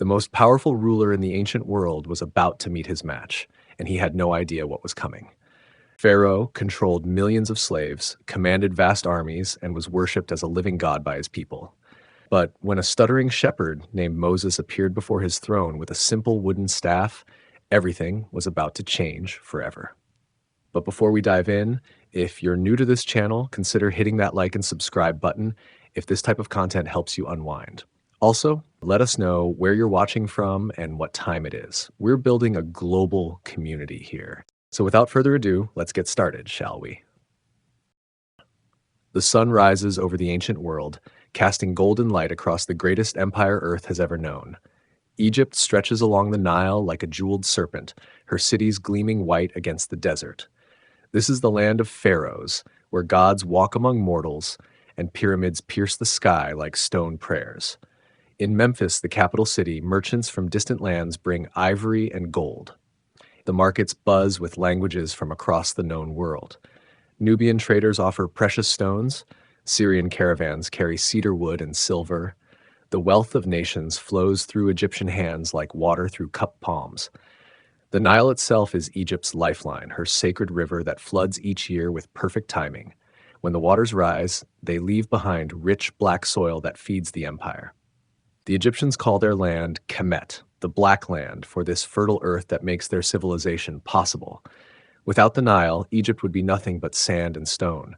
The most powerful ruler in the ancient world was about to meet his match, and he had no idea what was coming. Pharaoh controlled millions of slaves, commanded vast armies, and was worshipped as a living god by his people. But when a stuttering shepherd named Moses appeared before his throne with a simple wooden staff, everything was about to change forever. But before we dive in, if you're new to this channel, consider hitting that like and subscribe button if this type of content helps you unwind. Also, let us know where you're watching from and what time it is. We're building a global community here. So without further ado, let's get started, shall we? The sun rises over the ancient world, casting golden light across the greatest empire Earth has ever known. Egypt stretches along the Nile like a jeweled serpent, her cities gleaming white against the desert. This is the land of pharaohs, where gods walk among mortals and pyramids pierce the sky like stone prayers. In Memphis, the capital city, merchants from distant lands bring ivory and gold. The markets buzz with languages from across the known world. Nubian traders offer precious stones. Syrian caravans carry cedar wood and silver. The wealth of nations flows through Egyptian hands like water through cupped palms. The Nile itself is Egypt's lifeline, her sacred river that floods each year with perfect timing. When the waters rise, they leave behind rich black soil that feeds the empire. The Egyptians call their land Kemet, the Black Land, for this fertile earth that makes their civilization possible. Without the Nile, Egypt would be nothing but sand and stone.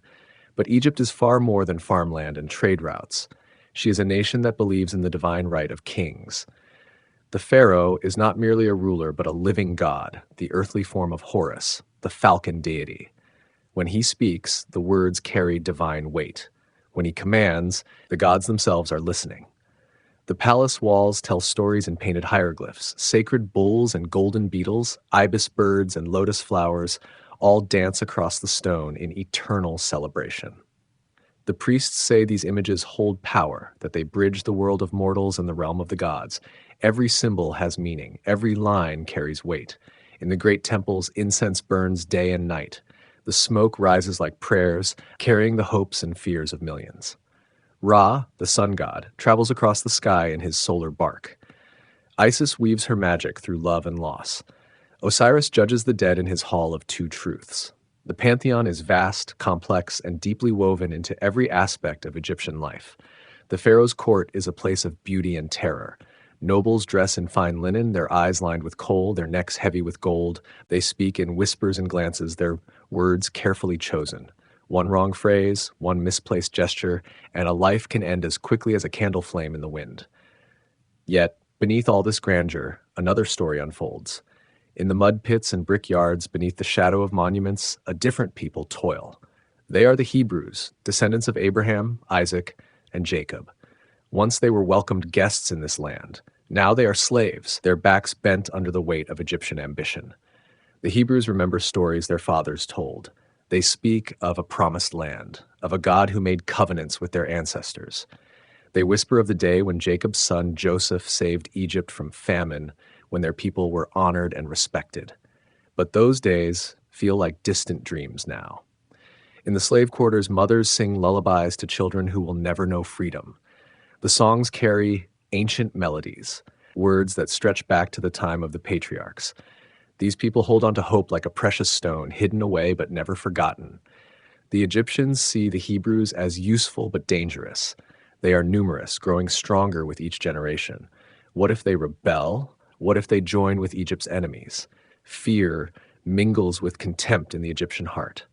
But Egypt is far more than farmland and trade routes. She is a nation that believes in the divine right of kings. The pharaoh is not merely a ruler, but a living god, the earthly form of Horus, the falcon deity. When he speaks, the words carry divine weight. When he commands, the gods themselves are listening. The palace walls tell stories in painted hieroglyphs. Sacred bulls and golden beetles, ibis birds and lotus flowers all dance across the stone in eternal celebration. The priests say these images hold power, that they bridge the world of mortals and the realm of the gods. Every symbol has meaning. Every line carries weight. In the great temples, incense burns day and night. The smoke rises like prayers, carrying the hopes and fears of millions. Ra, the sun god, travels across the sky in his solar bark. Isis weaves her magic through love and loss. Osiris judges the dead in his hall of two truths. The pantheon is vast, complex, and deeply woven into every aspect of Egyptian life. The pharaoh's court is a place of beauty and terror. Nobles dress in fine linen, their eyes lined with kohl, their necks heavy with gold. They speak in whispers and glances, their words carefully chosen. One wrong phrase, one misplaced gesture, and a life can end as quickly as a candle flame in the wind. Yet, beneath all this grandeur, another story unfolds. In the mud pits and brick yards beneath the shadow of monuments, a different people toil. They are the Hebrews, descendants of Abraham, Isaac, and Jacob. Once they were welcomed guests in this land. Now they are slaves, their backs bent under the weight of Egyptian ambition. The Hebrews remember stories their fathers told. They speak of a promised land, of a God who made covenants with their ancestors. They whisper of the day when Jacob's son Joseph saved Egypt from famine, when their people were honored and respected. But those days feel like distant dreams now. In the slave quarters, mothers sing lullabies to children who will never know freedom. The songs carry ancient melodies, words that stretch back to the time of the patriarchs. These people hold on to hope like a precious stone, hidden away but never forgotten. The Egyptians see the Hebrews as useful but dangerous. They are numerous, growing stronger with each generation. What if they rebel? What if they join with Egypt's enemies? Fear mingles with contempt in the Egyptian heart.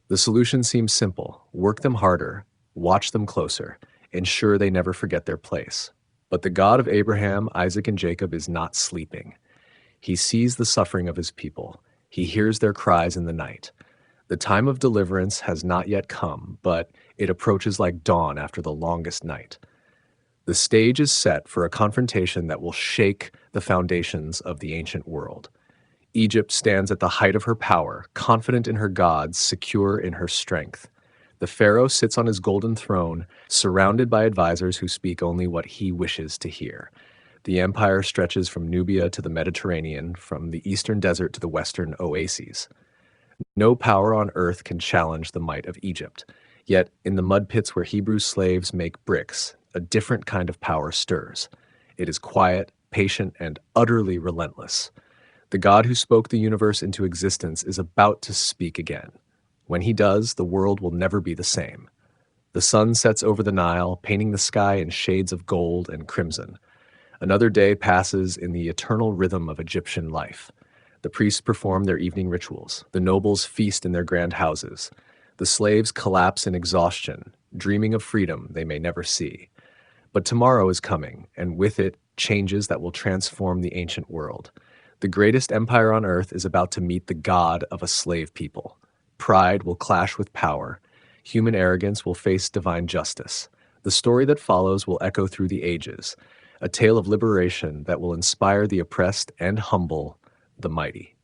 The solution seems simple. Work them harder, watch them closer, ensure they never forget their place. But the God of Abraham, Isaac, and Jacob is not sleeping. He sees the suffering of his people. He hears their cries in the night. The time of deliverance has not yet come, but it approaches like dawn after the longest night. The stage is set for a confrontation that will shake the foundations of the ancient world. Egypt stands at the height of her power, confident in her gods, secure in her strength. The pharaoh sits on his golden throne, surrounded by advisors who speak only what he wishes to hear. The empire stretches from Nubia to the Mediterranean, from the eastern desert to the western oases. No power on earth can challenge the might of Egypt. Yet, in the mud pits where Hebrew slaves make bricks, a different kind of power stirs. It is quiet, patient, and utterly relentless. The God who spoke the universe into existence is about to speak again. When he does, the world will never be the same. The sun sets over the Nile, painting the sky in shades of gold and crimson. Another day passes in the eternal rhythm of Egyptian life. The priests perform their evening rituals. The nobles feast in their grand houses. The slaves collapse in exhaustion, dreaming of freedom they may never see. But tomorrow is coming, and with it, changes that will transform the ancient world. The greatest empire on earth is about to meet the God of a slave people. Pride will clash with power. Human arrogance will face divine justice. The story that follows will echo through the ages, a tale of liberation that will inspire the oppressed and humble the mighty.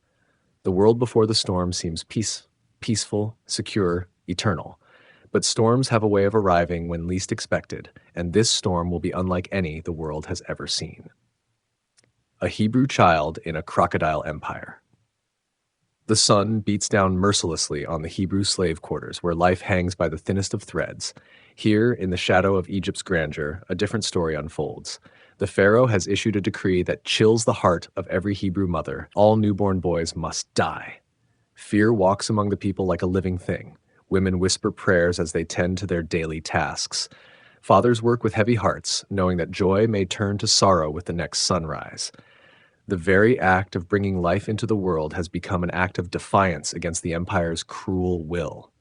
The world before the storm seems peaceful, secure, eternal. But storms have a way of arriving when least expected, and this storm will be unlike any the world has ever seen. A Hebrew child in a crocodile empire. The sun beats down mercilessly on the Hebrew slave quarters, where life hangs by the thinnest of threads. Here, in the shadow of Egypt's grandeur, a different story unfolds. The Pharaoh has issued a decree that chills the heart of every Hebrew mother. All newborn boys must die. Fear walks among the people like a living thing. Women whisper prayers as they tend to their daily tasks. Fathers work with heavy hearts, knowing that joy may turn to sorrow with the next sunrise. The very act of bringing life into the world has become an act of defiance against the empire's cruel will.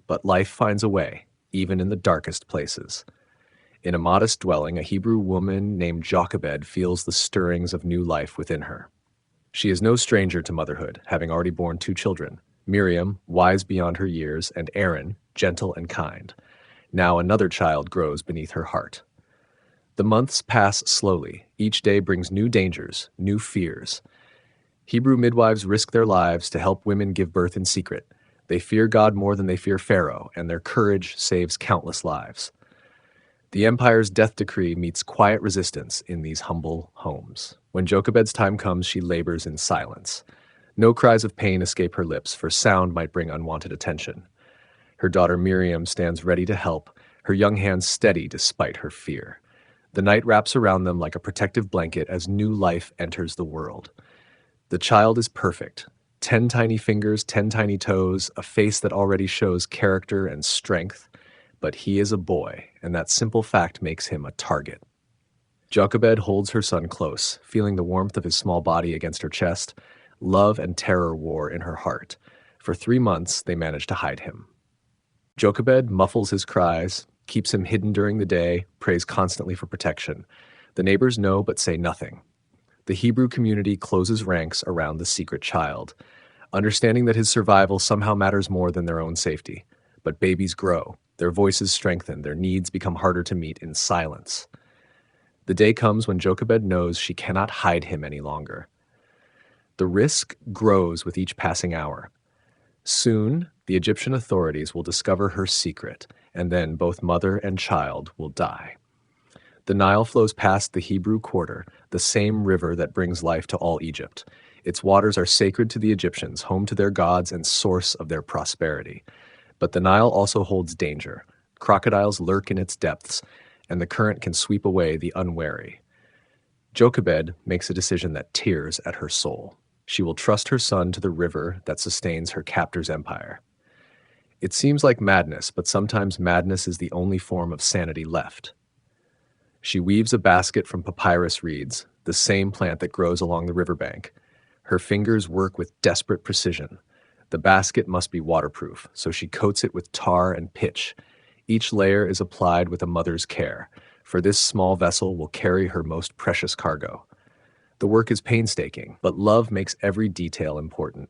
But life finds a way, even in the darkest places. In a modest dwelling, a Hebrew woman named Jochebed feels the stirrings of new life within her. She is no stranger to motherhood, having already borne 2 children, Miriam, wise beyond her years, and Aaron, gentle and kind. Now another child grows beneath her heart. The months pass slowly. Each day brings new dangers, new fears. Hebrew midwives risk their lives to help women give birth in secret. They fear God more than they fear Pharaoh, and their courage saves countless lives. The empire's death decree meets quiet resistance in these humble homes. When Jochebed's time comes, she labors in silence. No cries of pain escape her lips, for sound might bring unwanted attention. Her daughter Miriam stands ready to help, her young hands steady despite her fear. The night wraps around them like a protective blanket as new life enters the world. The child is perfect. 10 tiny fingers, 10 tiny toes, a face that already shows character and strength. But he is a boy, and that simple fact makes him a target. Jochebed holds her son close, feeling the warmth of his small body against her chest. Love and terror war in her heart. For 3 months, they manage to hide him. Jochebed muffles his cries, keeps him hidden during the day, prays constantly for protection. The neighbors know but say nothing. The Hebrew community closes ranks around the secret child, understanding that his survival somehow matters more than their own safety. But babies grow, their voices strengthen, their needs become harder to meet in silence. The day comes when Jochebed knows she cannot hide him any longer. The risk grows with each passing hour. Soon, the Egyptian authorities will discover her secret, and then both mother and child will die. The Nile flows past the Hebrew quarter, the same river that brings life to all Egypt. Its waters are sacred to the Egyptians, home to their gods and source of their prosperity. But the Nile also holds danger. Crocodiles lurk in its depths, and the current can sweep away the unwary. Jochebed makes a decision that tears at her soul. She will trust her son to the river that sustains her captor's empire. It seems like madness, but sometimes madness is the only form of sanity left. She weaves a basket from papyrus reeds, the same plant that grows along the riverbank. Her fingers work with desperate precision. The basket must be waterproof, so she coats it with tar and pitch. Each layer is applied with a mother's care, for this small vessel will carry her most precious cargo. The work is painstaking, but love makes every detail important.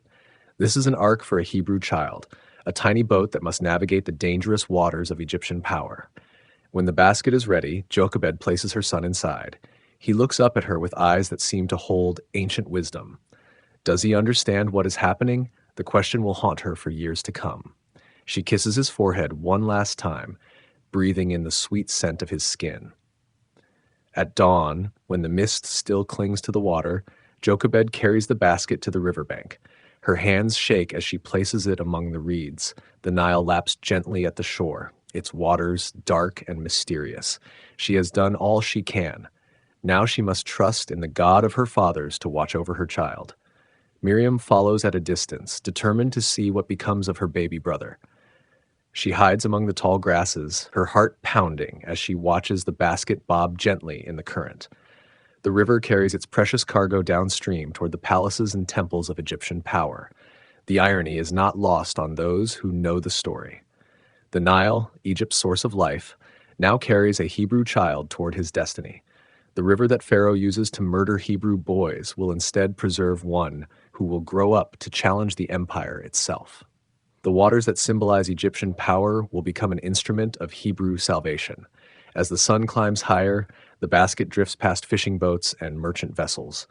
This is an ark for a Hebrew child, a tiny boat that must navigate the dangerous waters of Egyptian power. When the basket is ready, Jochebed places her son inside. He looks up at her with eyes that seem to hold ancient wisdom. Does he understand what is happening? The question will haunt her for years to come. She kisses his forehead one last time, breathing in the sweet scent of his skin. At dawn, when the mist still clings to the water, Jochebed carries the basket to the riverbank. Her hands shake as she places it among the reeds. The Nile laps gently at the shore, its waters dark and mysterious. She has done all she can. Now she must trust in the God of her fathers to watch over her child. Miriam follows at a distance, determined to see what becomes of her baby brother. She hides among the tall grasses, her heart pounding as she watches the basket bob gently in the current. The river carries its precious cargo downstream toward the palaces and temples of Egyptian power. The irony is not lost on those who know the story. The Nile, Egypt's source of life, now carries a Hebrew child toward his destiny. The river that Pharaoh uses to murder Hebrew boys will instead preserve one who will grow up to challenge the empire itself. The waters that symbolize Egyptian power will become an instrument of Hebrew salvation. As the sun climbs higher, the basket drifts past fishing boats and merchant vessels.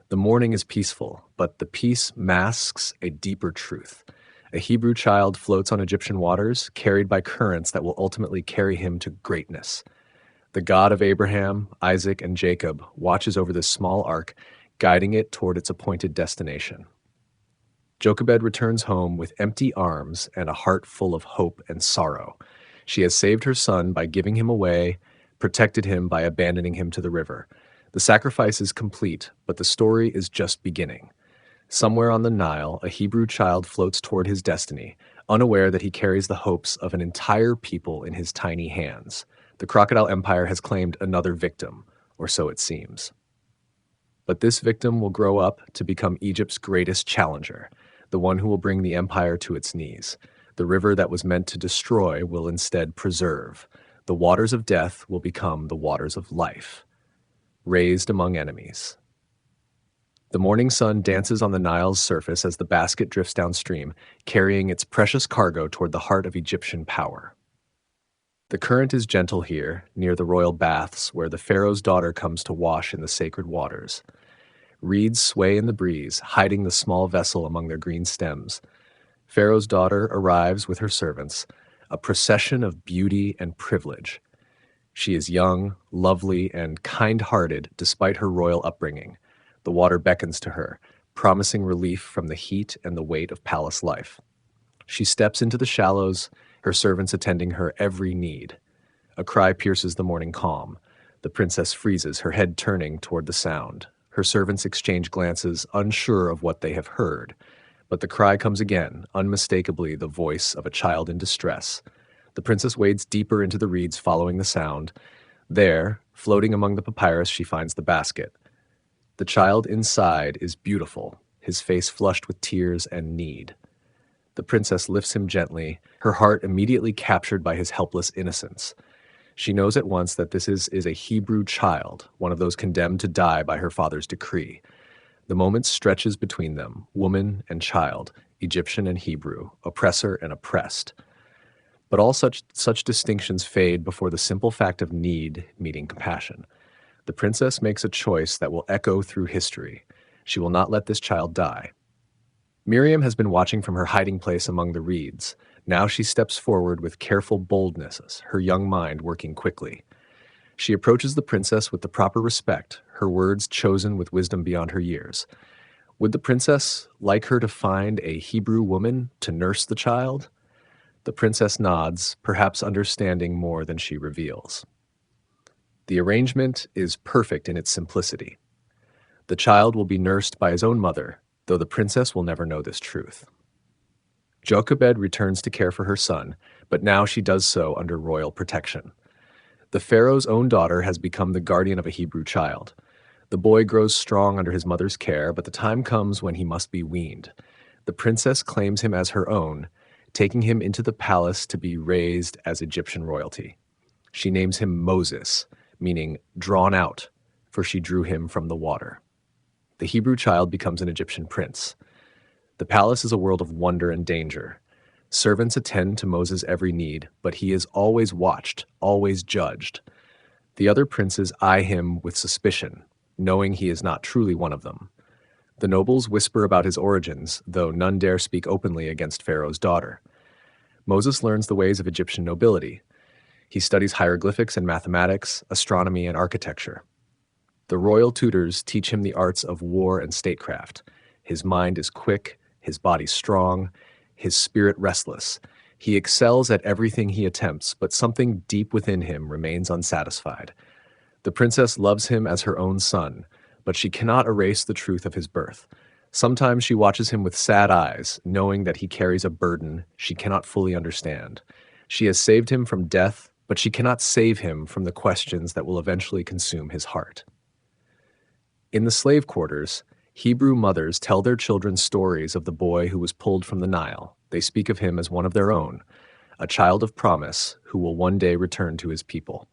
The morning is peaceful, but the peace masks a deeper truth. A Hebrew child floats on Egyptian waters, carried by currents that will ultimately carry him to greatness. The God of Abraham, Isaac, and Jacob watches over this small ark, guiding it toward its appointed destination. Jochebed returns home with empty arms and a heart full of hope and sorrow. She has saved her son by giving him away, protected him by abandoning him to the river. The sacrifice is complete, but the story is just beginning. Somewhere on the Nile, a Hebrew child floats toward his destiny, unaware that he carries the hopes of an entire people in his tiny hands. The Crocodile Empire has claimed another victim, or so it seems. But this victim will grow up to become Egypt's greatest challenger, the one who will bring the empire to its knees. The river that was meant to destroy will instead preserve. The waters of death will become the waters of life, raised among enemies. The morning sun dances on the Nile's surface as the basket drifts downstream, carrying its precious cargo toward the heart of Egyptian power. The current is gentle here, near the royal baths, where the Pharaoh's daughter comes to wash in the sacred waters. Reeds sway in the breeze, hiding the small vessel among their green stems. Pharaoh's daughter arrives with her servants, a procession of beauty and privilege. She is young, lovely, and kind-hearted despite her royal upbringing. The water beckons to her, promising relief from the heat and the weight of palace life. She steps into the shallows, her servants attending her every need. A cry pierces the morning calm. The princess freezes, her head turning toward the sound. Her servants exchange glances, unsure of what they have heard. But the cry comes again, unmistakably the voice of a child in distress. The princess wades deeper into the reeds following the sound. There, floating among the papyrus, she finds the basket. The child inside is beautiful, his face flushed with tears and need. The princess lifts him gently, her heart immediately captured by his helpless innocence. She knows at once that this is a Hebrew child, one of those condemned to die by her father's decree. The moment stretches between them, woman and child, Egyptian and Hebrew, oppressor and oppressed. But all such distinctions fade before the simple fact of need meeting compassion. The princess makes a choice that will echo through history. She will not let this child die. Miriam has been watching from her hiding place among the reeds. Now she steps forward with careful boldness, her young mind working quickly. She approaches the princess with the proper respect, her words chosen with wisdom beyond her years. Would the princess like her to find a Hebrew woman to nurse the child? The princess nods, perhaps understanding more than she reveals. The arrangement is perfect in its simplicity. The child will be nursed by his own mother, though the princess will never know this truth. Jochebed returns to care for her son, but now she does so under royal protection. The Pharaoh's own daughter has become the guardian of a Hebrew child. The boy grows strong under his mother's care, but the time comes when he must be weaned. The princess claims him as her own, taking him into the palace to be raised as Egyptian royalty. She names him Moses, meaning drawn out, for she drew him from the water. The Hebrew child becomes an Egyptian prince. The palace is a world of wonder and danger. Servants attend to Moses' every need, but he is always watched, always judged. The other princes eye him with suspicion, knowing he is not truly one of them. The nobles whisper about his origins, though none dare speak openly against Pharaoh's daughter. Moses learns the ways of Egyptian nobility. He studies hieroglyphics and mathematics, astronomy and architecture. The royal tutors teach him the arts of war and statecraft. His mind is quick, his body strong, his spirit restless. He excels at everything he attempts, but something deep within him remains unsatisfied. The princess loves him as her own son, but she cannot erase the truth of his birth. Sometimes she watches him with sad eyes, knowing that he carries a burden she cannot fully understand. She has saved him from death, but she cannot save him from the questions that will eventually consume his heart. In the slave quarters, Hebrew mothers tell their children stories of the boy who was pulled from the Nile. They speak of him as one of their own, a child of promise who will one day return to his people.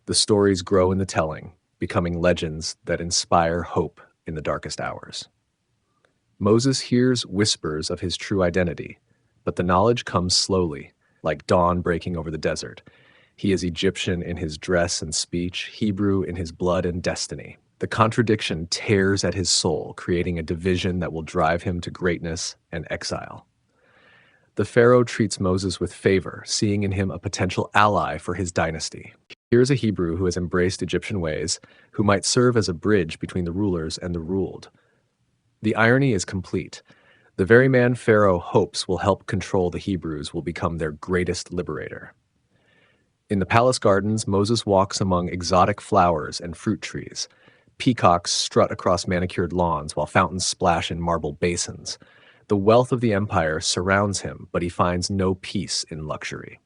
The stories grow in the telling, becoming legends that inspire hope in the darkest hours. Moses hears whispers of his true identity, but the knowledge comes slowly, like dawn breaking over the desert. He is Egyptian in his dress and speech, Hebrew in his blood and destiny. The contradiction tears at his soul, creating a division that will drive him to greatness and exile. The Pharaoh treats Moses with favor, seeing in him a potential ally for his dynasty. Here is a Hebrew who has embraced Egyptian ways, who might serve as a bridge between the rulers and the ruled. The irony is complete. The very man Pharaoh hopes will help control the Hebrews will become their greatest liberator. In the palace gardens, Moses walks among exotic flowers and fruit trees. Peacocks strut across manicured lawns while fountains splash in marble basins. The wealth of the empire surrounds him, but he finds no peace in luxury.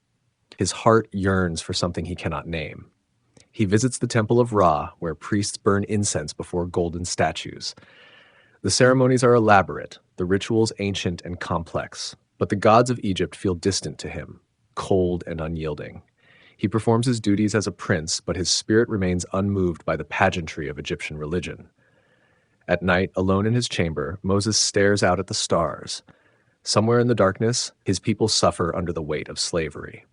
His heart yearns for something he cannot name. He visits the temple of Ra, where priests burn incense before golden statues. The ceremonies are elaborate, the rituals ancient and complex, but the gods of Egypt feel distant to him, cold and unyielding. He performs his duties as a prince, but his spirit remains unmoved by the pageantry of Egyptian religion. At night, alone in his chamber, Moses stares out at the stars. Somewhere in the darkness, his people suffer under the weight of slavery.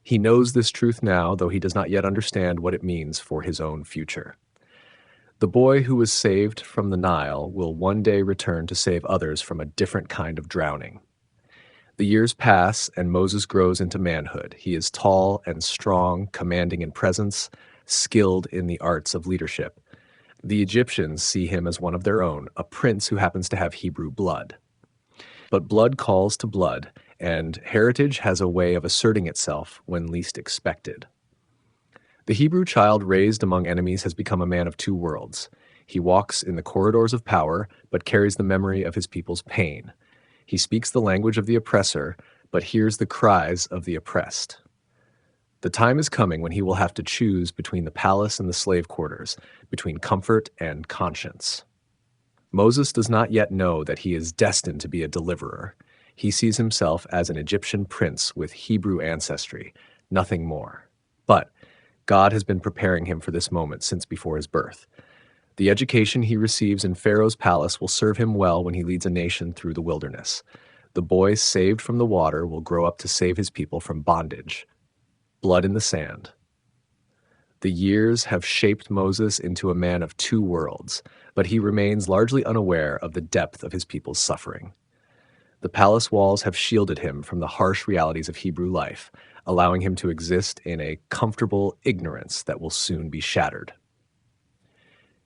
He knows this truth now, though he does not yet understand what it means for his own future. The boy who was saved from the Nile will one day return to save others from a different kind of drowning. The years pass, and Moses grows into manhood. He is tall and strong, commanding in presence, skilled in the arts of leadership. The Egyptians see him as one of their own, a prince who happens to have Hebrew blood. But blood calls to blood, and heritage has a way of asserting itself when least expected. The Hebrew child raised among enemies has become a man of two worlds. He walks in the corridors of power, but carries the memory of his people's pain. He speaks the language of the oppressor, but hears the cries of the oppressed. The time is coming when he will have to choose between the palace and the slave quarters, between comfort and conscience. Moses does not yet know that he is destined to be a deliverer. He sees himself as an Egyptian prince with Hebrew ancestry, nothing more. But God has been preparing him for this moment since before his birth. The education he receives in Pharaoh's palace will serve him well when he leads a nation through the wilderness. The boy saved from the water will grow up to save his people from bondage. Blood in the sand. The years have shaped Moses into a man of two worlds, but he remains largely unaware of the depth of his people's suffering. The palace walls have shielded him from the harsh realities of Hebrew life, allowing him to exist in a comfortable ignorance that will soon be shattered.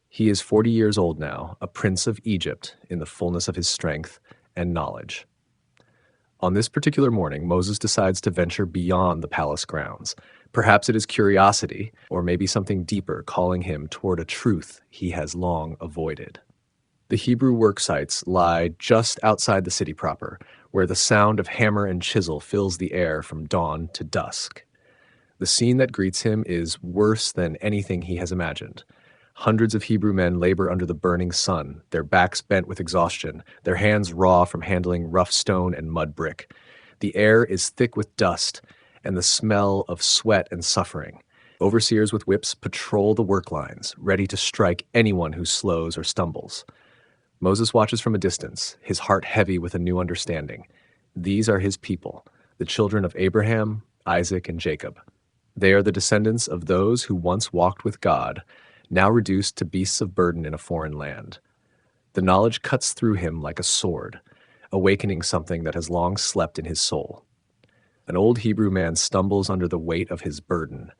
He is 40 years old now, a prince of Egypt in the fullness of his strength and knowledge. On this particular morning, Moses decides to venture beyond the palace grounds. Perhaps it is curiosity, or maybe something deeper calling him toward a truth he has long avoided. The Hebrew work sites lie just outside the city proper, where the sound of hammer and chisel fills the air from dawn to dusk. The scene that greets him is worse than anything he has imagined. Hundreds of Hebrew men labor under the burning sun, their backs bent with exhaustion, their hands raw from handling rough stone and mud brick. The air is thick with dust and the smell of sweat and suffering. Overseers with whips patrol the work lines, ready to strike anyone who slows or stumbles. Moses watches from a distance, his heart heavy with a new understanding. These are his people, the children of Abraham, Isaac, and Jacob. They are the descendants of those who once walked with God, now reduced to beasts of burden in a foreign land. The knowledge cuts through him like a sword, awakening something that has long slept in his soul. An old Hebrew man stumbles under the weight of his burden.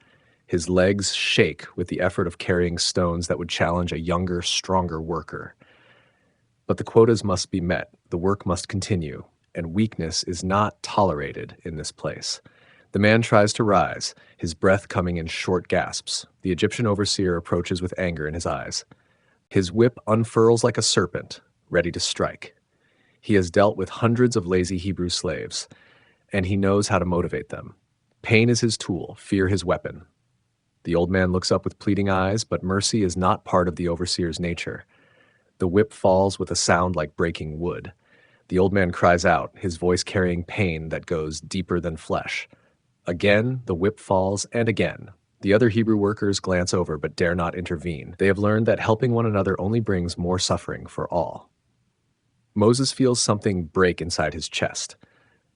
His legs shake with the effort of carrying stones that would challenge a younger, stronger worker. But the quotas must be met, the work must continue, and weakness is not tolerated in this place. The man tries to rise, his breath coming in short gasps. The Egyptian overseer approaches with anger in his eyes. His whip unfurls like a serpent, ready to strike. He has dealt with hundreds of lazy Hebrew slaves, and he knows how to motivate them. Pain is his tool, fear his weapon. The old man looks up with pleading eyes, but mercy is not part of the overseer's nature. The whip falls with a sound like breaking wood. The old man cries out, his voice carrying pain that goes deeper than flesh. Again, the whip falls, and again. The other Hebrew workers glance over but dare not intervene. They have learned that helping one another only brings more suffering for all. Moses feels something break inside his chest.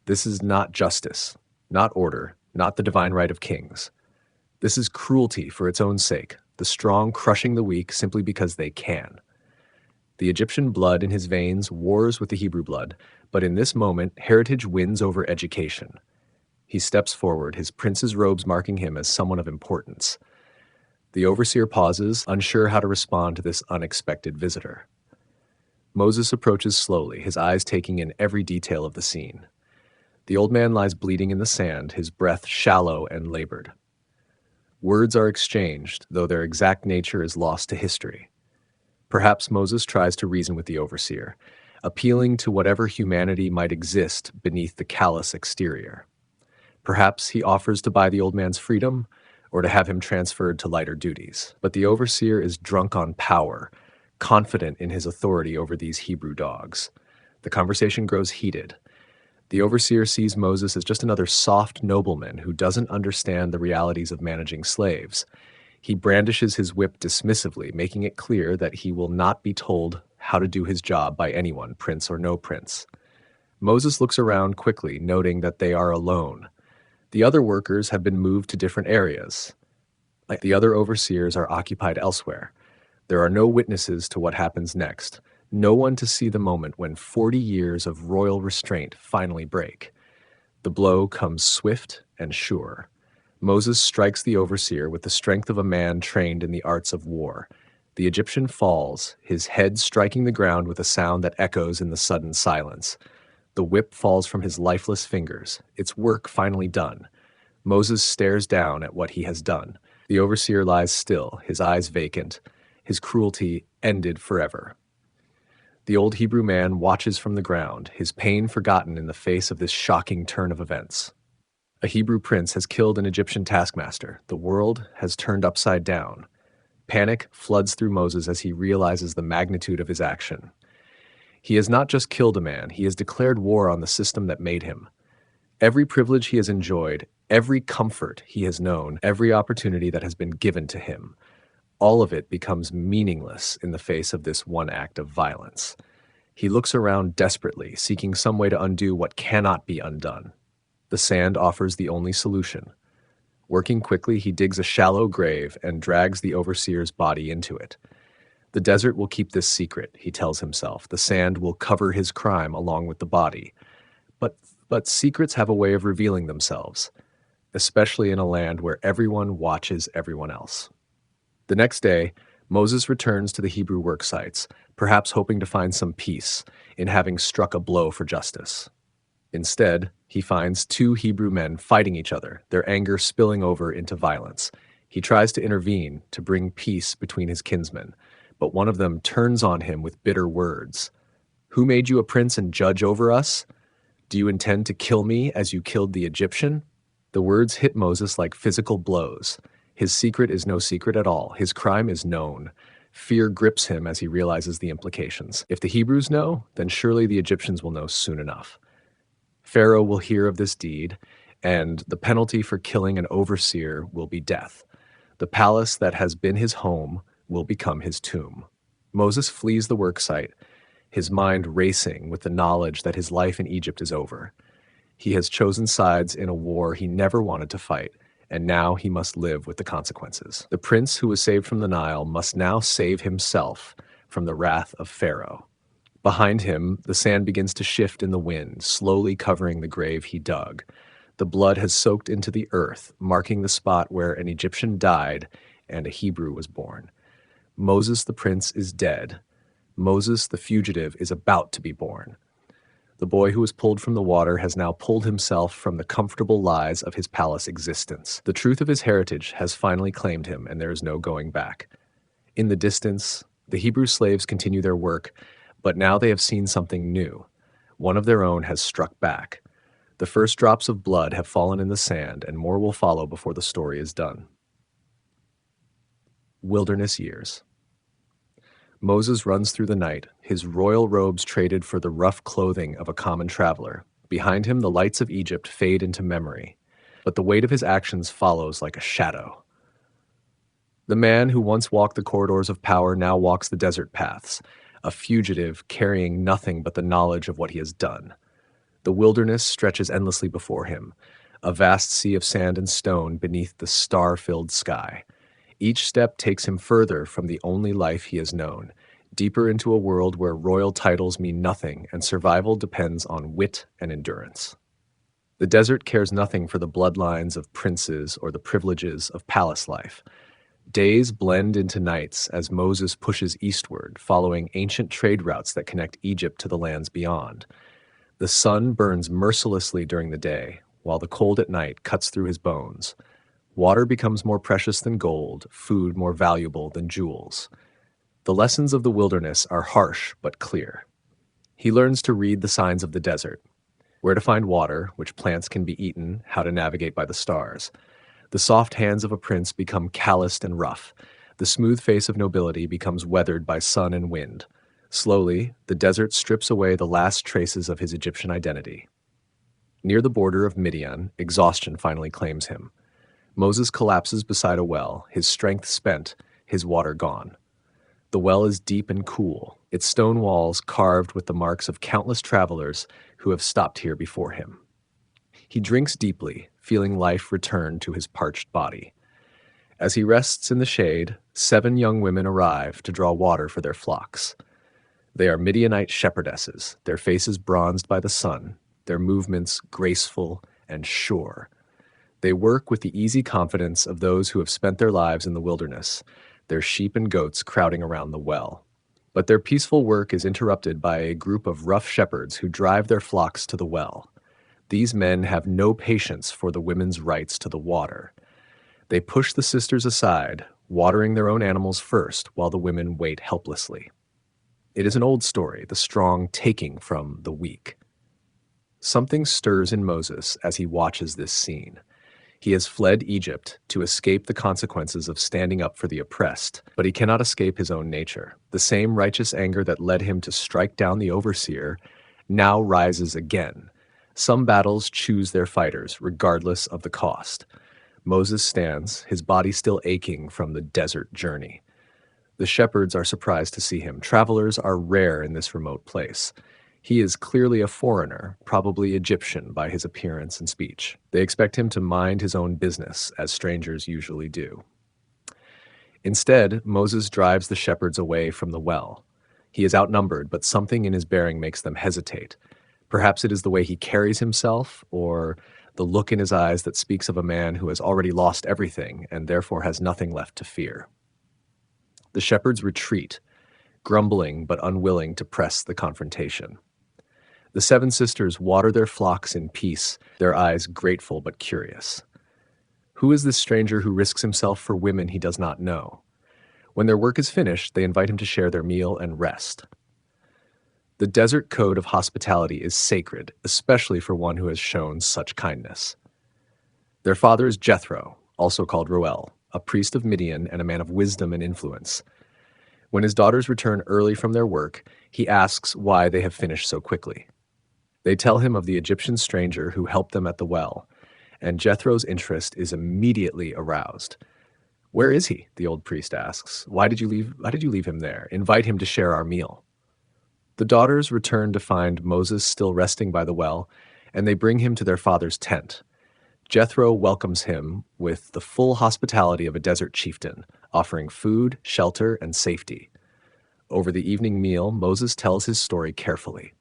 This is not justice, not order, not the divine right of kings. This is cruelty for its own sake, the strong crushing the weak simply because they can. The Egyptian blood in his veins wars with the Hebrew blood, but in this moment, heritage wins over education. He steps forward, his prince's robes marking him as someone of importance. The overseer pauses, unsure how to respond to this unexpected visitor. Moses approaches slowly, his eyes taking in every detail of the scene. The old man lies bleeding in the sand, his breath shallow and labored. Words are exchanged, though their exact nature is lost to history. Perhaps Moses tries to reason with the overseer, appealing to whatever humanity might exist beneath the callous exterior. Perhaps he offers to buy the old man's freedom, or to have him transferred to lighter duties. But the overseer is drunk on power, confident in his authority over these Hebrew dogs. The conversation grows heated. The overseer sees Moses as just another soft nobleman who doesn't understand the realities of managing slaves. He brandishes his whip dismissively, making it clear that he will not be told how to do his job by anyone, prince or no prince. Moses looks around quickly, noting that they are alone. The other workers have been moved to different areas. Like the other overseers are occupied elsewhere. There are no witnesses to what happens next. No one to see the moment when 40 years of royal restraint finally break. The blow comes swift and sure. Moses strikes the overseer with the strength of a man trained in the arts of war. The Egyptian falls, his head striking the ground with a sound that echoes in the sudden silence. The whip falls from his lifeless fingers, its work finally done. Moses stares down at what he has done. The overseer lies still, his eyes vacant, his cruelty ended forever. The old Hebrew man watches from the ground, his pain forgotten in the face of this shocking turn of events. A Hebrew prince has killed an Egyptian taskmaster. The world has turned upside down. Panic floods through Moses as he realizes the magnitude of his action. He has not just killed a man, he has declared war on the system that made him. Every privilege he has enjoyed, every comfort he has known, every opportunity that has been given to him, all of it becomes meaningless in the face of this one act of violence. He looks around desperately, seeking some way to undo what cannot be undone. The sand offers the only solution. Working quickly, he digs a shallow grave and drags the overseer's body into it. The desert will keep this secret, he tells himself. The sand will cover his crime along with the body. But secrets have a way of revealing themselves, especially in a land where everyone watches everyone else. The next day, Moses returns to the Hebrew work sites, perhaps hoping to find some peace in having struck a blow for justice. Instead, he finds two Hebrew men fighting each other, their anger spilling over into violence. He tries to intervene to bring peace between his kinsmen, but one of them turns on him with bitter words. "Who made you a prince and judge over us? Do you intend to kill me as you killed the Egyptian?" The words hit Moses like physical blows. His secret is no secret at all. His crime is known. Fear grips him as he realizes the implications. If the Hebrews know, then surely the Egyptians will know soon enough. Pharaoh will hear of this deed, and the penalty for killing an overseer will be death. The palace that has been his home will become his tomb. Moses flees the worksite, his mind racing with the knowledge that his life in Egypt is over. He has chosen sides in a war he never wanted to fight, and now he must live with the consequences. The prince who was saved from the Nile must now save himself from the wrath of Pharaoh. Behind him, the sand begins to shift in the wind, slowly covering the grave he dug. The blood has soaked into the earth, marking the spot where an Egyptian died and a Hebrew was born. Moses the prince is dead. Moses the fugitive is about to be born. The boy who was pulled from the water has now pulled himself from the comfortable lies of his palace existence. The truth of his heritage has finally claimed him, and there is no going back. In the distance, the Hebrew slaves continue their work, but now they have seen something new. One of their own has struck back. The first drops of blood have fallen in the sand, and more will follow before the story is done. Wilderness years. Moses runs through the night, his royal robes traded for the rough clothing of a common traveler. Behind him, the lights of Egypt fade into memory, but the weight of his actions follows like a shadow. The man who once walked the corridors of power now walks the desert paths, a fugitive carrying nothing but the knowledge of what he has done. The wilderness stretches endlessly before him, a vast sea of sand and stone beneath the star-filled sky. Each step takes him further from the only life he has known, deeper into a world where royal titles mean nothing and survival depends on wit and endurance. The desert cares nothing for the bloodlines of princes or the privileges of palace life. Days blend into nights as Moses pushes eastward, following ancient trade routes that connect Egypt to the lands beyond. The sun burns mercilessly during the day, while the cold at night cuts through his bones. Water becomes more precious than gold, food more valuable than jewels. The lessons of the wilderness are harsh but clear. He learns to read the signs of the desert, where to find water, which plants can be eaten, how to navigate by the stars. The soft hands of a prince become calloused and rough. The smooth face of nobility becomes weathered by sun and wind. Slowly, the desert strips away the last traces of his Egyptian identity. Near the border of Midian, exhaustion finally claims him. Moses collapses beside a well, his strength spent, his water gone. The well is deep and cool, its stone walls carved with the marks of countless travelers who have stopped here before him. He drinks deeply, feeling life return to his parched body. As he rests in the shade, 7 young women arrive to draw water for their flocks. They are Midianite shepherdesses, their faces bronzed by the sun, their movements graceful and sure. They work with the easy confidence of those who have spent their lives in the wilderness, their sheep and goats crowding around the well. But their peaceful work is interrupted by a group of rough shepherds who drive their flocks to the well. These men have no patience for the women's rights to the water. They push the sisters aside, watering their own animals first while the women wait helplessly. It is an old story, the strong taking from the weak. Something stirs in Moses as he watches this scene. He has fled Egypt to escape the consequences of standing up for the oppressed, but he cannot escape his own nature. The same righteous anger that led him to strike down the overseer now rises again. Some battles choose their fighters, regardless of the cost. Moses stands, his body still aching from the desert journey. The shepherds are surprised to see him. Travelers are rare in this remote place. He is clearly a foreigner, probably Egyptian by his appearance and speech. They expect him to mind his own business, as strangers usually do. Instead, Moses drives the shepherds away from the well. He is outnumbered, but something in his bearing makes them hesitate. Perhaps it is the way he carries himself, or the look in his eyes that speaks of a man who has already lost everything and therefore has nothing left to fear. The shepherds retreat, grumbling but unwilling to press the confrontation. The 7 sisters water their flocks in peace, their eyes grateful but curious. Who is this stranger who risks himself for women he does not know? When their work is finished, they invite him to share their meal and rest. The desert code of hospitality is sacred, especially for one who has shown such kindness. Their father is Jethro, also called Reuel, a priest of Midian and a man of wisdom and influence. When his daughters return early from their work, he asks why they have finished so quickly. They tell him of the Egyptian stranger who helped them at the well, and Jethro's interest is immediately aroused. "Where is he?" the old priest asks. Why did you leave him there? Invite him to share our meal." The daughters return to find Moses still resting by the well, and they bring him to their father's tent. Jethro welcomes him with the full hospitality of a desert chieftain, offering food, shelter, and safety. Over the evening meal, Moses tells his story carefully.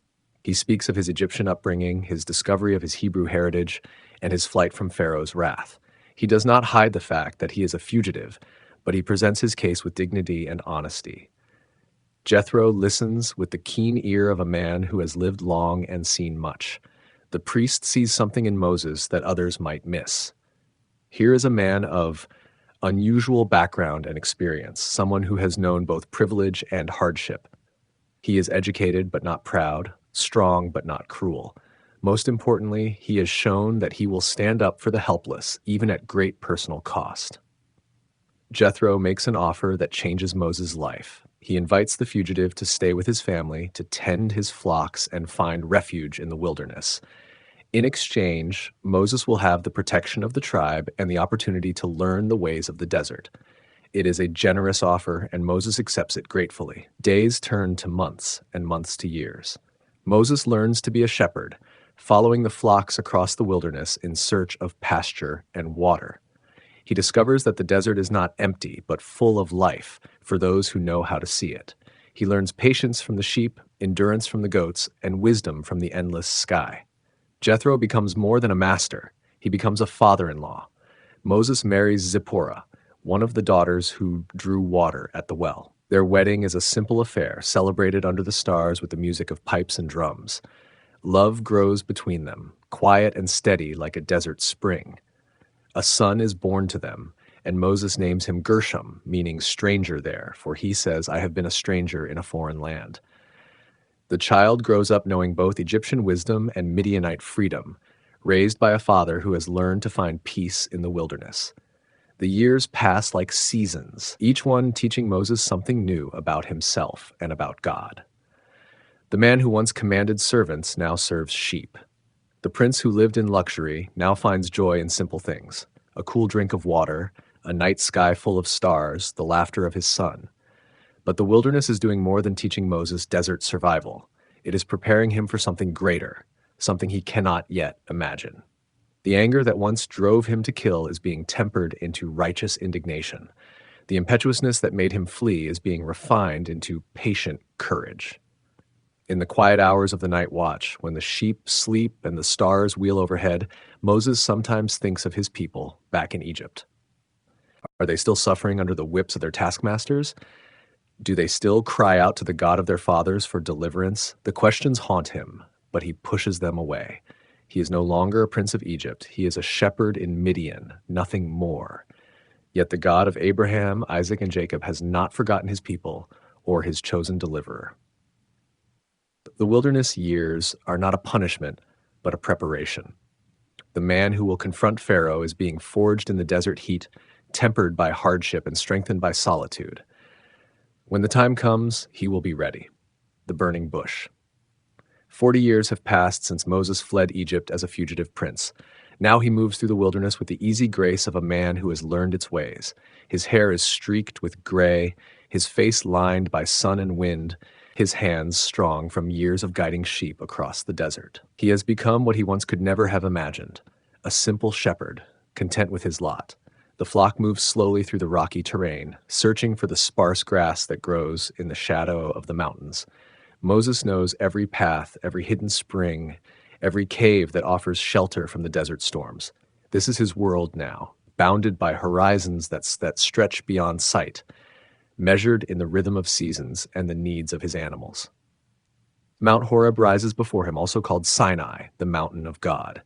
He speaks of his Egyptian upbringing, his discovery of his Hebrew heritage, and his flight from Pharaoh's wrath. He does not hide the fact that he is a fugitive, but he presents his case with dignity and honesty. Jethro listens with the keen ear of a man who has lived long and seen much. The priest sees something in Moses that others might miss. Here is a man of unusual background and experience, someone who has known both privilege and hardship. He is educated but not proud, strong but not cruel. Most importantly, he has shown that he will stand up for the helpless, even at great personal cost. Jethro makes an offer that changes Moses' life. He invites the fugitive to stay with his family, to tend his flocks, and find refuge in the wilderness. In exchange, Moses will have the protection of the tribe and the opportunity to learn the ways of the desert. It is a generous offer, and Moses accepts it gratefully. Days turn to months, and months to years. Moses learns to be a shepherd, following the flocks across the wilderness in search of pasture and water. He discovers that the desert is not empty, but full of life for those who know how to see it. He learns patience from the sheep, endurance from the goats, and wisdom from the endless sky. Jethro becomes more than a master. He becomes a father-in-law. Moses marries Zipporah, one of the daughters who drew water at the well. Their wedding is a simple affair, celebrated under the stars with the music of pipes and drums. Love grows between them, quiet and steady like a desert spring. A son is born to them, and Moses names him Gershom, meaning stranger there, for he says, I have been a stranger in a foreign land. The child grows up knowing both Egyptian wisdom and Midianite freedom, raised by a father who has learned to find peace in the wilderness. The years pass like seasons, each one teaching Moses something new about himself and about God. The man who once commanded servants now serves sheep. The prince who lived in luxury now finds joy in simple things: a cool drink of water, a night sky full of stars, the laughter of his son. But the wilderness is doing more than teaching Moses desert survival. It is preparing him for something greater, something he cannot yet imagine. The anger that once drove him to kill is being tempered into righteous indignation. The impetuousness that made him flee is being refined into patient courage. In the quiet hours of the night watch, when the sheep sleep and the stars wheel overhead, Moses sometimes thinks of his people back in Egypt. Are they still suffering under the whips of their taskmasters? Do they still cry out to the God of their fathers for deliverance? The questions haunt him, but he pushes them away. He is no longer a prince of Egypt. He is a shepherd in Midian, nothing more. Yet the God of Abraham, Isaac, and Jacob has not forgotten his people or his chosen deliverer. The wilderness years are not a punishment, but a preparation. The man who will confront Pharaoh is being forged in the desert heat, tempered by hardship and strengthened by solitude. When the time comes, he will be ready. The burning bush. 40 years have passed since Moses fled Egypt as a fugitive prince. Now he moves through the wilderness with the easy grace of a man who has learned its ways. His hair is streaked with gray, his face lined by sun and wind, his hands strong from years of guiding sheep across the desert. He has become what he once could never have imagined, a simple shepherd, content with his lot. The flock moves slowly through the rocky terrain, searching for the sparse grass that grows in the shadow of the mountains. Moses knows every path, every hidden spring, every cave that offers shelter from the desert storms. This is his world now, bounded by horizons that stretch beyond sight, measured in the rhythm of seasons and the needs of his animals. Mount Horeb rises before him, also called Sinai, the mountain of God.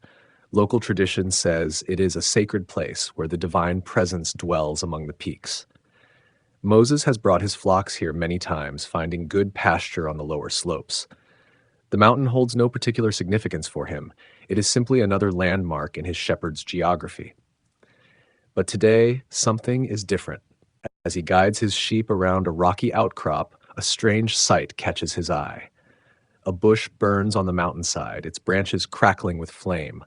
Local tradition says it is a sacred place where the divine presence dwells among the peaks. Moses has brought his flocks here many times, finding good pasture on the lower slopes. The mountain holds no particular significance for him. It is simply another landmark in his shepherd's geography. But today, something is different. As he guides his sheep around a rocky outcrop, a strange sight catches his eye. A bush burns on the mountainside, its branches crackling with flame.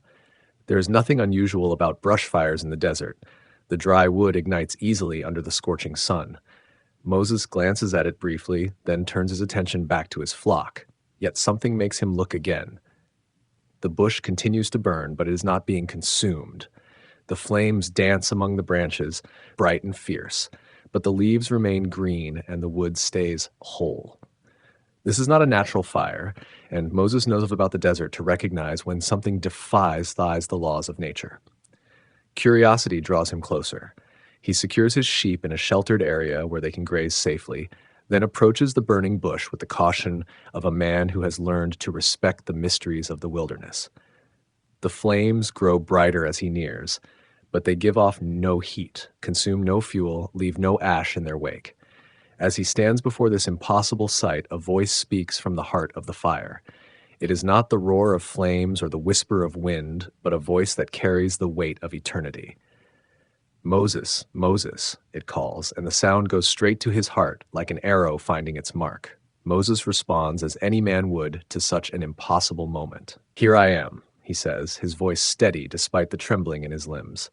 There is nothing unusual about brush fires in the desert. The dry wood ignites easily under the scorching sun. Moses glances at it briefly, then turns his attention back to his flock. Yet something makes him look again. The bush continues to burn, but it is not being consumed. The flames dance among the branches, bright and fierce, but the leaves remain green and the wood stays whole. This is not a natural fire, and Moses knows about the desert to recognize when something defies the laws of nature. Curiosity draws him closer. He secures his sheep in a sheltered area where they can graze safely. then approaches the burning bush with the caution of a man who has learned to respect the mysteries of the wilderness. The flames grow brighter as he nears, but they give off no heat, consume no fuel, leave no ash in their wake. As he stands before this impossible sight, a voice speaks from the heart of the fire. It is not the roar of flames or the whisper of wind, but a voice that carries the weight of eternity. "Moses, Moses," it calls, and the sound goes straight to his heart, like an arrow finding its mark. Moses responds as any man would to such an impossible moment. "Here I am," he says, his voice steady despite the trembling in his limbs.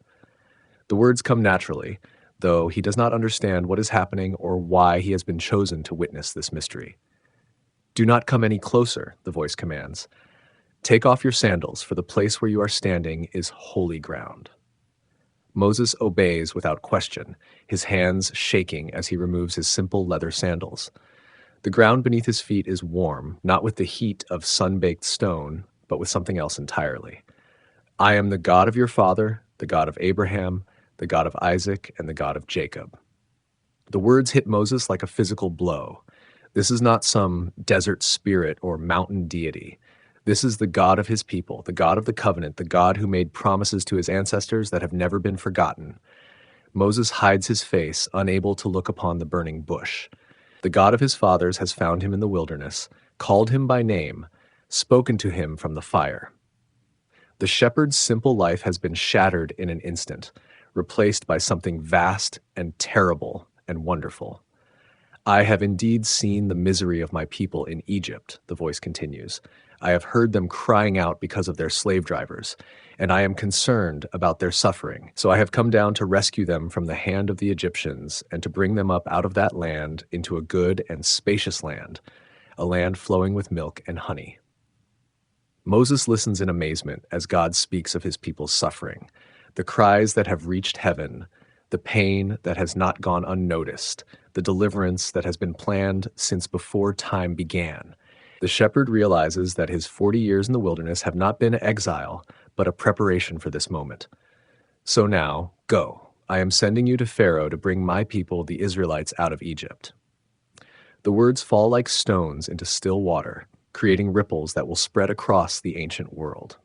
The words come naturally, though he does not understand what is happening or why he has been chosen to witness this mystery. "Do not come any closer," the voice commands. "Take off your sandals, for the place where you are standing is holy ground." Moses obeys without question, his hands shaking as he removes his simple leather sandals. The ground beneath his feet is warm, not with the heat of sun-baked stone, but with something else entirely. "I am the God of your father, the God of Abraham, the God of Isaac, and the God of Jacob." The words hit Moses like a physical blow. This is not some desert spirit or mountain deity. This is the God of his people, the God of the covenant, the God who made promises to his ancestors that have never been forgotten. Moses hides his face, unable to look upon the burning bush. The God of his fathers has found him in the wilderness, called him by name, spoken to him from the fire. The shepherd's simple life has been shattered in an instant, replaced by something vast and terrible and wonderful. "I have indeed seen the misery of my people in Egypt," the voice continues. "I have heard them crying out because of their slave drivers, and I am concerned about their suffering. So I have come down to rescue them from the hand of the Egyptians and to bring them up out of that land into a good and spacious land, a land flowing with milk and honey." Moses listens in amazement as God speaks of his people's suffering, the cries that have reached heaven, the pain that has not gone unnoticed, the deliverance that has been planned since before time began. The shepherd realizes that his 40 years in the wilderness have not been exile, but a preparation for this moment. "So now, go. I am sending you to Pharaoh to bring my people, the Israelites, out of Egypt." The words fall like stones into still water, creating ripples that will spread across the ancient world.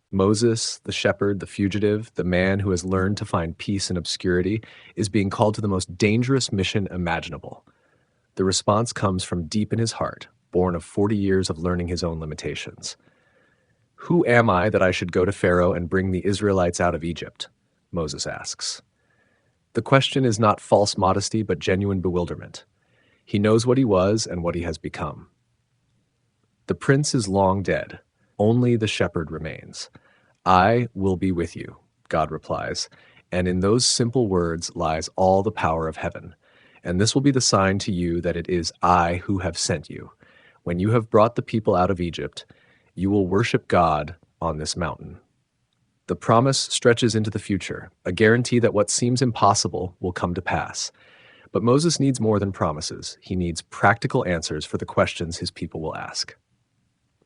Moses, the shepherd, the fugitive, the man who has learned to find peace in obscurity, is being called to the most dangerous mission imaginable. The response comes from deep in his heart, born of 40 years of learning his own limitations. "Who am I that I should go to Pharaoh and bring the Israelites out of Egypt?" Moses asks. The question is not false modesty, but genuine bewilderment. He knows what he was and what he has become. "The prince is long dead. Only the shepherd remains. I will be with you," God replies, and in those simple words lies all the power of heaven. "And this will be the sign to you that it is I who have sent you. When you have brought the people out of Egypt, you will worship God on this mountain." The promise stretches into the future, a guarantee that what seems impossible will come to pass. But Moses needs more than promises. He needs practical answers for the questions his people will ask.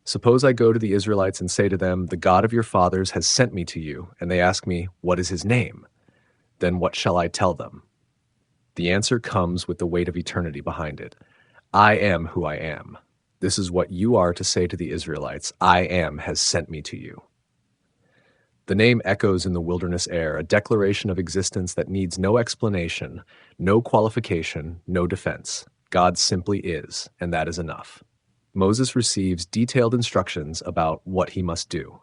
"Suppose I go to the Israelites and say to them, 'The God of your fathers has sent me to you,' and they ask me, 'What is his name?' Then what shall I tell them?" The answer comes with the weight of eternity behind it. "I am who I am." This is what you are to say to the Israelites. "I am has sent me to you." The name echoes in the wilderness air, a declaration of existence that needs no explanation, no qualification, no defense. God simply is, and that is enough. Moses receives detailed instructions about what he must do.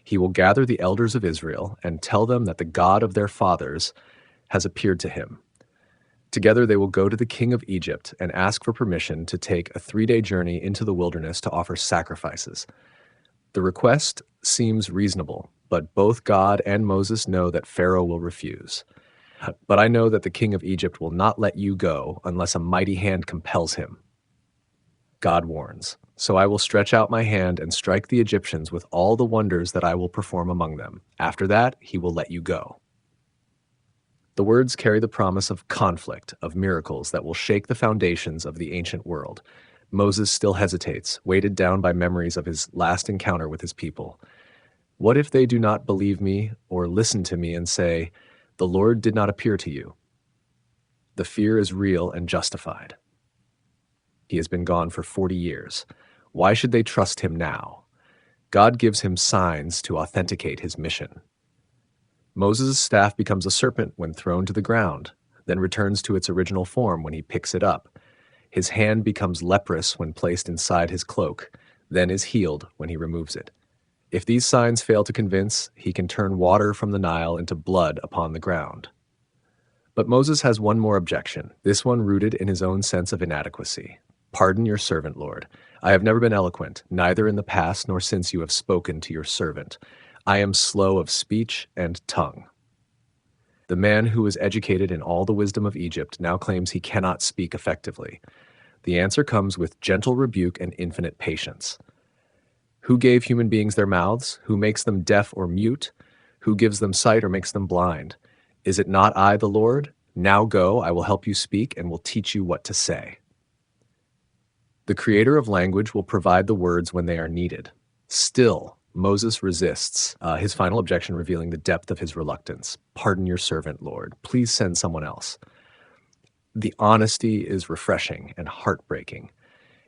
He will gather the elders of Israel and tell them that the God of their fathers has appeared to him. Together they will go to the king of Egypt and ask for permission to take a 3-day journey into the wilderness to offer sacrifices. The request seems reasonable, but both God and Moses know that Pharaoh will refuse. "But I know that the king of Egypt will not let you go unless a mighty hand compels him," God warns. "So I will stretch out my hand and strike the Egyptians with all the wonders that I will perform among them. After that, he will let you go." The words carry the promise of conflict, of miracles that will shake the foundations of the ancient world. Moses still hesitates, weighted down by memories of his last encounter with his people. What if they do not believe me or listen to me and say, "The Lord did not appear to you"? The fear is real and justified. He has been gone for 40 years. Why should they trust him now? God gives him signs to authenticate his mission. Moses' staff becomes a serpent when thrown to the ground, then returns to its original form when he picks it up. His hand becomes leprous when placed inside his cloak, then is healed when he removes it. If these signs fail to convince, he can turn water from the Nile into blood upon the ground. But Moses has one more objection, this one rooted in his own sense of inadequacy. Pardon your servant, Lord. I have never been eloquent, neither in the past nor since you have spoken to your servant. I am slow of speech and tongue. The man who was educated in all the wisdom of Egypt now claims he cannot speak effectively. The answer comes with gentle rebuke and infinite patience. Who gave human beings their mouths? Who makes them deaf or mute? Who gives them sight or makes them blind? Is it not I, the Lord? Now go, I will help you speak and will teach you what to say. The creator of language will provide the words when they are needed. Still, Moses resists, his final objection revealing the depth of his reluctance. Pardon your servant, Lord. Please send someone else. The honesty is refreshing and heartbreaking.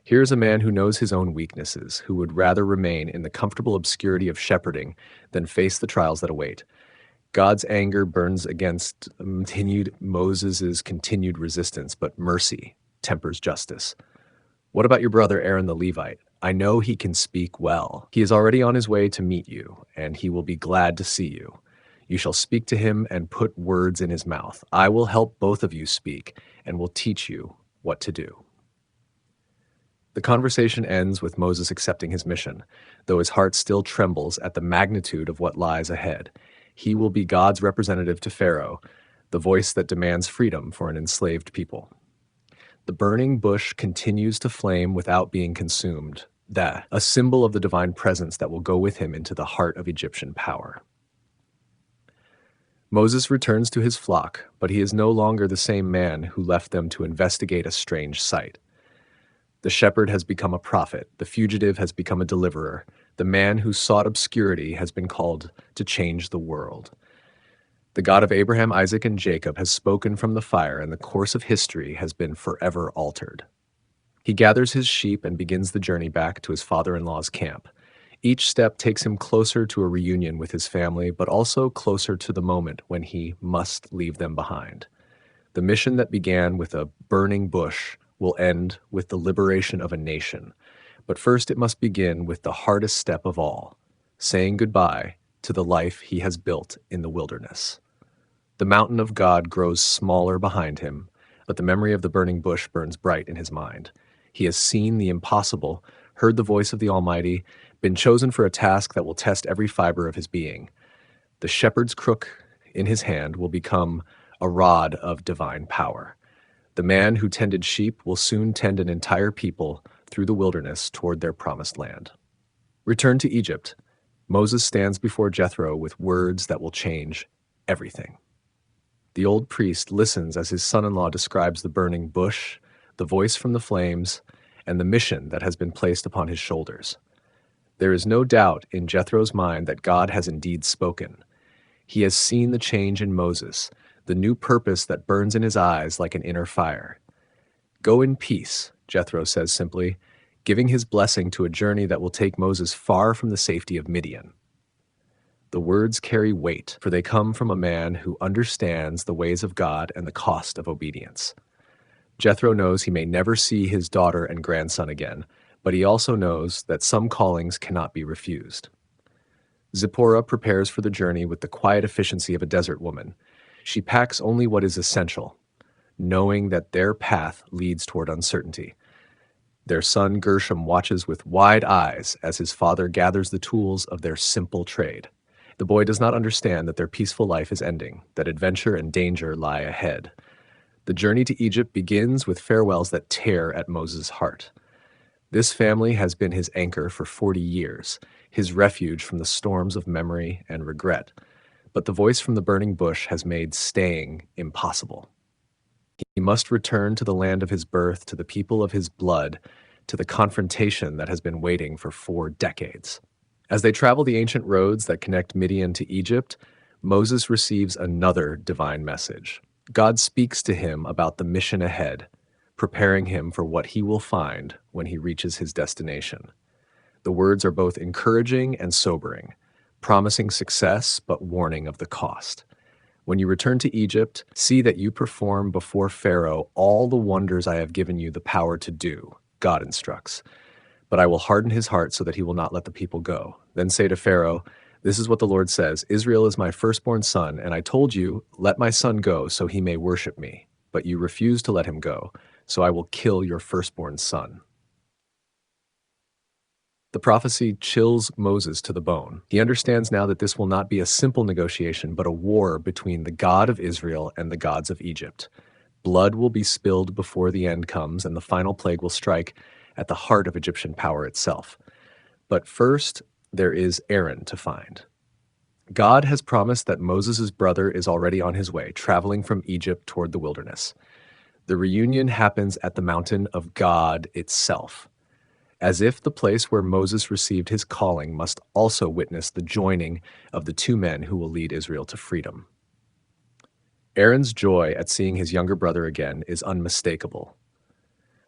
Here is a man who knows his own weaknesses, who would rather remain in the comfortable obscurity of shepherding than face the trials that await. God's anger burns against Moses' continued resistance, but mercy tempers justice. What about your brother Aaron the Levite? I know he can speak well. He is already on his way to meet you, and he will be glad to see you. You shall speak to him and put words in his mouth. I will help both of you speak and will teach you what to do. The conversation ends with Moses accepting his mission, though his heart still trembles at the magnitude of what lies ahead. He will be God's representative to Pharaoh, the voice that demands freedom for an enslaved people. The burning bush continues to flame without being consumed, a symbol of the divine presence that will go with him into the heart of Egyptian power. Moses returns to his flock, but he is no longer the same man who left them to investigate a strange sight. The shepherd has become a prophet, the fugitive has become a deliverer, the man who sought obscurity has been called to change the world. The God of Abraham, Isaac, and Jacob has spoken from the fire, and the course of history has been forever altered. He gathers his sheep and begins the journey back to his father-in-law's camp. Each step takes him closer to a reunion with his family, but also closer to the moment when he must leave them behind. The mission that began with a burning bush will end with the liberation of a nation. But first it must begin with the hardest step of all, saying goodbye to the life he has built in the wilderness. The mountain of God grows smaller behind him, but the memory of the burning bush burns bright in his mind. He has seen the impossible, heard the voice of the Almighty, been chosen for a task that will test every fiber of his being. The shepherd's crook in his hand will become a rod of divine power. The man who tended sheep will soon tend an entire people through the wilderness toward their promised land. Return to Egypt. Moses stands before Jethro with words that will change everything. The old priest listens as his son-in-law describes the burning bush, the voice from the flames, and the mission that has been placed upon his shoulders. There is no doubt in Jethro's mind that God has indeed spoken. He has seen the change in Moses, the new purpose that burns in his eyes like an inner fire. Go in peace, Jethro says simply, giving his blessing to a journey that will take Moses far from the safety of Midian. The words carry weight, for they come from a man who understands the ways of God and the cost of obedience. Jethro knows he may never see his daughter and grandson again, but he also knows that some callings cannot be refused. Zipporah prepares for the journey with the quiet efficiency of a desert woman. She packs only what is essential, knowing that their path leads toward uncertainty. Their son Gershom watches with wide eyes as his father gathers the tools of their simple trade. The boy does not understand that their peaceful life is ending, that adventure and danger lie ahead. The journey to Egypt begins with farewells that tear at Moses' heart. This family has been his anchor for 40 years, his refuge from the storms of memory and regret. But the voice from the burning bush has made staying impossible. He must return to the land of his birth, to the people of his blood, to the confrontation that has been waiting for 4 decades. As they travel the ancient roads that connect Midian to Egypt, Moses receives another divine message. God speaks to him about the mission ahead, preparing him for what he will find when he reaches his destination. The words are both encouraging and sobering, promising success but warning of the cost. When you return to Egypt, see that you perform before Pharaoh all the wonders I have given you the power to do, God instructs. But I will harden his heart so that he will not let the people go. Then say to Pharaoh, this is what the Lord says, Israel is my firstborn son, and I told you, let my son go so he may worship me. But you refused to let him go, so I will kill your firstborn son. The prophecy chills Moses to the bone. He understands now that this will not be a simple negotiation, but a war between the God of Israel and the gods of Egypt. Blood will be spilled before the end comes, and the final plague will strike at the heart of Egyptian power itself. But first, there is Aaron to find. God has promised that Moses' brother is already on his way, traveling from Egypt toward the wilderness. The reunion happens at the mountain of God itself, as if the place where Moses received his calling must also witness the joining of the two men who will lead Israel to freedom. Aaron's joy at seeing his younger brother again is unmistakable.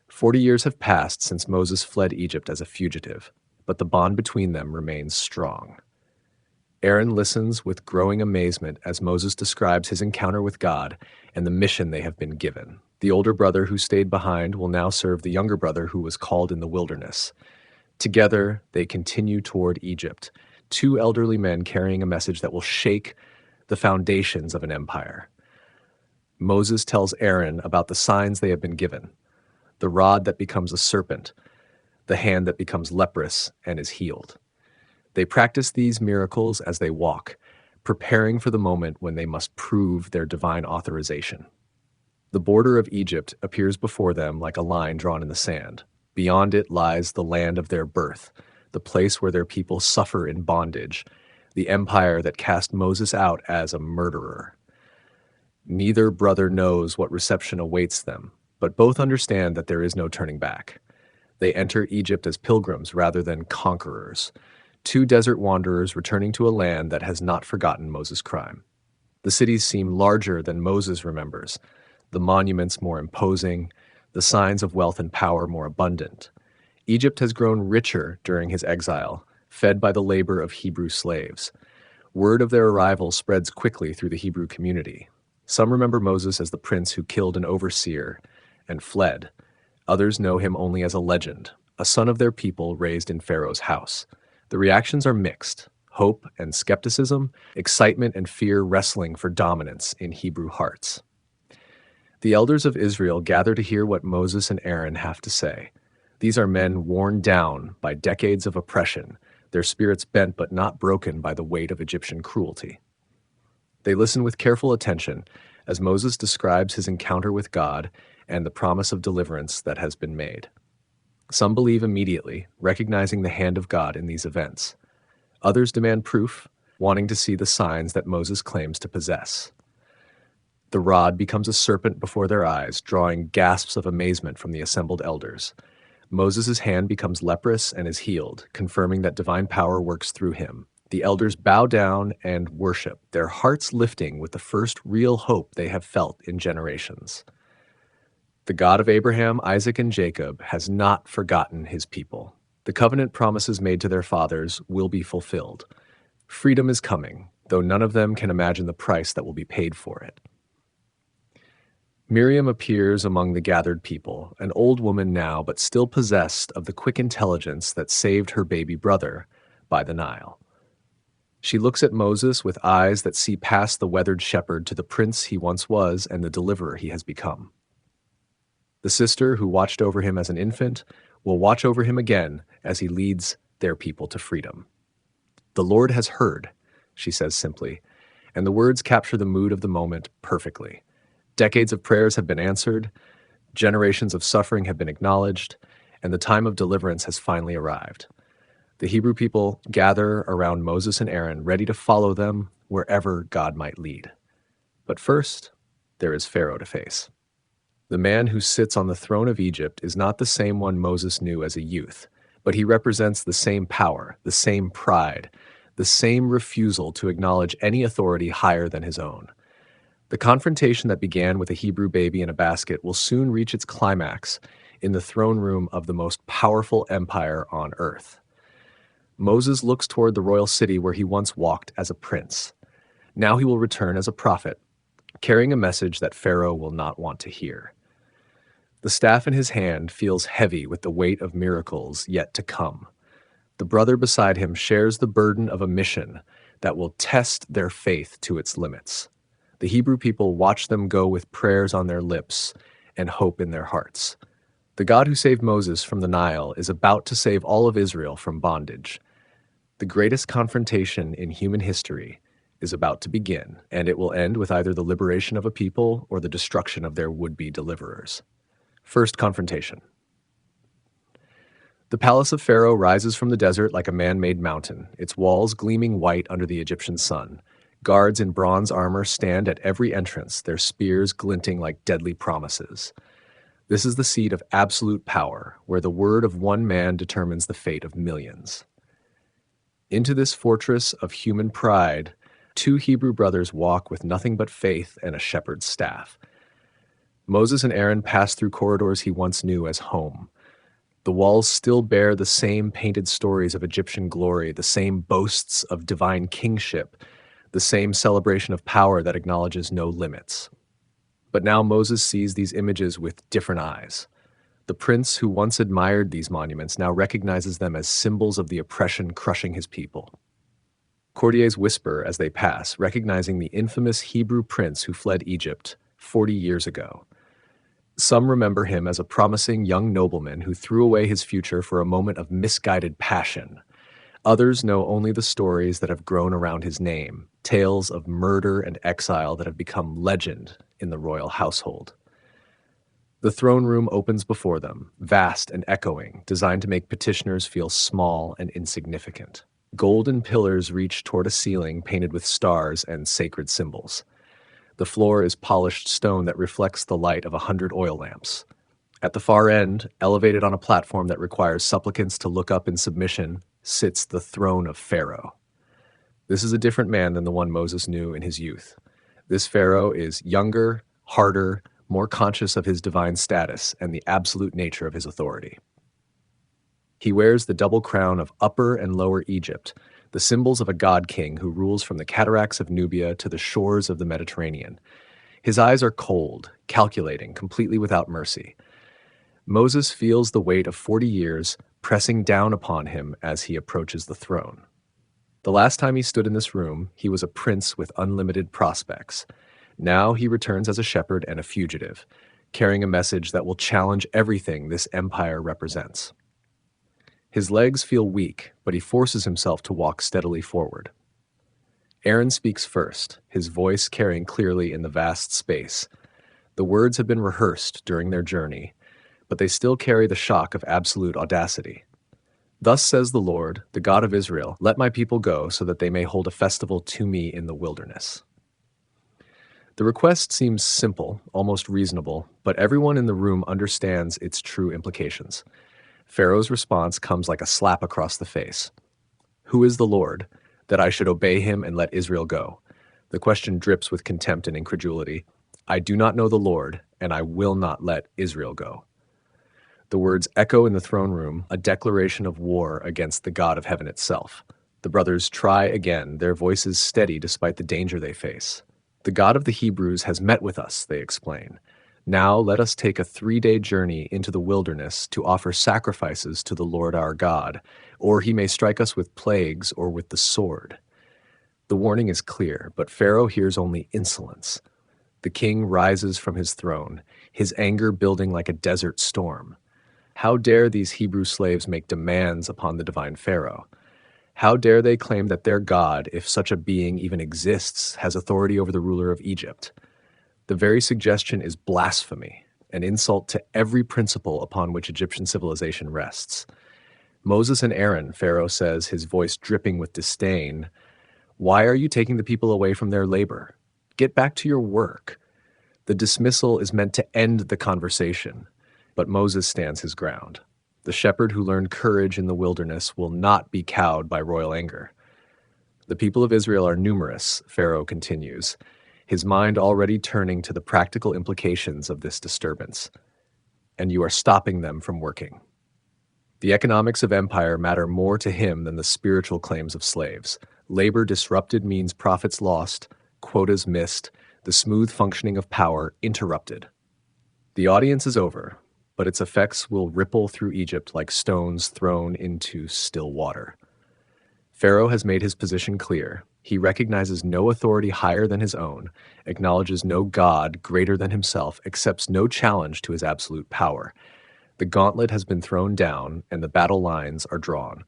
40 years have passed since Moses fled Egypt as a fugitive, but the bond between them remains strong. Aaron listens with growing amazement as Moses describes his encounter with God and the mission they have been given. The older brother who stayed behind will now serve the younger brother who was called in the wilderness. Together, they continue toward Egypt, two elderly men carrying a message that will shake the foundations of an empire. Moses tells Aaron about the signs they have been given: the rod that becomes a serpent, the hand that becomes leprous and is healed. They practice these miracles as they walk, preparing for the moment when they must prove their divine authorization. The border of Egypt appears before them like a line drawn in the sand. Beyond it lies the land of their birth, the place where their people suffer in bondage, the empire that cast Moses out as a murderer. Neither brother knows what reception awaits them, but both understand that there is no turning back. They enter Egypt as pilgrims rather than conquerors, two desert wanderers returning to a land that has not forgotten Moses' crime. The cities seem larger than Moses remembers, the monuments more imposing, the signs of wealth and power more abundant. Egypt has grown richer during his exile, fed by the labor of Hebrew slaves. Word of their arrival spreads quickly through the Hebrew community. Some remember Moses as the prince who killed an overseer and fled. Others know him only as a legend, a son of their people raised in Pharaoh's house. The reactions are mixed: hope and skepticism, excitement and fear wrestling for dominance in Hebrew hearts. The elders of Israel gather to hear what Moses and Aaron have to say. These are men worn down by decades of oppression, their spirits bent but not broken by the weight of Egyptian cruelty. They listen with careful attention as Moses describes his encounter with God and the promise of deliverance that has been made. Some believe immediately, recognizing the hand of God in these events. Others demand proof, wanting to see the signs that Moses claims to possess. The rod becomes a serpent before their eyes, drawing gasps of amazement from the assembled elders. Moses' hand becomes leprous and is healed, confirming that divine power works through him. The elders bow down and worship, their hearts lifting with the first real hope they have felt in generations. The God of Abraham, Isaac, and Jacob has not forgotten his people. The covenant promises made to their fathers will be fulfilled. Freedom is coming, though none of them can imagine the price that will be paid for it. Miriam appears among the gathered people, an old woman now, but still possessed of the quick intelligence that saved her baby brother by the Nile. She looks at Moses with eyes that see past the weathered shepherd to the prince he once was and the deliverer he has become. The sister who watched over him as an infant will watch over him again as he leads their people to freedom. "The Lord has heard," she says simply, and the words capture the mood of the moment perfectly. Decades of prayers have been answered, generations of suffering have been acknowledged, and the time of deliverance has finally arrived. The Hebrew people gather around Moses and Aaron, ready to follow them wherever God might lead. But first, there is Pharaoh to face. The man who sits on the throne of Egypt is not the same one Moses knew as a youth, but he represents the same power, the same pride, the same refusal to acknowledge any authority higher than his own. The confrontation that began with a Hebrew baby in a basket will soon reach its climax in the throne room of the most powerful empire on earth. Moses looks toward the royal city where he once walked as a prince. Now he will return as a prophet, carrying a message that Pharaoh will not want to hear. The staff in his hand feels heavy with the weight of miracles yet to come. The brother beside him shares the burden of a mission that will test their faith to its limits. The Hebrew people watch them go with prayers on their lips and hope in their hearts. The God who saved Moses from the Nile is about to save all of Israel from bondage. The greatest confrontation in human history is about to begin, and it will end with either the liberation of a people or the destruction of their would-be deliverers. First confrontation. The palace of Pharaoh rises from the desert like a man-made mountain, its walls gleaming white under the Egyptian sun. Guards in bronze armor stand at every entrance, their spears glinting like deadly promises. This is the seat of absolute power, where the word of one man determines the fate of millions. Into this fortress of human pride, two Hebrew brothers walk with nothing but faith and a shepherd's staff. Moses and Aaron pass through corridors he once knew as home. The walls still bear the same painted stories of Egyptian glory, the same boasts of divine kingship, the same celebration of power that acknowledges no limits. But now Moses sees these images with different eyes. The prince who once admired these monuments now recognizes them as symbols of the oppression crushing his people. Courtiers whisper as they pass, recognizing the infamous Hebrew prince who fled Egypt 40 years ago. Some remember him as a promising young nobleman who threw away his future for a moment of misguided passion. Others know only the stories that have grown around his name, tales of murder and exile that have become legend in the royal household. The throne room opens before them, vast and echoing, designed to make petitioners feel small and insignificant. Golden pillars reach toward a ceiling painted with stars and sacred symbols. The floor is polished stone that reflects the light of 100 oil lamps. At the far end, elevated on a platform that requires supplicants to look up in submission, sits the throne of Pharaoh. This is a different man than the one Moses knew in his youth. This Pharaoh is younger, harder, more conscious of his divine status and the absolute nature of his authority. He wears the double crown of Upper and Lower Egypt, the symbols of a god-king who rules from the cataracts of Nubia to the shores of the Mediterranean. His eyes are cold, calculating, completely without mercy. Moses feels the weight of 40 years pressing down upon him as he approaches the throne. The last time he stood in this room, he was a prince with unlimited prospects. Now he returns as a shepherd and a fugitive, carrying a message that will challenge everything this empire represents. His legs feel weak, but he forces himself to walk steadily forward. Aaron speaks first, his voice carrying clearly in the vast space. The words have been rehearsed during their journey, but they still carry the shock of absolute audacity. Thus says the Lord, the God of Israel, let my people go so that they may hold a festival to me in the wilderness. The request seems simple, almost reasonable, but everyone in the room understands its true implications. Pharaoh's response comes like a slap across the face. Who is the Lord, that I should obey him and let Israel go? The question drips with contempt and incredulity. I do not know the Lord, and I will not let Israel go. The words echo in the throne room, a declaration of war against the God of heaven itself. The brothers try again, their voices steady despite the danger they face. The God of the Hebrews has met with us, they explain. Now let us take a 3-day journey into the wilderness to offer sacrifices to the Lord our God, or he may strike us with plagues or with the sword. The warning is clear, but Pharaoh hears only insolence. The king rises from his throne, his anger building like a desert storm. How dare these Hebrew slaves make demands upon the divine Pharaoh? How dare they claim that their God, if such a being even exists, has authority over the ruler of Egypt? The very suggestion is blasphemy, an insult to every principle upon which Egyptian civilization rests. Moses and Aaron, Pharaoh says, his voice dripping with disdain, why are you taking the people away from their labor? Get back to your work. The dismissal is meant to end the conversation, but Moses stands his ground. The shepherd who learned courage in the wilderness will not be cowed by royal anger. The people of Israel are numerous, Pharaoh continues. his mind already turning to the practical implications of this disturbance. And you are stopping them from working. The economics of empire matter more to him than the spiritual claims of slaves. Labor disrupted means profits lost, quotas missed, the smooth functioning of power interrupted. The audience is over, but its effects will ripple through Egypt like stones thrown into still water. Pharaoh has made his position clear. He recognizes no authority higher than his own, acknowledges no god greater than himself, accepts no challenge to his absolute power. The gauntlet has been thrown down, and the battle lines are drawn.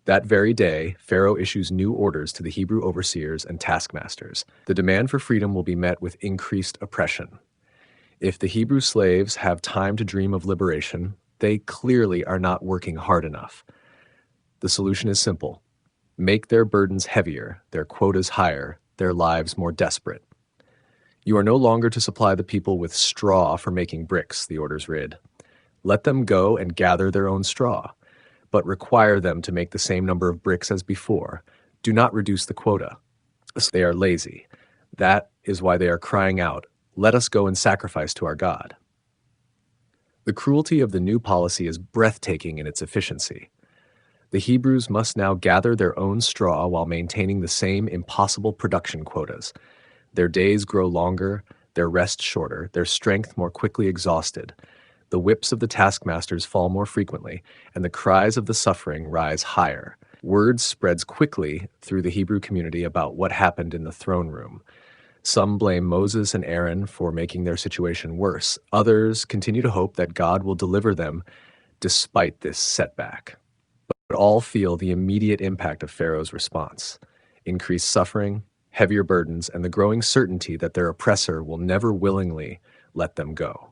That very day, Pharaoh issues new orders to the Hebrew overseers and taskmasters. The demand for freedom will be met with increased oppression. If the Hebrew slaves have time to dream of liberation, they clearly are not working hard enough. The solution is simple. Make their burdens heavier, their quotas higher, their lives more desperate. You are no longer to supply the people with straw for making bricks, the orders read. Let them go and gather their own straw, but require them to make the same number of bricks as before. Do not reduce the quota. They are lazy. That is why they are crying out, "Let us go and sacrifice to our God." The cruelty of the new policy is breathtaking in its efficiency. The Hebrews must now gather their own straw while maintaining the same impossible production quotas. Their days grow longer, their rest shorter, their strength more quickly exhausted. The whips of the taskmasters fall more frequently, and the cries of the suffering rise higher. Word spreads quickly through the Hebrew community about what happened in the throne room. Some blame Moses and Aaron for making their situation worse. Others continue to hope that God will deliver them despite this setback. But all feel the immediate impact of Pharaoh's response: increased suffering, heavier burdens, and the growing certainty that their oppressor will never willingly let them go.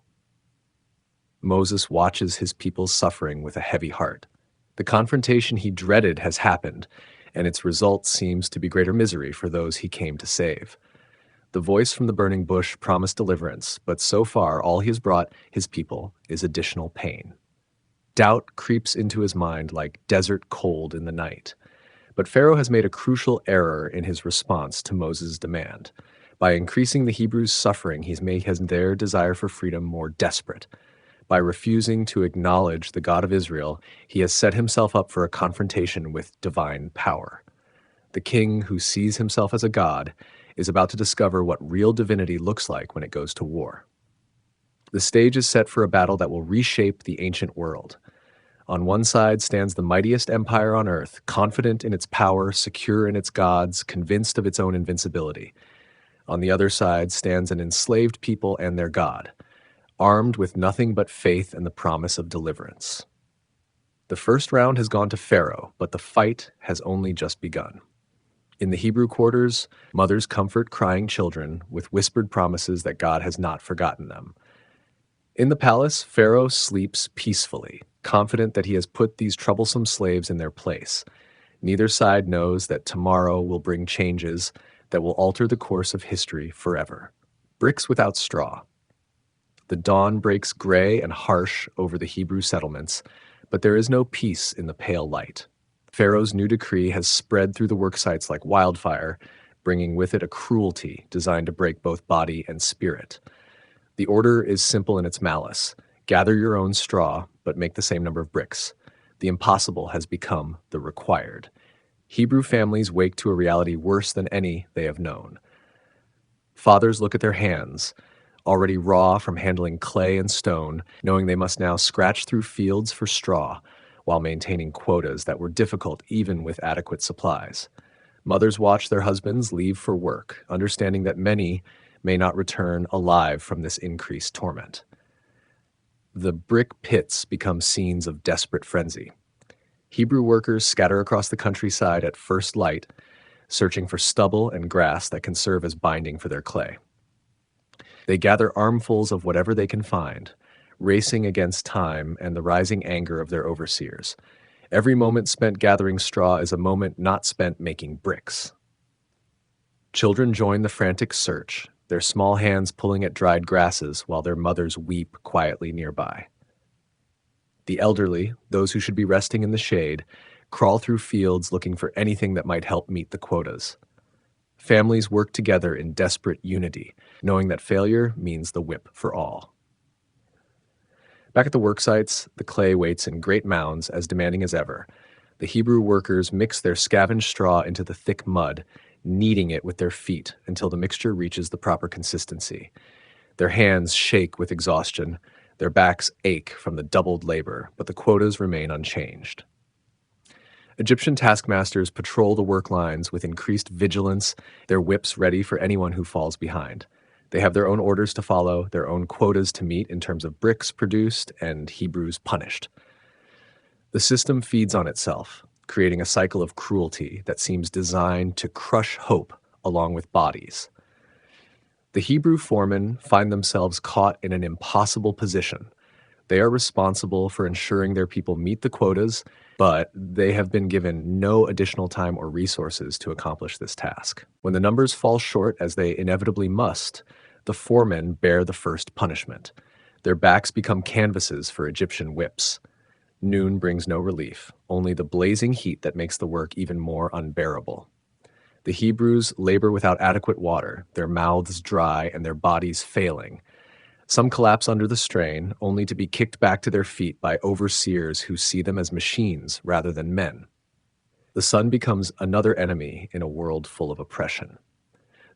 Moses watches his people's suffering with a heavy heart. The confrontation he dreaded has happened, and its result seems to be greater misery for those he came to save. The voice from the burning bush promised deliverance, but so far all he has brought his people is additional pain. Doubt creeps into his mind like desert cold in the night. But Pharaoh has made a crucial error in his response to Moses' demand. By increasing the Hebrews' suffering, he's made their desire for freedom more desperate. By refusing to acknowledge the God of Israel, he has set himself up for a confrontation with divine power. The king who sees himself as a god is about to discover what real divinity looks like when it goes to war. The stage is set for a battle that will reshape the ancient world. On one side stands the mightiest empire on earth, confident in its power, secure in its gods, convinced of its own invincibility. On the other side stands an enslaved people and their God, armed with nothing but faith and the promise of deliverance. The first round has gone to Pharaoh, but the fight has only just begun. In the Hebrew quarters, mothers comfort crying children with whispered promises that God has not forgotten them. In the palace, Pharaoh sleeps peacefully, confident that he has put these troublesome slaves in their place. Neither side knows that tomorrow will bring changes that will alter the course of history forever. Bricks without straw. The dawn breaks gray and harsh over the Hebrew settlements, but there is no peace in the pale light. Pharaoh's new decree has spread through the work sites like wildfire, bringing with it a cruelty designed to break both body and spirit. The order is simple in its malice. Gather your own straw, but make the same number of bricks. The impossible has become the required. Hebrew families wake to a reality worse than any they have known. Fathers look at their hands, already raw from handling clay and stone, knowing they must now scratch through fields for straw while maintaining quotas that were difficult even with adequate supplies. Mothers watch their husbands leave for work, understanding that many may not return alive from this increased torment. The brick pits become scenes of desperate frenzy. Hebrew workers scatter across the countryside at first light, searching for stubble and grass that can serve as binding for their clay. They gather armfuls of whatever they can find, racing against time and the rising anger of their overseers. Every moment spent gathering straw is a moment not spent making bricks. Children join the frantic search, their small hands pulling at dried grasses while their mothers weep quietly nearby. The elderly, those who should be resting in the shade, crawl through fields looking for anything that might help meet the quotas. Families work together in desperate unity, knowing that failure means the whip for all. Back at the work sites, the clay waits in great mounds, as demanding as ever. The Hebrew workers mix their scavenged straw into the thick mud, kneading it with their feet until the mixture reaches the proper consistency. Their hands shake with exhaustion, their backs ache from the doubled labor, but the quotas remain unchanged. Egyptian taskmasters patrol the work lines with increased vigilance, their whips ready for anyone who falls behind. They have their own orders to follow, their own quotas to meet in terms of bricks produced and Hebrews punished. The system feeds on itself, creating a cycle of cruelty that seems designed to crush hope along with bodies. The Hebrew foremen find themselves caught in an impossible position. They are responsible for ensuring their people meet the quotas, but they have been given no additional time or resources to accomplish this task. When the numbers fall short, as they inevitably must, the foremen bear the first punishment. Their backs become canvases for Egyptian whips. Noon brings no relief, only the blazing heat that makes the work even more unbearable. The Hebrews labor without adequate water, their mouths dry and their bodies failing. Some collapse under the strain, only to be kicked back to their feet by overseers who see them as machines rather than men. The sun becomes another enemy in a world full of oppression.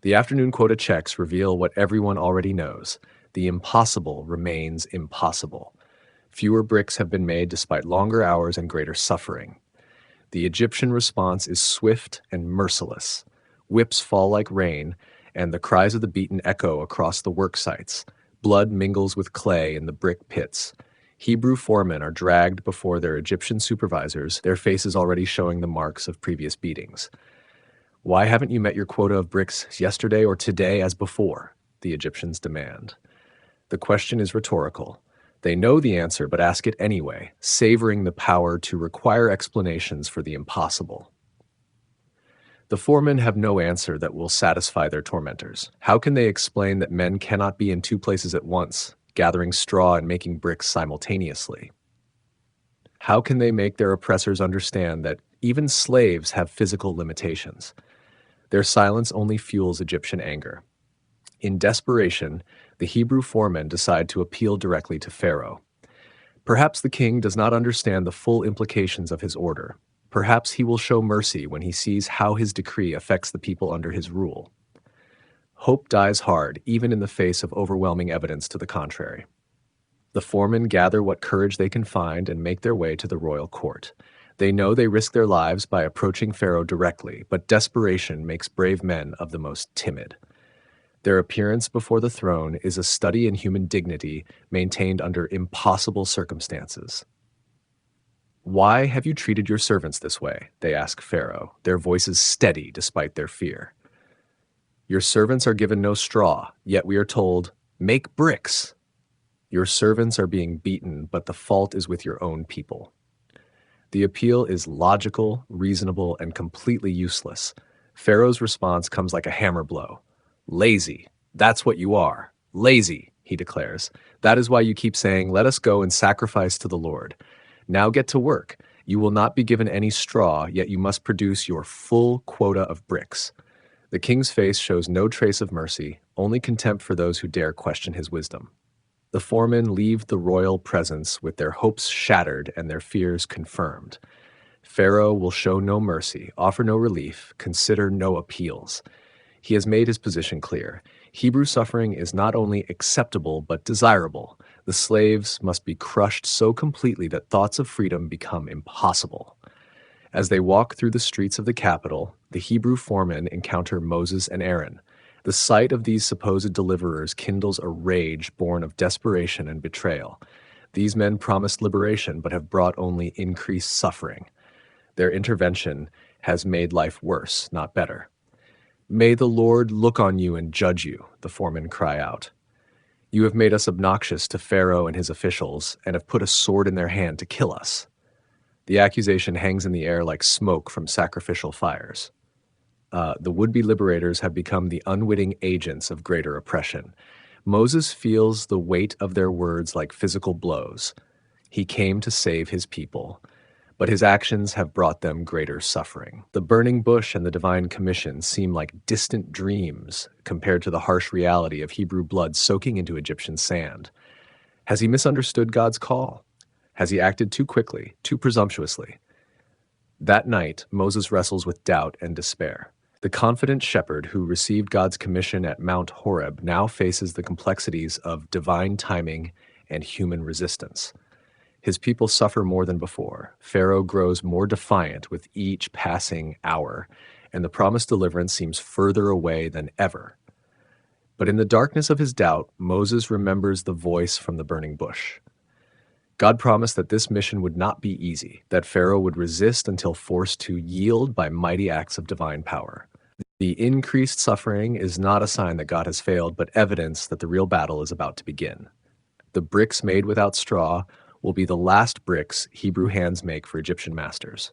The afternoon quota checks reveal what everyone already knows. The impossible remains impossible. Fewer bricks have been made despite longer hours and greater suffering. The Egyptian response is swift and merciless. Whips fall like rain, and the cries of the beaten echo across the work sites. Blood mingles with clay in the brick pits. Hebrew foremen are dragged before their Egyptian supervisors, their faces already showing the marks of previous beatings. "Why haven't you met your quota of bricks yesterday or today as before?" the Egyptians demand. The question is rhetorical. They know the answer but ask it anyway, savoring the power to require explanations for the impossible. The foremen have no answer that will satisfy their tormentors. How can they explain that men cannot be in two places at once, gathering straw and making bricks simultaneously? How can they make their oppressors understand that even slaves have physical limitations? Their silence only fuels Egyptian anger. In desperation, the Hebrew foremen decide to appeal directly to Pharaoh. Perhaps the king does not understand the full implications of his order. Perhaps he will show mercy when he sees how his decree affects the people under his rule. Hope dies hard, even in the face of overwhelming evidence to the contrary. The foremen gather what courage they can find and make their way to the royal court. They know they risk their lives by approaching Pharaoh directly, but desperation makes brave men of the most timid. Their appearance before the throne is a study in human dignity maintained under impossible circumstances. "Why have you treated your servants this way?" they ask Pharaoh, their voices steady despite their fear. "Your servants are given no straw, yet we are told, 'Make bricks.' Your servants are being beaten, but the fault is with your own people." The appeal is logical, reasonable, and completely useless. Pharaoh's response comes like a hammer blow. "Lazy. That's what you are. Lazy," he declares. "That is why you keep saying, 'Let us go and sacrifice to the Lord.' Now get to work. You will not be given any straw, yet you must produce your full quota of bricks." The king's face shows no trace of mercy, only contempt for those who dare question his wisdom. The foremen leave the royal presence with their hopes shattered and their fears confirmed. Pharaoh will show no mercy, offer no relief, consider no appeals. He has made his position clear. Hebrew suffering is not only acceptable but desirable. The slaves must be crushed so completely that thoughts of freedom become impossible. As they walk through the streets of the capital, the Hebrew foremen encounter Moses and Aaron. The sight of these supposed deliverers kindles a rage born of desperation and betrayal. These men promised liberation but have brought only increased suffering. Their intervention has made life worse, not better. "May the Lord look on you and judge you," the foremen cry out. "You have made us obnoxious to Pharaoh and his officials and have put a sword in their hand to kill us." The accusation hangs in the air like smoke from sacrificial fires. The would-be liberators have become the unwitting agents of greater oppression. Moses feels the weight of their words like physical blows. He came to save his people. but his actions have brought them greater suffering. The burning bush and the divine commission seem like distant dreams compared to the harsh reality of Hebrew blood soaking into Egyptian sand. Has he misunderstood God's call? Has he acted too quickly, too presumptuously? That night, Moses wrestles with doubt and despair. The confident shepherd who received God's commission at Mount Horeb now faces the complexities of divine timing and human resistance. His people suffer more than before. Pharaoh grows more defiant with each passing hour, and the promised deliverance seems further away than ever. But in the darkness of his doubt, Moses remembers the voice from the burning bush. God promised that this mission would not be easy, that Pharaoh would resist until forced to yield by mighty acts of divine power. The increased suffering is not a sign that God has failed, but evidence that the real battle is about to begin. The bricks made without straw will be the last bricks Hebrew hands make for Egyptian masters.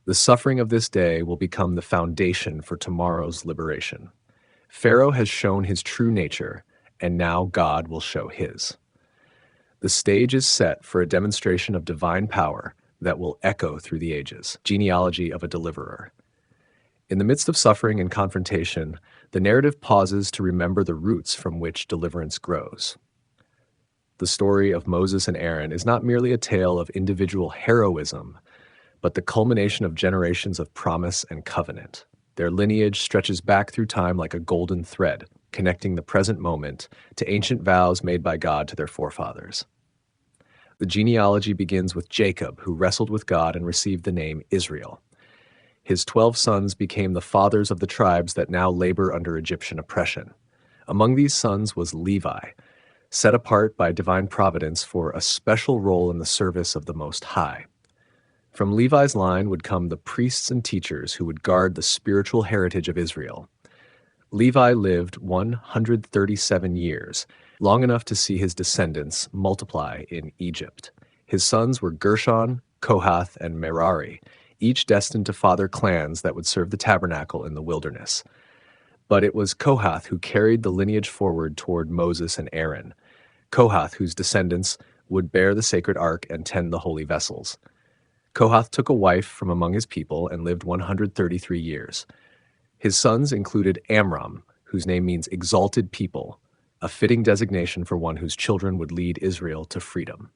The suffering of this day will become the foundation for tomorrow's liberation. Pharaoh has shown his true nature, and now God will show his. The stage is set for a demonstration of divine power that will echo through the ages. Genealogy of a deliverer. In the midst of suffering and confrontation, the narrative pauses to remember the roots from which deliverance grows. The story of Moses and Aaron is not merely a tale of individual heroism, but the culmination of generations of promise and covenant. Their lineage stretches back through time like a golden thread, connecting the present moment to ancient vows made by God to their forefathers. The genealogy begins with Jacob, who wrestled with God and received the name Israel. His 12 sons became the fathers of the tribes that now labor under Egyptian oppression. Among these sons was Levi, set apart by divine providence for a special role in the service of the Most High. From Levi's line would come the priests and teachers who would guard the spiritual heritage of Israel. Levi lived 137 years, long enough to see his descendants multiply in Egypt. His sons were Gershon, Kohath, and Merari, each destined to father clans that would serve the tabernacle in the wilderness. But it was Kohath who carried the lineage forward toward Moses and Aaron, Kohath whose descendants would bear the sacred ark and tend the holy vessels. Kohath took a wife from among his people and lived 133 years. His sons included Amram, whose name means exalted people, a fitting designation for one whose children would lead Israel to freedom.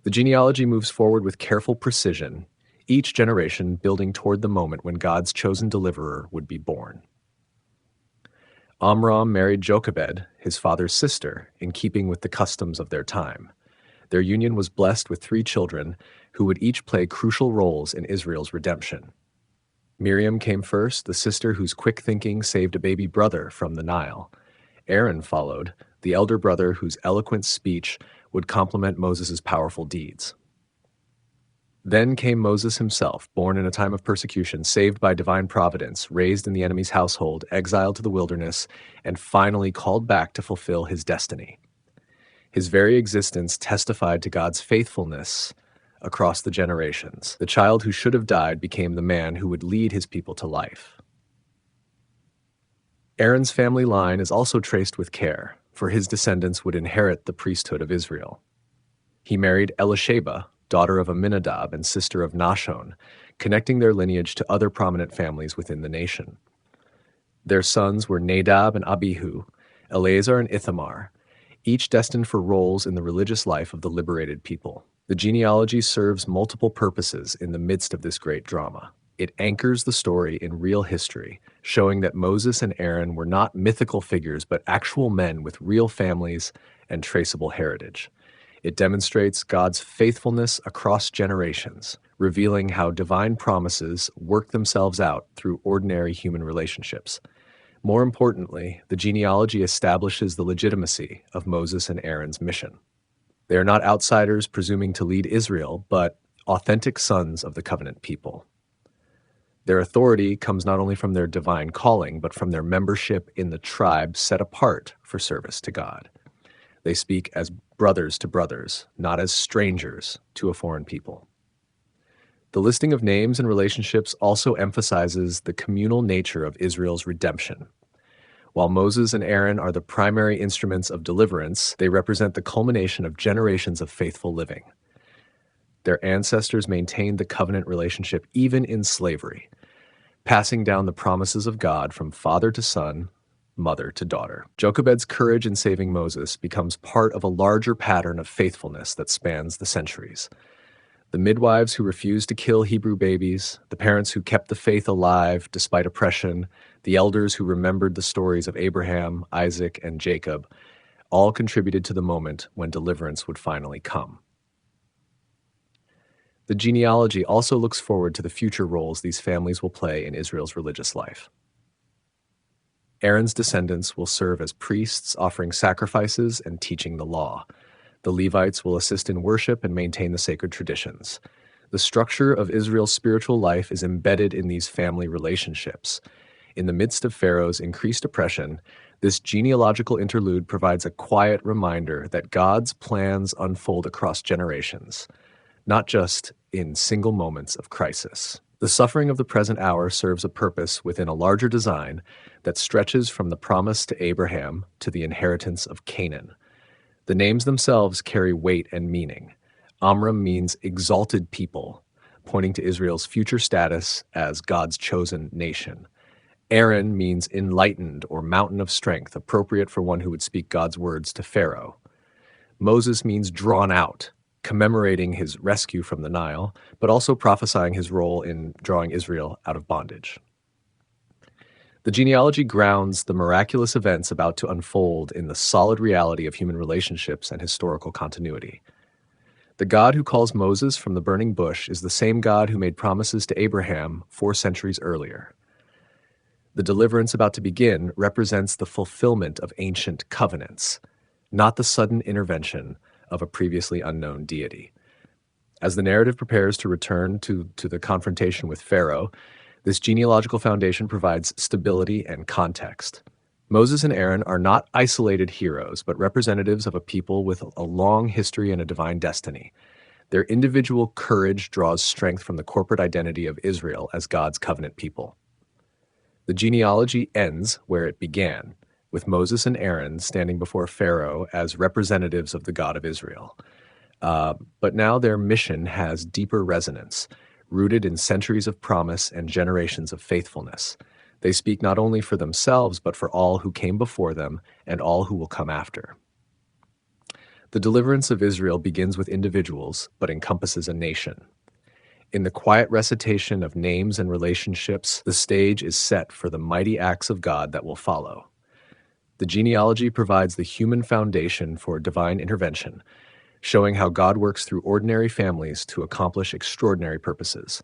The genealogy moves forward with careful precision, each generation building toward the moment when God's chosen deliverer would be born. Amram married Jochebed, his father's sister, in keeping with the customs of their time. Their union was blessed with 3 children who would each play crucial roles in Israel's redemption. Miriam came first, the sister whose quick thinking saved a baby brother from the Nile. Aaron followed, the elder brother whose eloquent speech would complement Moses' powerful deeds. Then came Moses himself, born in a time of persecution, saved by divine providence, raised in the enemy's household, exiled to the wilderness, and finally called back to fulfill his destiny. His very existence testified to God's faithfulness across the generations. The child who should have died became the man who would lead his people to life. Aaron's family line is also traced with care, for his descendants would inherit the priesthood of Israel. He married Elisheba, daughter of Aminadab and sister of Nahshon, connecting their lineage to other prominent families within the nation. Their sons were Nadab and Abihu, Eleazar and Ithamar, each destined for roles in the religious life of the liberated people. The genealogy serves multiple purposes in the midst of this great drama. It anchors the story in real history, showing that Moses and Aaron were not mythical figures but actual men with real families and traceable heritage. It demonstrates God's faithfulness across generations, revealing how divine promises work themselves out through ordinary human relationships. More importantly, the genealogy establishes the legitimacy of Moses and Aaron's mission. They are not outsiders presuming to lead Israel, but authentic sons of the covenant people. Their authority comes not only from their divine calling, but from their membership in the tribe set apart for service to God. They speak as brothers to brothers, not as strangers to a foreign people. The listing of names and relationships also emphasizes the communal nature of Israel's redemption. While Moses and Aaron are the primary instruments of deliverance, they represent the culmination of generations of faithful living. Their ancestors maintained the covenant relationship even in slavery, passing down the promises of God from father to son, mother to daughter. Jochebed's courage in saving Moses becomes part of a larger pattern of faithfulness that spans the centuries. The midwives who refused to kill Hebrew babies, the parents who kept the faith alive despite oppression, the elders who remembered the stories of Abraham, Isaac, and Jacob, all contributed to the moment when deliverance would finally come. The genealogy also looks forward to the future roles these families will play in Israel's religious life. Aaron's descendants will serve as priests, offering sacrifices and teaching the law. The Levites will assist in worship and maintain the sacred traditions. The structure of Israel's spiritual life is embedded in these family relationships. In the midst of Pharaoh's increased oppression, this genealogical interlude provides a quiet reminder that God's plans unfold across generations, not just in single moments of crisis. The suffering of the present hour serves a purpose within a larger design that stretches from the promise to Abraham to the inheritance of Canaan. The names themselves carry weight and meaning. Amram means exalted people, pointing to Israel's future status as God's chosen nation. Aaron means enlightened or mountain of strength, appropriate for one who would speak God's words to Pharaoh. Moses means drawn out, commemorating his rescue from the Nile, but also prophesying his role in drawing Israel out of bondage. The genealogy grounds the miraculous events about to unfold in the solid reality of human relationships and historical continuity. The God who calls Moses from the burning bush is the same God who made promises to Abraham 4 centuries earlier. The deliverance about to begin represents the fulfillment of ancient covenants, not the sudden intervention of a previously unknown deity. As the narrative prepares to return to the confrontation with Pharaoh, this genealogical foundation provides stability and context. Moses and Aaron are not isolated heroes, but representatives of a people with a long history and a divine destiny. Their individual courage draws strength from the corporate identity of Israel as God's covenant people. The genealogy ends where it began, with Moses and Aaron standing before Pharaoh as representatives of the God of Israel. But now their mission has deeper resonance, rooted in centuries of promise and generations of faithfulness. They speak not only for themselves, but for all who came before them and all who will come after. The deliverance of Israel begins with individuals, but encompasses a nation. In the quiet recitation of names and relationships, the stage is set for the mighty acts of God that will follow. The genealogy provides the human foundation for divine intervention, showing how God works through ordinary families to accomplish extraordinary purposes.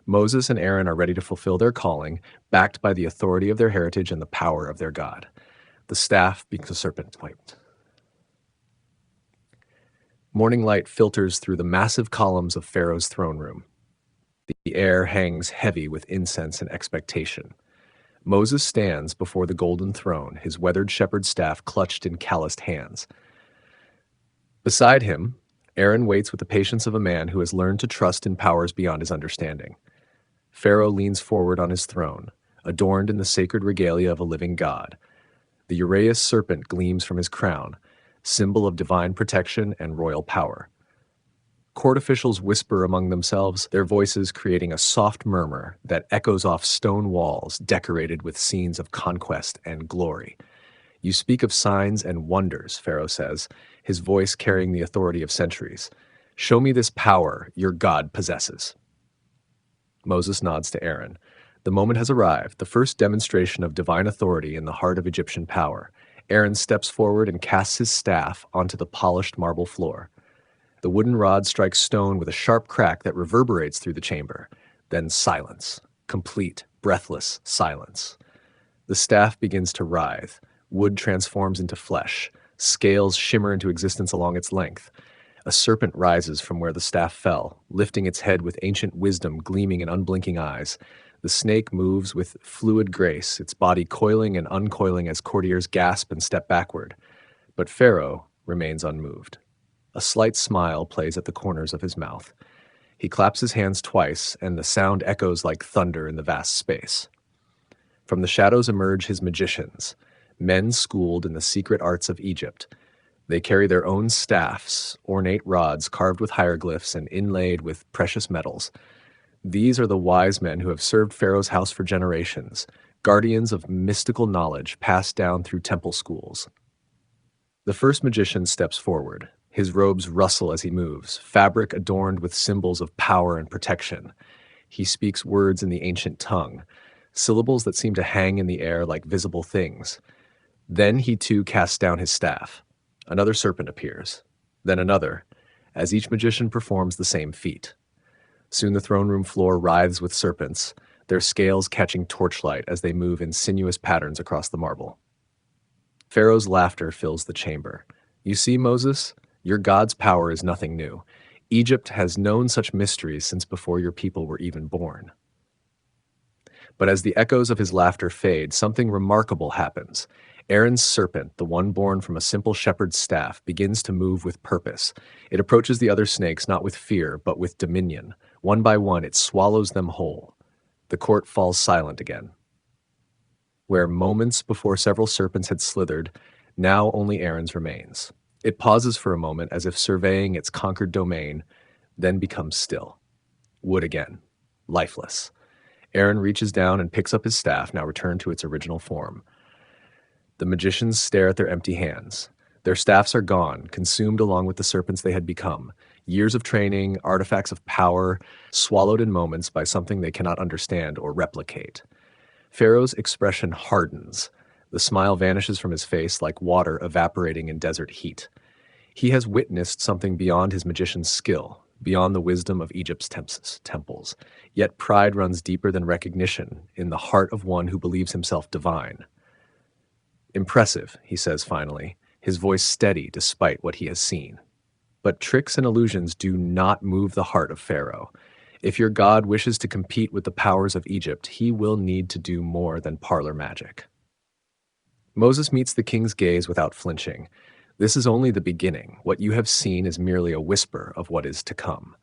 Moses and Aaron are ready to fulfill their calling, backed by the authority of their heritage and the power of their God. The staff becomes a serpent point. Morning light filters through the massive columns of Pharaoh's throne room. The air hangs heavy with incense and expectation. Moses stands before the golden throne, his weathered shepherd's staff clutched in calloused hands. Beside him, Aaron waits with the patience of a man who has learned to trust in powers beyond his understanding. Pharaoh leans forward on his throne, adorned in the sacred regalia of a living God. The uraeus serpent gleams from his crown, symbol of divine protection and royal power. Court officials whisper among themselves, their voices creating a soft murmur that echoes off stone walls decorated with scenes of conquest and glory. "You speak of signs and wonders," Pharaoh says, his voice carrying the authority of centuries. "Show me this power your God possesses." Moses nods to Aaron. The moment has arrived, the first demonstration of divine authority in the heart of Egyptian power. Aaron steps forward and casts his staff onto the polished marble floor. The wooden rod strikes stone with a sharp crack that reverberates through the chamber. Then silence. Complete, breathless silence. The staff begins to writhe. Wood transforms into flesh. Scales shimmer into existence along its length. A serpent rises from where the staff fell, lifting its head with ancient wisdom gleaming in unblinking eyes. The snake moves with fluid grace, its body coiling and uncoiling as courtiers gasp and step backward. But Pharaoh remains unmoved. A slight smile plays at the corners of his mouth. He claps his hands twice, and the sound echoes like thunder in the vast space. From the shadows emerge his magicians, men schooled in the secret arts of Egypt. They carry their own staffs, ornate rods carved with hieroglyphs and inlaid with precious metals. These are the wise men who have served Pharaoh's house for generations, guardians of mystical knowledge passed down through temple schools. The first magician steps forward. His robes rustle as he moves, fabric adorned with symbols of power and protection. He speaks words in the ancient tongue, syllables that seem to hang in the air like visible things. Then he too casts down his staff. Another serpent appears, then another, as each magician performs the same feat. Soon the throne room floor writhes with serpents, their scales catching torchlight as they move in sinuous patterns across the marble. Pharaoh's laughter fills the chamber. You see, Moses, your God's power is nothing new. Egypt has known such mysteries since before your people were even born. But as the echoes of his laughter fade, something remarkable happens. Aaron's serpent, the one born from a simple shepherd's staff, begins to move with purpose. It approaches the other snakes not with fear, but with dominion. One by one, it swallows them whole. The court falls silent again. Where moments before several serpents had slithered, now only Aaron's remains. It pauses for a moment as if surveying its conquered domain, then becomes still. Wood again, lifeless. Aaron reaches down and picks up his staff, now returned to its original form. The magicians stare at their empty hands. Their staffs are gone, consumed along with the serpents they had become. Years of training, artifacts of power, swallowed in moments by something they cannot understand or replicate. Pharaoh's expression hardens. The smile vanishes from his face like water evaporating in desert heat. He has witnessed something beyond his magician's skill, beyond the wisdom of Egypt's temples. Yet pride runs deeper than recognition in the heart of one who believes himself divine. Impressive, he says finally, his voice steady despite what he has seen. But tricks and illusions do not move the heart of Pharaoh. If your God wishes to compete with the powers of Egypt, he will need to do more than parlor magic. Moses meets the king's gaze without flinching. This is only the beginning. What you have seen is merely a whisper of what is to come.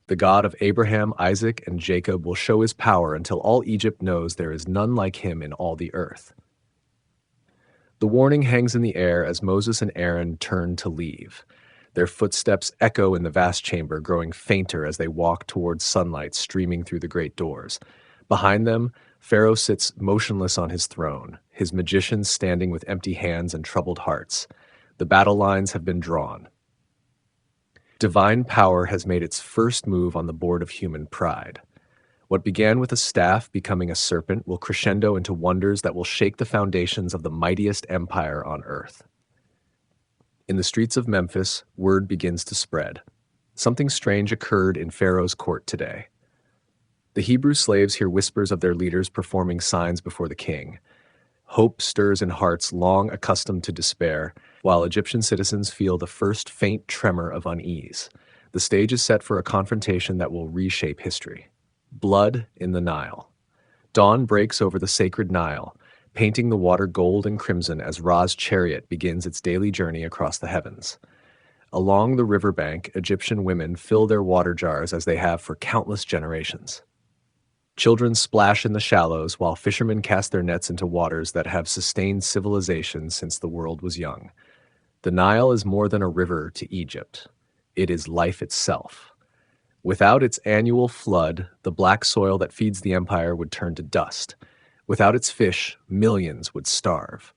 The God of Abraham, Isaac, and Jacob will show his power until all Egypt knows there is none like him in all the earth. The warning hangs in the air as Moses and Aaron turn to leave. Their footsteps echo in the vast chamber, growing fainter as they walk towards sunlight streaming through the great doors. Behind them, Pharaoh sits motionless on his throne, his magicians standing with empty hands and troubled hearts. The battle lines have been drawn. Divine power has made its first move on the board of human pride. What began with a staff becoming a serpent will crescendo into wonders that will shake the foundations of the mightiest empire on earth. In the streets of Memphis, word begins to spread. Something strange occurred in Pharaoh's court today. The Hebrew slaves hear whispers of their leaders performing signs before the king. Hope stirs in hearts long accustomed to despair, while Egyptian citizens feel the first faint tremor of unease. The stage is set for a confrontation that will reshape history. Blood in the Nile. Dawn breaks over the sacred Nile, painting the water gold and crimson as Ra's chariot begins its daily journey across the heavens. Along the riverbank, Egyptian women fill their water jars as they have for countless generations. Children splash in the shallows while fishermen cast their nets into waters that have sustained civilization since the world was young. The Nile is more than a river to Egypt. It is life itself. Without its annual flood, the black soil that feeds the empire would turn to dust. Without its fish, millions would starve.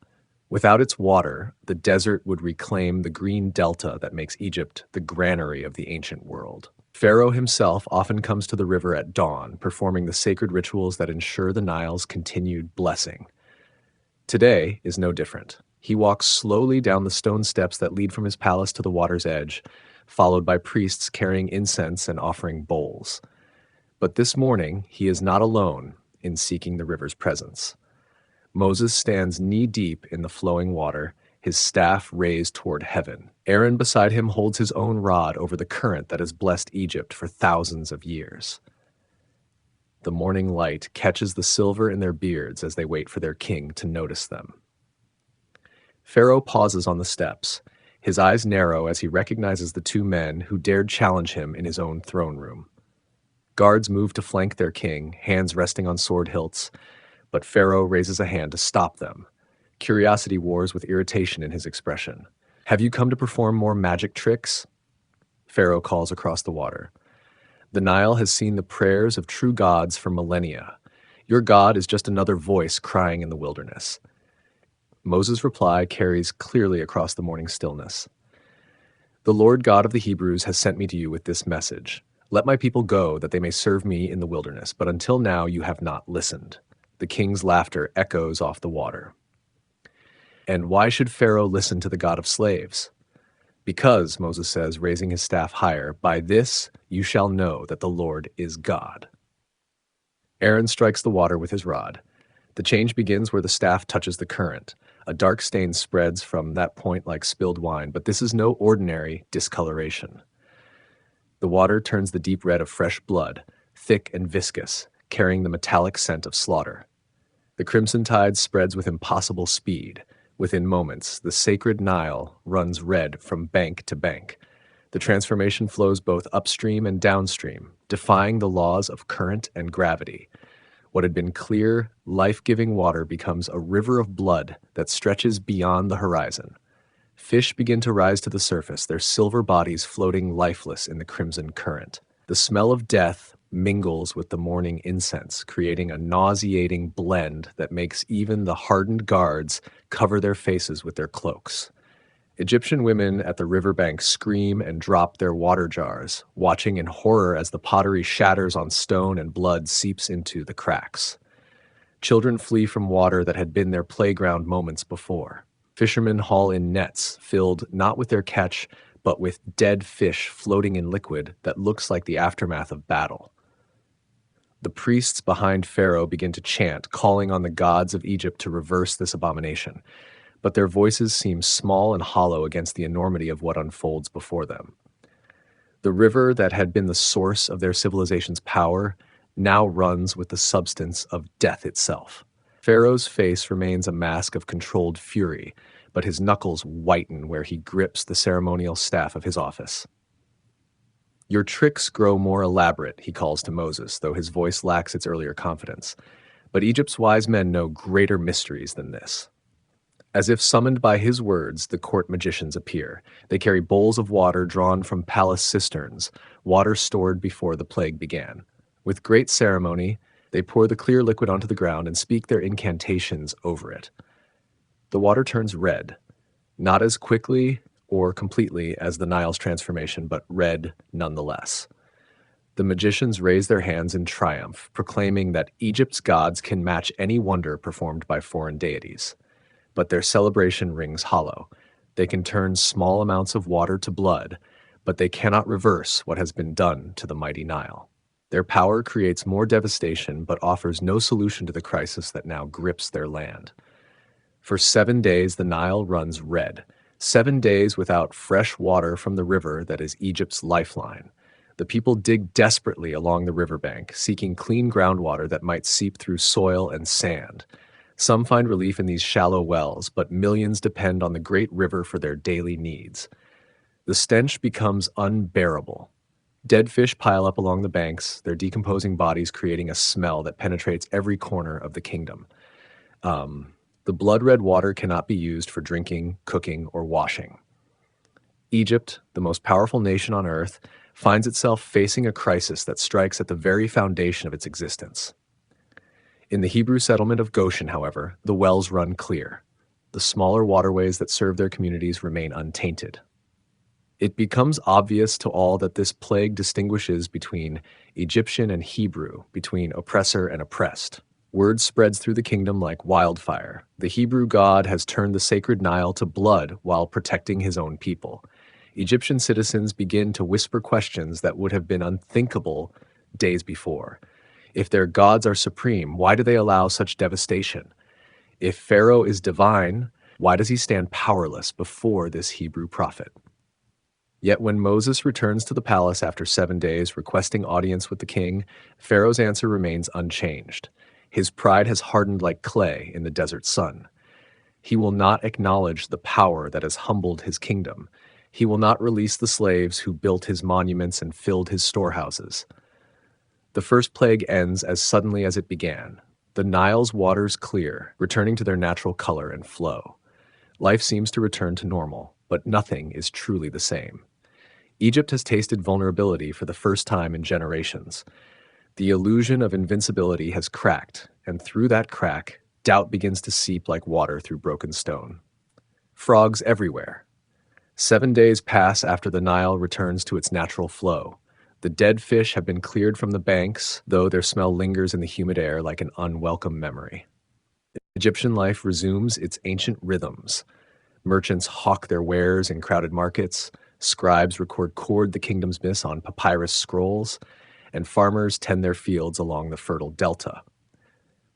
Without its water, the desert would reclaim the green delta that makes Egypt the granary of the ancient world. Pharaoh himself often comes to the river at dawn, performing the sacred rituals that ensure the Nile's continued blessing. Today is no different. He walks slowly down the stone steps that lead from his palace to the water's edge, followed by priests carrying incense and offering bowls. But this morning, he is not alone in seeking the river's presence. Moses stands knee-deep in the flowing water, his staff raised toward heaven. Aaron beside him holds his own rod over the current that has blessed Egypt for thousands of years. The morning light catches the silver in their beards as they wait for their king to notice them. Pharaoh pauses on the steps. His eyes narrow as he recognizes the two men who dared challenge him in his own throne room. Guards move to flank their king, hands resting on sword hilts, but Pharaoh raises a hand to stop them. Curiosity wars with irritation in his expression. Have you come to perform more magic tricks? Pharaoh calls across the water. The Nile has seen the prayers of true gods for millennia. Your God is just another voice crying in the wilderness. Moses' reply carries clearly across the morning stillness. The Lord God of the Hebrews has sent me to you with this message. Let my people go, that they may serve me in the wilderness. But until now you have not listened. The king's laughter echoes off the water. And why should Pharaoh listen to the God of slaves? Because, Moses says, raising his staff higher, by this you shall know that the Lord is God. Aaron strikes the water with his rod. The change begins where the staff touches the current. A dark stain spreads from that point like spilled wine, but this is no ordinary discoloration. The water turns the deep red of fresh blood, thick and viscous, carrying the metallic scent of slaughter. The crimson tide spreads with impossible speed. Within moments, the sacred Nile runs red from bank to bank. The transformation flows both upstream and downstream, defying the laws of current and gravity. What had been clear, life-giving water becomes a river of blood that stretches beyond the horizon. Fish begin to rise to the surface, their silver bodies floating lifeless in the crimson current. The smell of death mingles with the morning incense, creating a nauseating blend that makes even the hardened guards cover their faces with their cloaks. Egyptian women at the riverbank scream and drop their water jars, watching in horror as the pottery shatters on stone and blood seeps into the cracks. Children flee from water that had been their playground moments before. Fishermen haul in nets filled not with their catch, but with dead fish floating in liquid that looks like the aftermath of battle. The priests behind Pharaoh begin to chant, calling on the gods of Egypt to reverse this abomination. But their voices seem small and hollow against the enormity of what unfolds before them. The river that had been the source of their civilization's power now runs with the substance of death itself. Pharaoh's face remains a mask of controlled fury, but his knuckles whiten where he grips the ceremonial staff of his office. Your tricks grow more elaborate, he calls to Moses, though his voice lacks its earlier confidence. But Egypt's wise men know greater mysteries than this. As if summoned by his words, the court magicians appear. They carry bowls of water drawn from palace cisterns, water stored before the plague began. With great ceremony, they pour the clear liquid onto the ground and speak their incantations over it. The water turns red, not as quickly or completely as the Nile's transformation, but red nonetheless. The magicians raise their hands in triumph, proclaiming that Egypt's gods can match any wonder performed by foreign deities. But their celebration rings hollow. They can turn small amounts of water to blood, but they cannot reverse what has been done to the mighty Nile. Their power creates more devastation, but offers no solution to the crisis that now grips their land. For 7 days, the Nile runs red. 7 days without fresh water from the river that is Egypt's lifeline. The people dig desperately along the riverbank, seeking clean groundwater that might seep through soil and sand. Some find relief in these shallow wells, but millions depend on the great river for their daily needs. The stench becomes unbearable. Dead fish pile up along the banks, their decomposing bodies creating a smell that penetrates every corner of the kingdom. The blood-red water cannot be used for drinking, cooking, or washing. Egypt, the most powerful nation on earth, finds itself facing a crisis that strikes at the very foundation of its existence. In the Hebrew settlement of Goshen, however, the wells run clear. The smaller waterways that serve their communities remain untainted. It becomes obvious to all that this plague distinguishes between Egyptian and Hebrew, between oppressor and oppressed. Word spreads through the kingdom like wildfire. The Hebrew god has turned the sacred Nile to blood while protecting his own people. Egyptian citizens begin to whisper questions that would have been unthinkable days before. If their gods are supreme, why do they allow such devastation? If Pharaoh is divine, why does he stand powerless before this Hebrew prophet? Yet when Moses returns to the palace after 7 days requesting audience with the king, Pharaoh's answer remains unchanged. His pride has hardened like clay in the desert sun. He will not acknowledge the power that has humbled his kingdom. He will not release the slaves who built his monuments and filled his storehouses. The first plague ends as suddenly as it began. The Nile's waters clear, returning to their natural color and flow. Life seems to return to normal. but nothing is truly the same. Egypt has tasted vulnerability for the first time in generations. The illusion of invincibility has cracked, and through that crack, doubt begins to seep like water through broken stone. Frogs everywhere. 7 days pass after the Nile returns to its natural flow. The dead fish have been cleared from the banks, though their smell lingers in the humid air like an unwelcome memory. Egyptian life resumes its ancient rhythms. Merchants hawk their wares in crowded markets, scribes record the kingdom's myths on papyrus scrolls, and farmers tend their fields along the fertile delta.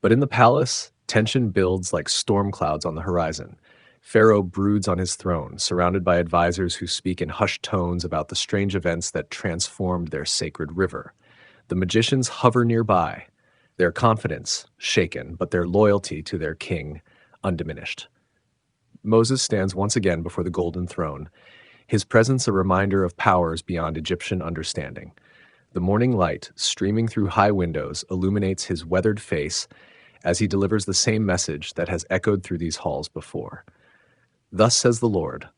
But in the palace, tension builds like storm clouds on the horizon. Pharaoh broods on his throne, surrounded by advisors who speak in hushed tones about the strange events that transformed their sacred river. The magicians hover nearby, their confidence shaken, but their loyalty to their king undiminished. Moses stands once again before the golden throne, his presence a reminder of powers beyond Egyptian understanding. The morning light, streaming through high windows, illuminates his weathered face as he delivers the same message that has echoed through these halls before. Thus says the Lord,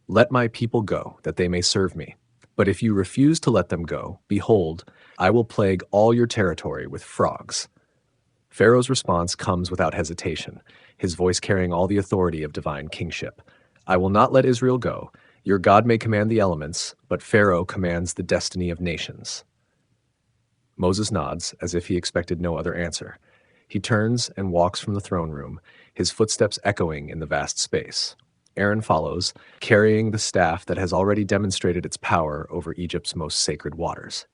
"Let my people go, that they may serve me. But if you refuse to let them go, behold, I will plague all your territory with frogs." Pharaoh's response comes without hesitation, his voice carrying all the authority of divine kingship. "I will not let Israel go. Your God may command the elements, but Pharaoh commands the destiny of nations." Moses nods, as if he expected no other answer. He turns and walks from the throne room, his footsteps echoing in the vast space. Aaron follows, carrying the staff that has already demonstrated its power over Egypt's most sacred waters.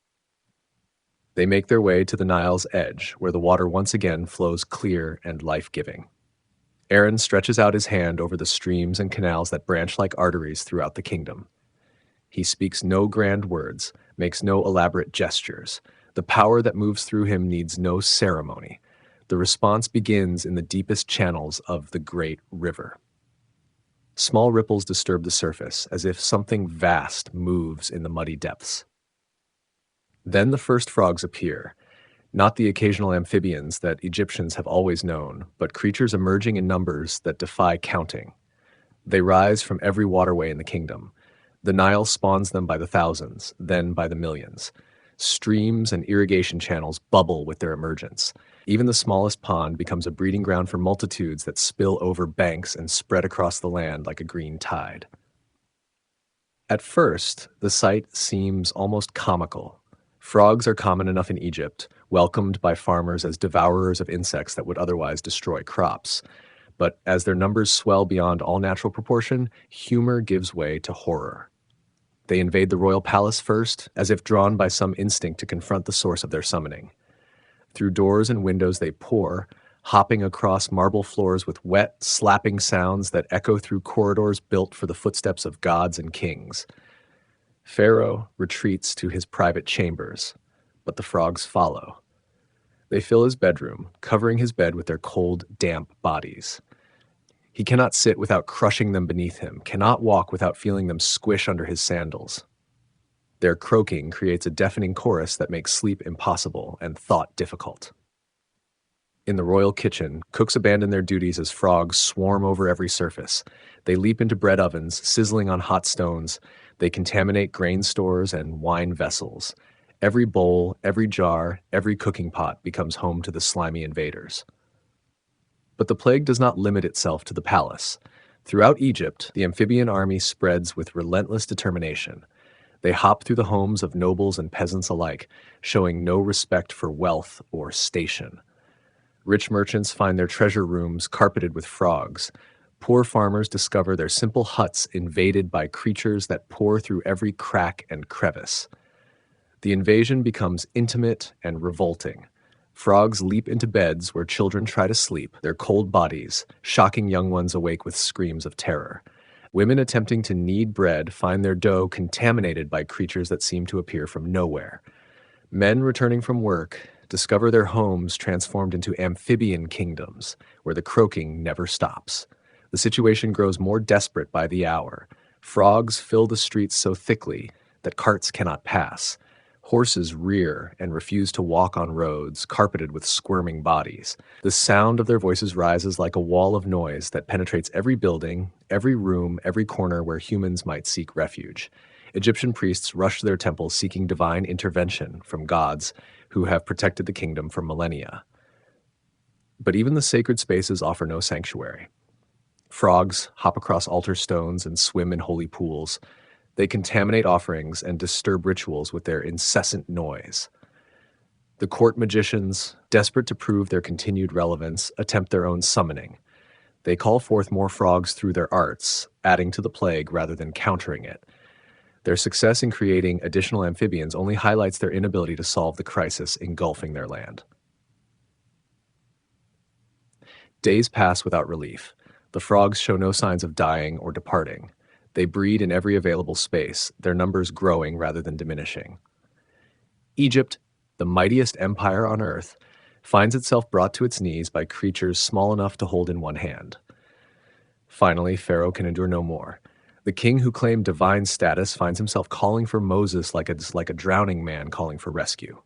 They make their way to the Nile's edge, where the water once again flows clear and life-giving. Aaron stretches out his hand over the streams and canals that branch like arteries throughout the kingdom. He speaks no grand words, makes no elaborate gestures. The power that moves through him needs no ceremony. The response begins in the deepest channels of the great river. Small ripples disturb the surface, as if something vast moves in the muddy depths. Then the first frogs appear, not the occasional amphibians that Egyptians have always known, but creatures emerging in numbers that defy counting. They rise from every waterway in the kingdom. The Nile spawns them by the thousands, then by the millions. Streams and irrigation channels bubble with their emergence. Even the smallest pond becomes a breeding ground for multitudes that spill over banks and spread across the land like a green tide. At first, the sight seems almost comical. Frogs are common enough in Egypt, welcomed by farmers as devourers of insects that would otherwise destroy crops. But as their numbers swell beyond all natural proportion, humor gives way to horror. They invade the royal palace first, as if drawn by some instinct to confront the source of their summoning. Through doors and windows they pour, hopping across marble floors with wet, slapping sounds that echo through corridors built for the footsteps of gods and kings. Pharaoh retreats to his private chambers, but the frogs follow. They fill his bedroom, covering his bed with their cold, damp bodies. He cannot sit without crushing them beneath him, cannot walk without feeling them squish under his sandals. Their croaking creates a deafening chorus that makes sleep impossible and thought difficult. In the royal kitchen, cooks abandon their duties as frogs swarm over every surface. They leap into bread ovens, sizzling on hot stones. They contaminate grain stores and wine vessels. Every bowl, every jar, every cooking pot becomes home to the slimy invaders. But the plague does not limit itself to the palace. Throughout Egypt, the amphibian army spreads with relentless determination. They hop through the homes of nobles and peasants alike, showing no respect for wealth or station. Rich merchants find their treasure rooms carpeted with frogs. Poor farmers discover their simple huts invaded by creatures that pour through every crack and crevice. The invasion becomes intimate and revolting. Frogs leap into beds where children try to sleep, their cold bodies, shocking young ones awake with screams of terror. Women attempting to knead bread find their dough contaminated by creatures that seem to appear from nowhere. Men returning from work discover their homes transformed into amphibian kingdoms, where the croaking never stops. The situation grows more desperate by the hour. Frogs fill the streets so thickly that carts cannot pass. Horses rear and refuse to walk on roads carpeted with squirming bodies. The sound of their voices rises like a wall of noise that penetrates every building, every room, every corner where humans might seek refuge. Egyptian priests rush to their temples seeking divine intervention from gods who have protected the kingdom for millennia. But even the sacred spaces offer no sanctuary. Frogs hop across altar stones and swim in holy pools. They contaminate offerings and disturb rituals with their incessant noise. The court magicians, desperate to prove their continued relevance, attempt their own summoning. They call forth more frogs through their arts, adding to the plague rather than countering it. Their success in creating additional amphibians only highlights their inability to solve the crisis engulfing their land. Days pass without relief. The frogs show no signs of dying or departing. They breed in every available space, their numbers growing rather than diminishing. Egypt, the mightiest empire on earth, finds itself brought to its knees by creatures small enough to hold in one hand. Finally, Pharaoh can endure no more. The king who claimed divine status finds himself calling for Moses like a drowning man calling for rescue.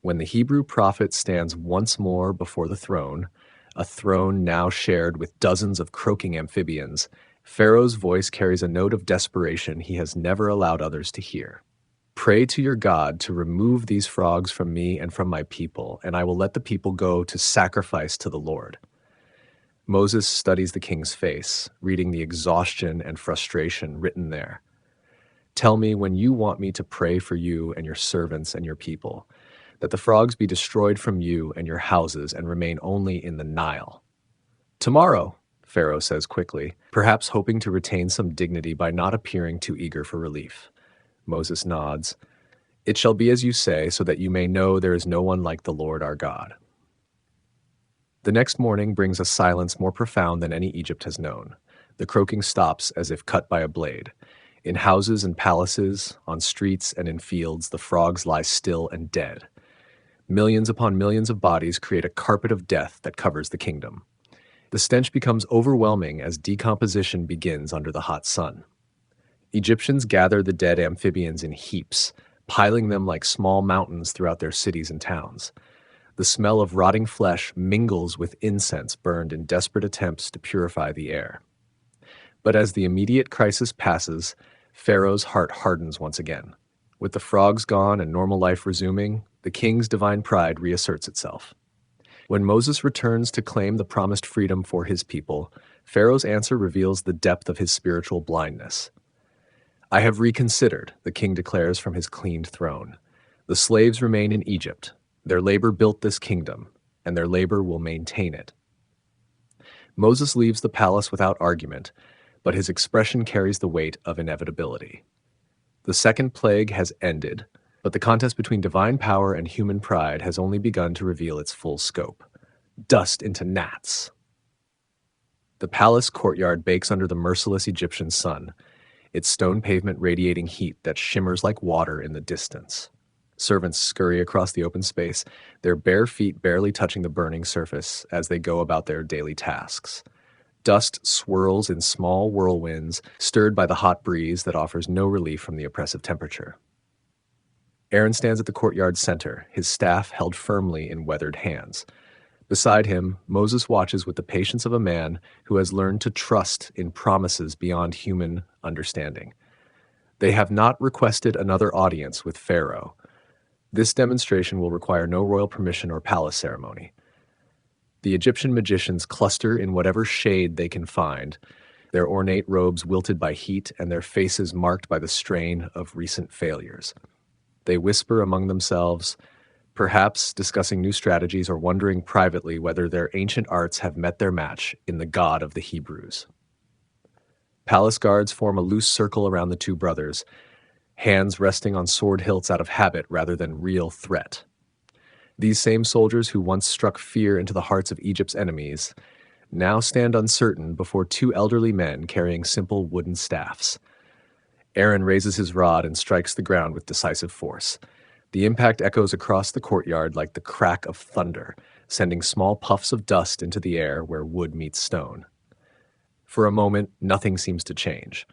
When the Hebrew prophet stands once more before the throne, a throne now shared with dozens of croaking amphibians, Pharaoh's voice carries a note of desperation he has never allowed others to hear. Pray to your God to remove these frogs from me and from my people, and I will let the people go to sacrifice to the Lord. Moses studies the king's face, reading the exhaustion and frustration written there. Tell me when you want me to pray for you and your servants and your people, that the frogs be destroyed from you and your houses and remain only in the Nile. Tomorrow, Pharaoh says quickly, perhaps hoping to retain some dignity by not appearing too eager for relief. Moses nods. It shall be as you say, so that you may know there is no one like the Lord our God. The next morning brings a silence more profound than any Egypt has known. The croaking stops as if cut by a blade. In houses and palaces, on streets and in fields, the frogs lie still and dead. Millions upon millions of bodies create a carpet of death that covers the kingdom. The stench becomes overwhelming as decomposition begins under the hot sun. Egyptians gather the dead amphibians in heaps, piling them like small mountains throughout their cities and towns. The smell of rotting flesh mingles with incense burned in desperate attempts to purify the air. But as the immediate crisis passes, Pharaoh's heart hardens once again. With the frogs gone and normal life resuming, the king's divine pride reasserts itself. When Moses returns to claim the promised freedom for his people, Pharaoh's answer reveals the depth of his spiritual blindness. I have reconsidered, the king declares from his cleaned throne. The slaves remain in Egypt. Their labor built this kingdom, and their labor will maintain it. Moses leaves the palace without argument, but his expression carries the weight of inevitability. The second plague has ended, but the contest between divine power and human pride has only begun to reveal its full scope. Dust into gnats. The palace courtyard bakes under the merciless Egyptian sun, its stone pavement radiating heat that shimmers like water in the distance. Servants scurry across the open space, their bare feet barely touching the burning surface as they go about their daily tasks. Dust swirls in small whirlwinds, stirred by the hot breeze that offers no relief from the oppressive temperature. Aaron stands at the courtyard's center, his staff held firmly in weathered hands. Beside him, Moses watches with the patience of a man who has learned to trust in promises beyond human understanding. They have not requested another audience with Pharaoh. This demonstration will require no royal permission or palace ceremony. The Egyptian magicians cluster in whatever shade they can find, their ornate robes wilted by heat and their faces marked by the strain of recent failures. They whisper among themselves, perhaps discussing new strategies or wondering privately whether their ancient arts have met their match in the God of the Hebrews. Palace guards form a loose circle around the two brothers, hands resting on sword hilts out of habit rather than real threat. These same soldiers who once struck fear into the hearts of Egypt's enemies now stand uncertain before two elderly men carrying simple wooden staffs. Aaron raises his rod and strikes the ground with decisive force. The impact echoes across the courtyard like the crack of thunder, sending small puffs of dust into the air where wood meets stone. For a moment, nothing seems to change.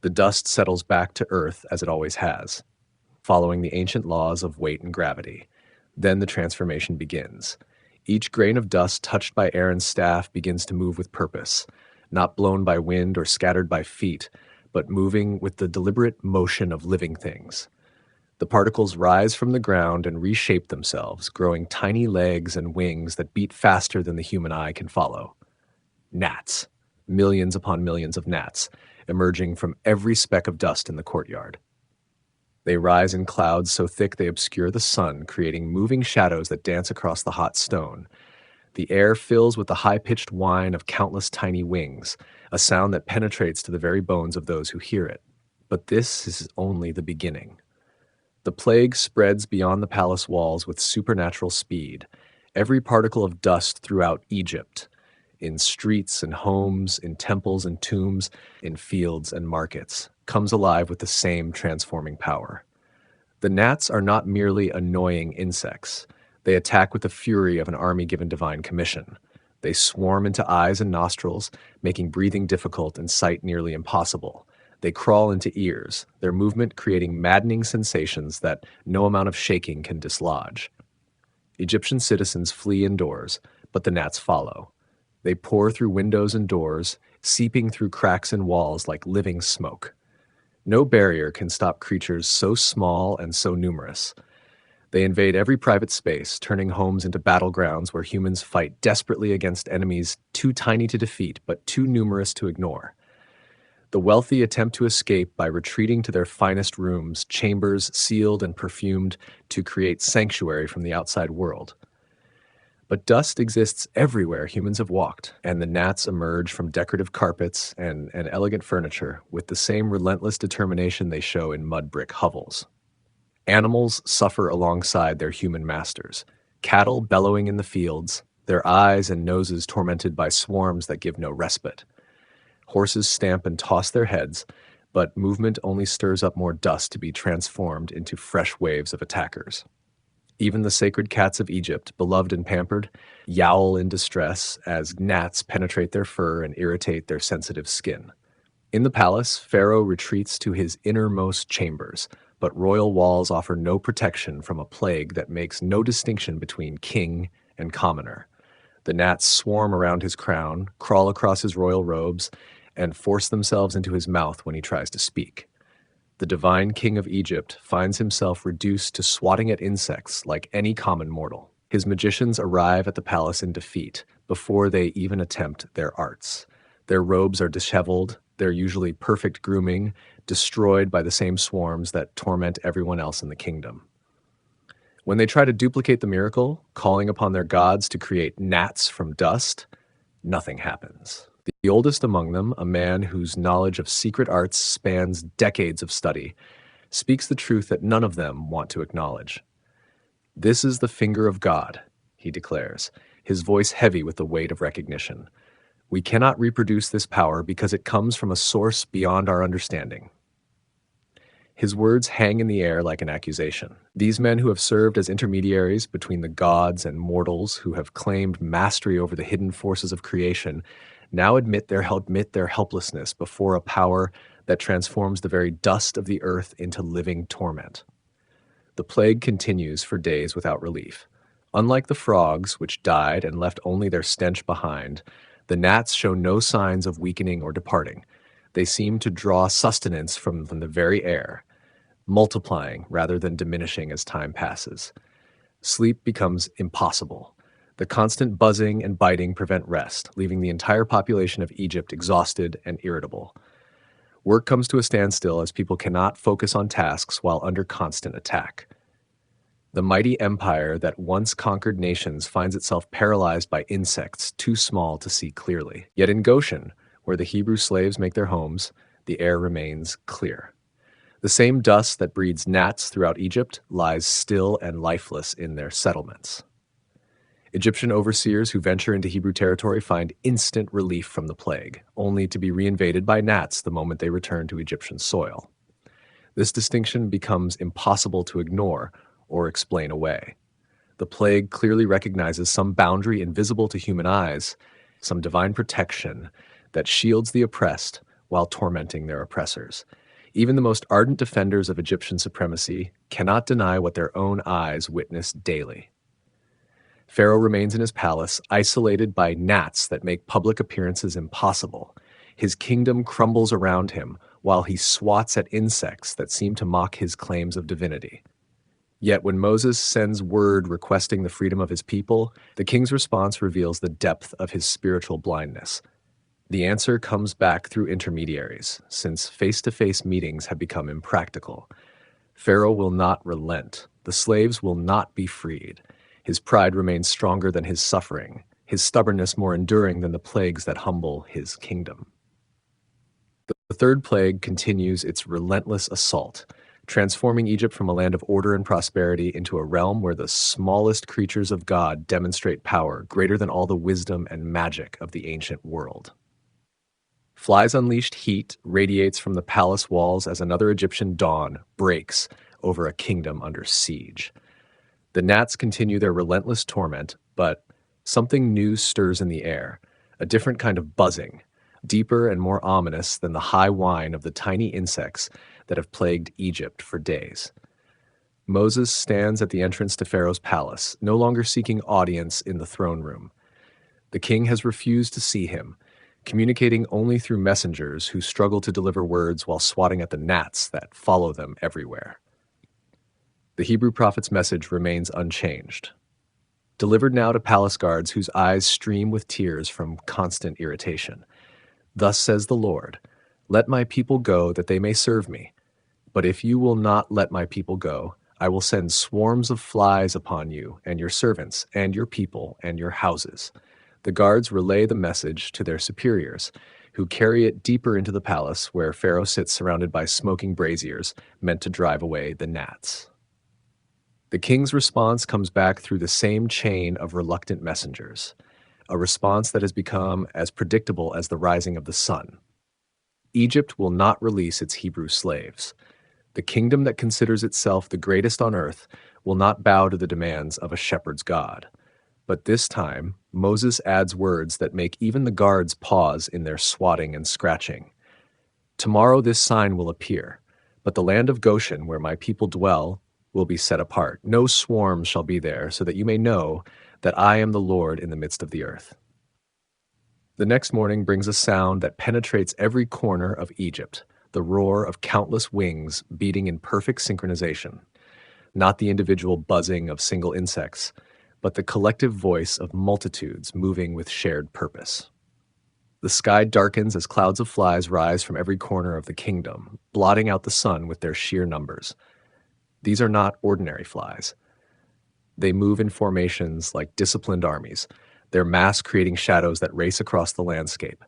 The dust settles back to earth as it always has. following the ancient laws of weight and gravity. Then the transformation begins. Each grain of dust touched by Aaron's staff begins to move with purpose, not blown by wind or scattered by feet, but moving with the deliberate motion of living things. The particles rise from the ground and reshape themselves, growing tiny legs and wings that beat faster than the human eye can follow. Gnats, millions upon millions of gnats, emerging from every speck of dust in the courtyard. They rise in clouds so thick they obscure the sun, creating moving shadows that dance across the hot stone. The air fills with the high-pitched whine of countless tiny wings, a sound that penetrates to the very bones of those who hear it. But this is only the beginning. The plague spreads beyond the palace walls with supernatural speed. Every particle of dust throughout Egypt, in streets and homes, in temples and tombs, in fields and markets, comes alive with the same transforming power. The gnats are not merely annoying insects. They attack with the fury of an army given divine commission. They swarm into eyes and nostrils, making breathing difficult and sight nearly impossible. They crawl into ears, their movement creating maddening sensations that no amount of shaking can dislodge. Egyptian citizens flee indoors, but the gnats follow. They pour through windows and doors, seeping through cracks in walls like living smoke. No barrier can stop creatures so small and so numerous. They invade every private space, turning homes into battlegrounds where humans fight desperately against enemies too tiny to defeat but too numerous to ignore. The wealthy attempt to escape by retreating to their finest rooms, chambers sealed and perfumed to create sanctuary from the outside world. But dust exists everywhere humans have walked, and the gnats emerge from decorative carpets and elegant furniture with the same relentless determination they show in mud brick hovels. Animals suffer alongside their human masters, cattle bellowing in the fields, their eyes and noses tormented by swarms that give no respite. Horses stamp and toss their heads, but movement only stirs up more dust to be transformed into fresh waves of attackers. Even the sacred cats of Egypt, beloved and pampered, yowl in distress as gnats penetrate their fur and irritate their sensitive skin. In the palace, Pharaoh retreats to his innermost chambers, but royal walls offer no protection from a plague that makes no distinction between king and commoner. The gnats swarm around his crown, crawl across his royal robes, and force themselves into his mouth when he tries to speak. The divine king of Egypt finds himself reduced to swatting at insects like any common mortal. His magicians arrive at the palace in defeat before they even attempt their arts. Their robes are disheveled, their usually perfect grooming destroyed by the same swarms that torment everyone else in the kingdom. When they try to duplicate the miracle, calling upon their gods to create gnats from dust, nothing happens. The oldest among them, a man whose knowledge of secret arts spans decades of study, speaks the truth that none of them want to acknowledge. "This is the finger of God," he declares, his voice heavy with the weight of recognition. "We cannot reproduce this power because it comes from a source beyond our understanding." His words hang in the air like an accusation. These men who have served as intermediaries between the gods and mortals, who have claimed mastery over the hidden forces of creation, now admit their helplessness before a power that transforms the very dust of the earth into living torment. The plague continues for days without relief. Unlike the frogs, which died and left only their stench behind, the gnats show no signs of weakening or departing. They seem to draw sustenance from the very air, multiplying rather than diminishing as time passes. Sleep becomes impossible. The constant buzzing and biting prevent rest, leaving the entire population of Egypt exhausted and irritable. Work comes to a standstill as people cannot focus on tasks while under constant attack. The mighty empire that once conquered nations finds itself paralyzed by insects too small to see clearly. Yet in Goshen, where the Hebrew slaves make their homes, the air remains clear. The same dust that breeds gnats throughout Egypt lies still and lifeless in their settlements. Egyptian overseers who venture into Hebrew territory find instant relief from the plague, only to be reinvaded by gnats the moment they return to Egyptian soil. This distinction becomes impossible to ignore or explain away. The plague clearly recognizes some boundary invisible to human eyes, some divine protection that shields the oppressed while tormenting their oppressors. Even the most ardent defenders of Egyptian supremacy cannot deny what their own eyes witness daily. Pharaoh remains in his palace, isolated by gnats that make public appearances impossible. His kingdom crumbles around him while he swats at insects that seem to mock his claims of divinity. Yet when Moses sends word requesting the freedom of his people, the king's response reveals the depth of his spiritual blindness. The answer comes back through intermediaries, since face-to-face meetings have become impractical. Pharaoh will not relent. The slaves will not be freed. His pride remains stronger than his suffering, his stubbornness more enduring than the plagues that humble his kingdom. The third plague continues its relentless assault, transforming Egypt from a land of order and prosperity into a realm where the smallest creatures of God demonstrate power greater than all the wisdom and magic of the ancient world. Flies' unleashed heat radiates from the palace walls as another Egyptian dawn breaks over a kingdom under siege. The gnats continue their relentless torment, but something new stirs in the air, a different kind of buzzing, deeper and more ominous than the high whine of the tiny insects that have plagued Egypt for days. Moses stands at the entrance to Pharaoh's palace, no longer seeking audience in the throne room. The king has refused to see him, communicating only through messengers who struggle to deliver words while swatting at the gnats that follow them everywhere. The Hebrew prophet's message remains unchanged, delivered now to palace guards whose eyes stream with tears from constant irritation. Thus says the Lord, "Let my people go that they may serve me. But if you will not let my people go, I will send swarms of flies upon you and your servants and your people and your houses." The guards relay the message to their superiors, who carry it deeper into the palace where Pharaoh sits surrounded by smoking braziers meant to drive away the gnats. The king's response comes back through the same chain of reluctant messengers, a response that has become as predictable as the rising of the sun. Egypt will not release its Hebrew slaves. The kingdom that considers itself the greatest on earth will not bow to the demands of a shepherd's god. But this time, Moses adds words that make even the guards pause in their swatting and scratching. "Tomorrow this sign will appear, but the land of Goshen, where my people dwell, will be set apart. No swarms shall be there, so that you may know that I am the Lord in the midst of the earth." The next morning brings a sound that penetrates every corner of Egypt, the roar of countless wings beating in perfect synchronization, not the individual buzzing of single insects, but the collective voice of multitudes moving with shared purpose. The sky darkens as clouds of flies rise from every corner of the kingdom, blotting out the sun with their sheer numbers. These are not ordinary flies. They move in formations like disciplined armies, their mass creating shadows that race across the landscape.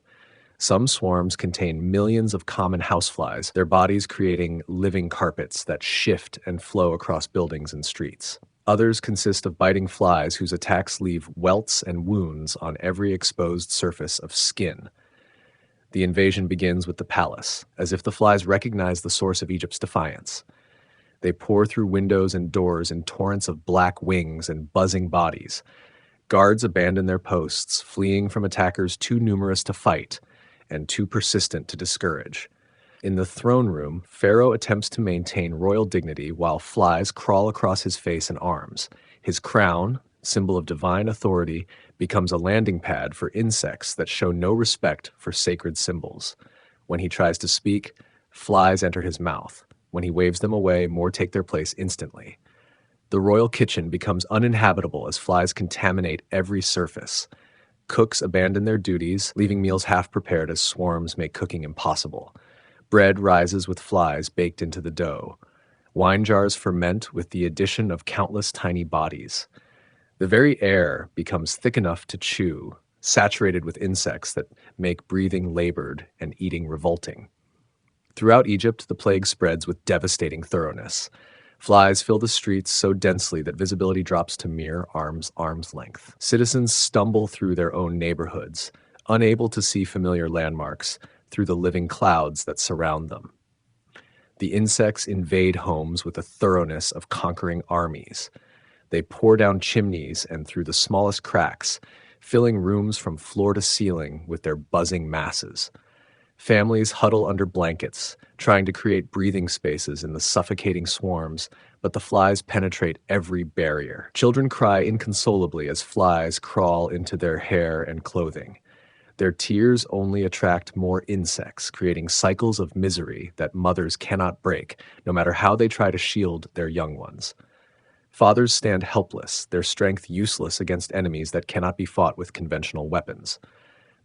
Some swarms contain millions of common houseflies, their bodies creating living carpets that shift and flow across buildings and streets. Others consist of biting flies whose attacks leave welts and wounds on every exposed surface of skin. The invasion begins with the palace, as if the flies recognize the source of Egypt's defiance. They pour through windows and doors in torrents of black wings and buzzing bodies. Guards abandon their posts, fleeing from attackers too numerous to fight and too persistent to discourage. In the throne room, Pharaoh attempts to maintain royal dignity while flies crawl across his face and arms. His crown, symbol of divine authority, becomes a landing pad for insects that show no respect for sacred symbols. When he tries to speak, flies enter his mouth. When he waves them away, more take their place instantly. The royal kitchen becomes uninhabitable as flies contaminate every surface. Cooks abandon their duties, leaving meals half prepared as swarms make cooking impossible. Bread rises with flies baked into the dough. Wine jars ferment with the addition of countless tiny bodies. The very air becomes thick enough to chew, saturated with insects that make breathing labored and eating revolting. Throughout Egypt, the plague spreads with devastating thoroughness. Flies fill the streets so densely that visibility drops to mere arm's length. Citizens stumble through their own neighborhoods, unable to see familiar landmarks through the living clouds that surround them. The insects invade homes with the thoroughness of conquering armies. They pour down chimneys and through the smallest cracks, filling rooms from floor to ceiling with their buzzing masses. Families huddle under blankets, trying to create breathing spaces in the suffocating swarms, but the flies penetrate every barrier. Children cry inconsolably as flies crawl into their hair and clothing. Their tears only attract more insects, creating cycles of misery that mothers cannot break, no matter how they try to shield their young ones. Fathers stand helpless, their strength useless against enemies that cannot be fought with conventional weapons.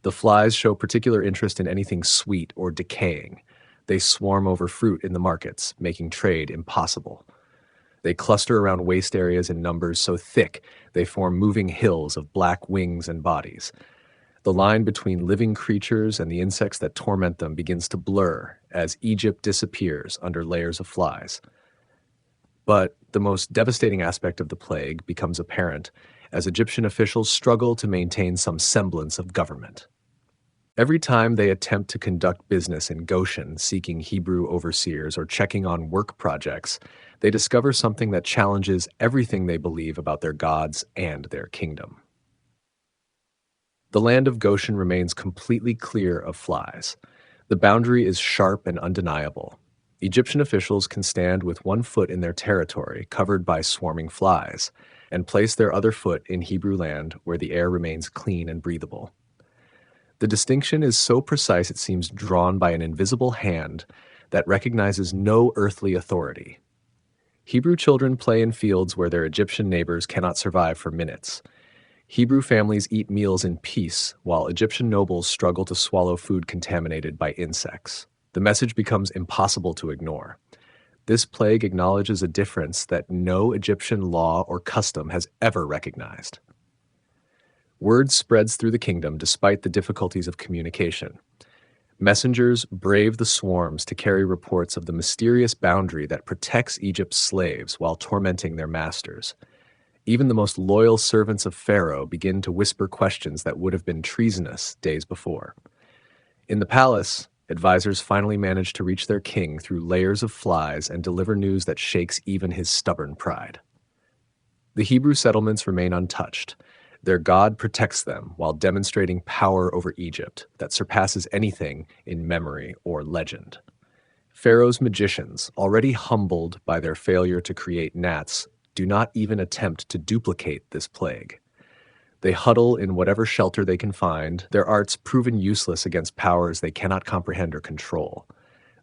The flies show particular interest in anything sweet or decaying. They swarm over fruit in the markets, making trade impossible. They cluster around waste areas in numbers so thick they form moving hills of black wings and bodies. The line between living creatures and the insects that torment them begins to blur as Egypt disappears under layers of flies. But the most devastating aspect of the plague becomes apparent as Egyptian officials struggle to maintain some semblance of government. Every time they attempt to conduct business in Goshen, seeking Hebrew overseers or checking on work projects, they discover something that challenges everything they believe about their gods and their kingdom. The land of Goshen remains completely clear of flies. The boundary is sharp and undeniable. Egyptian officials can stand with one foot in their territory, covered by swarming flies, and place their other foot in Hebrew land where the air remains clean and breathable. The distinction is so precise it seems drawn by an invisible hand that recognizes no earthly authority. Hebrew children play in fields where their Egyptian neighbors cannot survive for minutes. Hebrew families eat meals in peace, while Egyptian nobles struggle to swallow food contaminated by insects. The message becomes impossible to ignore. This plague acknowledges a difference that no Egyptian law or custom has ever recognized. Word spreads through the kingdom despite the difficulties of communication. Messengers brave the swarms to carry reports of the mysterious boundary that protects Egypt's slaves while tormenting their masters. Even the most loyal servants of Pharaoh begin to whisper questions that would have been treasonous days before. In the palace, advisors finally manage to reach their king through layers of flies and deliver news that shakes even his stubborn pride. The Hebrew settlements remain untouched. Their God protects them while demonstrating power over Egypt that surpasses anything in memory or legend. Pharaoh's magicians, already humbled by their failure to create gnats, do not even attempt to duplicate this plague. They huddle in whatever shelter they can find, their arts proven useless against powers they cannot comprehend or control.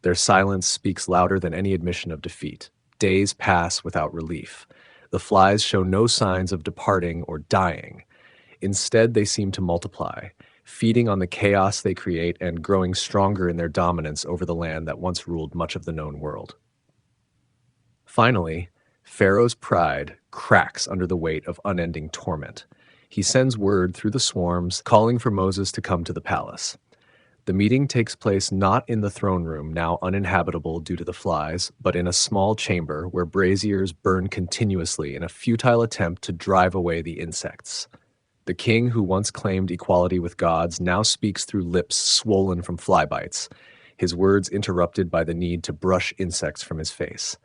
Their silence speaks louder than any admission of defeat. Days pass without relief. The flies show no signs of departing or dying. Instead, they seem to multiply, feeding on the chaos they create and growing stronger in their dominance over the land that once ruled much of the known world. Finally, Pharaoh's pride cracks under the weight of unending torment. He sends word through the swarms, calling for Moses to come to the palace. The meeting takes place not in the throne room, now uninhabitable due to the flies, but in a small chamber where braziers burn continuously in a futile attempt to drive away the insects. The king who once claimed equality with gods now speaks through lips swollen from fly bites, his words interrupted by the need to brush insects from his face.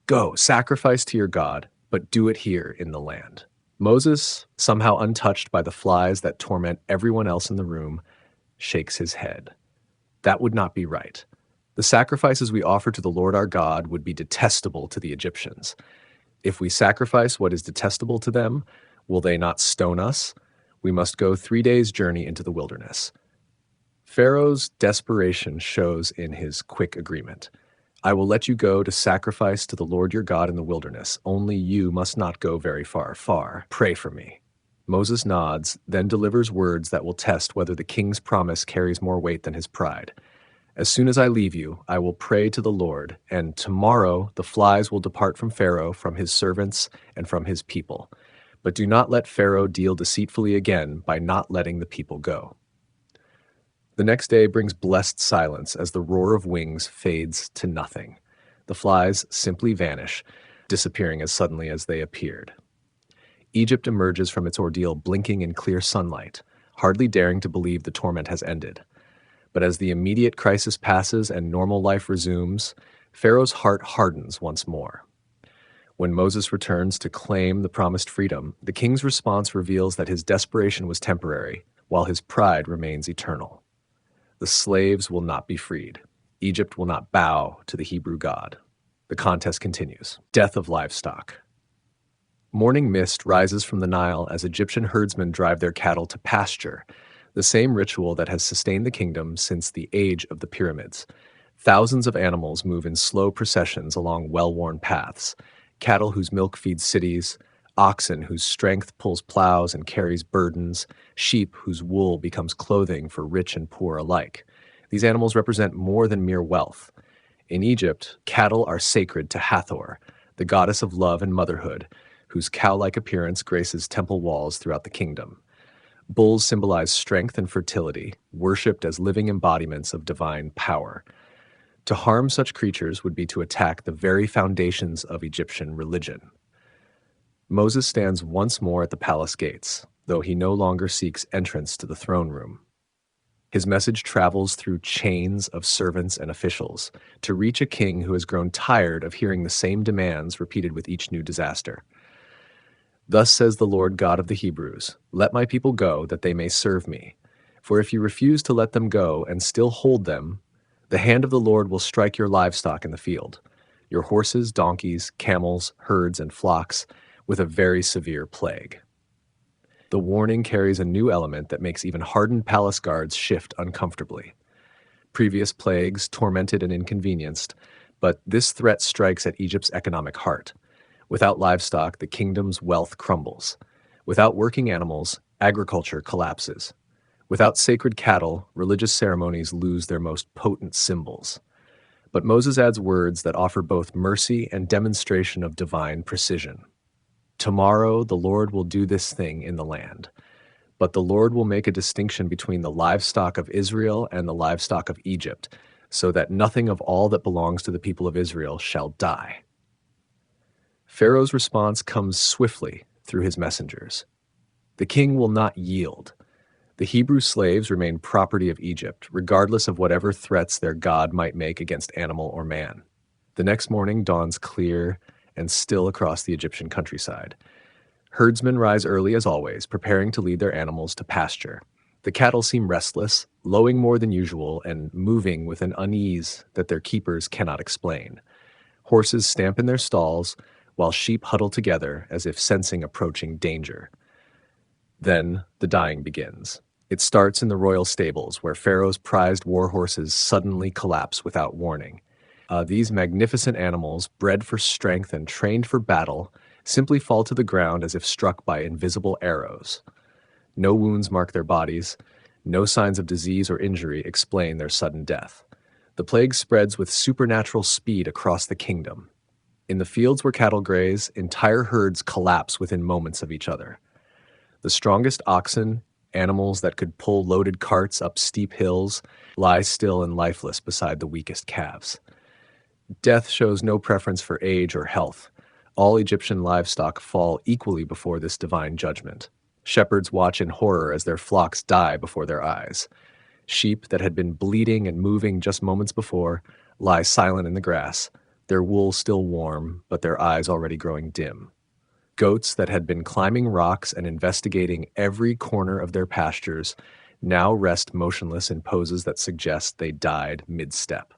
Go, sacrifice to your God, but do it here in the land. Moses, somehow untouched by the flies that torment everyone else in the room, shakes his head. That would not be right. The sacrifices we offer to the Lord our God would be detestable to the Egyptians. If we sacrifice what is detestable to them, will they not stone us? We must go 3 days' journey into the wilderness. Pharaoh's desperation shows in his quick agreement. I will let you go to sacrifice to the Lord your God in the wilderness. Only you must not go very far. Pray for me. Moses nods, then delivers words that will test whether the king's promise carries more weight than his pride. As soon as I leave you, I will pray to the Lord, and tomorrow the flies will depart from Pharaoh, from his servants, and from his people. But do not let Pharaoh deal deceitfully again by not letting the people go. The next day brings blessed silence as the roar of wings fades to nothing. The flies simply vanish, disappearing as suddenly as they appeared. Egypt emerges from its ordeal blinking in clear sunlight, hardly daring to believe the torment has ended. But as the immediate crisis passes and normal life resumes, Pharaoh's heart hardens once more. When Moses returns to claim the promised freedom, the king's response reveals that his desperation was temporary, while his pride remains eternal. The slaves will not be freed. Egypt will not bow to the Hebrew God. The contest continues. Death of livestock. Morning mist rises from the Nile as Egyptian herdsmen drive their cattle to pasture, the same ritual that has sustained the kingdom since the age of the pyramids. Thousands of animals move in slow processions along well-worn paths, cattle whose milk feeds cities, oxen whose strength pulls plows and carries burdens, sheep whose wool becomes clothing for rich and poor alike. These animals represent more than mere wealth. In Egypt, cattle are sacred to Hathor, the goddess of love and motherhood, whose cow-like appearance graces temple walls throughout the kingdom. Bulls symbolize strength and fertility, worshipped as living embodiments of divine power. To harm such creatures would be to attack the very foundations of Egyptian religion. Moses stands once more at the palace gates, though he no longer seeks entrance to the throne room. His message travels through chains of servants and officials to reach a king who has grown tired of hearing the same demands repeated with each new disaster. Thus says the Lord God of the Hebrews, "Let my people go, that they may serve me. For if you refuse to let them go and still hold them, the hand of the Lord will strike your livestock in the field, your horses, donkeys, camels, herds, and flocks, with a very severe plague." The warning carries a new element that makes even hardened palace guards shift uncomfortably. Previous plagues tormented and inconvenienced, but this threat strikes at Egypt's economic heart. Without livestock, the kingdom's wealth crumbles. Without working animals, agriculture collapses. Without sacred cattle, religious ceremonies lose their most potent symbols. But Moses adds words that offer both mercy and demonstration of divine precision. Tomorrow the Lord will do this thing in the land, but the Lord will make a distinction between the livestock of Israel and the livestock of Egypt, so that nothing of all that belongs to the people of Israel shall die. Pharaoh's response comes swiftly through his messengers. The king will not yield. The Hebrew slaves remain property of Egypt, regardless of whatever threats their God might make against animal or man. The next morning dawns clear and still across the Egyptian countryside. Herdsmen rise early as always, preparing to lead their animals to pasture. The cattle seem restless, lowing more than usual, and moving with an unease that their keepers cannot explain. Horses stamp in their stalls, while sheep huddle together as if sensing approaching danger. Then the dying begins. It starts in the royal stables, where Pharaoh's prized war horses suddenly collapse without warning. These magnificent animals, bred for strength and trained for battle, simply fall to the ground as if struck by invisible arrows. No wounds mark their bodies. No signs of disease or injury explain their sudden death. The plague spreads with supernatural speed across the kingdom. In the fields where cattle graze, entire herds collapse within moments of each other. The strongest oxen, animals that could pull loaded carts up steep hills, lie still and lifeless beside the weakest calves. Death shows no preference for age or health. All Egyptian livestock fall equally before this divine judgment. Shepherds watch in horror as their flocks die before their eyes. Sheep that had been bleating and moving just moments before lie silent in the grass, their wool still warm, but their eyes already growing dim. Goats that had been climbing rocks and investigating every corner of their pastures now rest motionless in poses that suggest they died mid-step.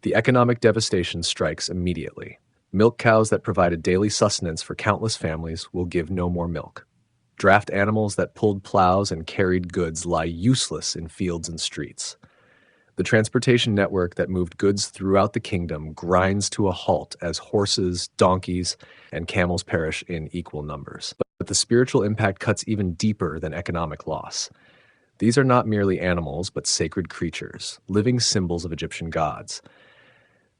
The economic devastation strikes immediately. Milk cows that provided daily sustenance for countless families will give no more milk. Draft animals that pulled plows and carried goods lie useless in fields and streets. The transportation network that moved goods throughout the kingdom grinds to a halt as horses, donkeys, and camels perish in equal numbers. But the spiritual impact cuts even deeper than economic loss. These are not merely animals, but sacred creatures, living symbols of Egyptian gods.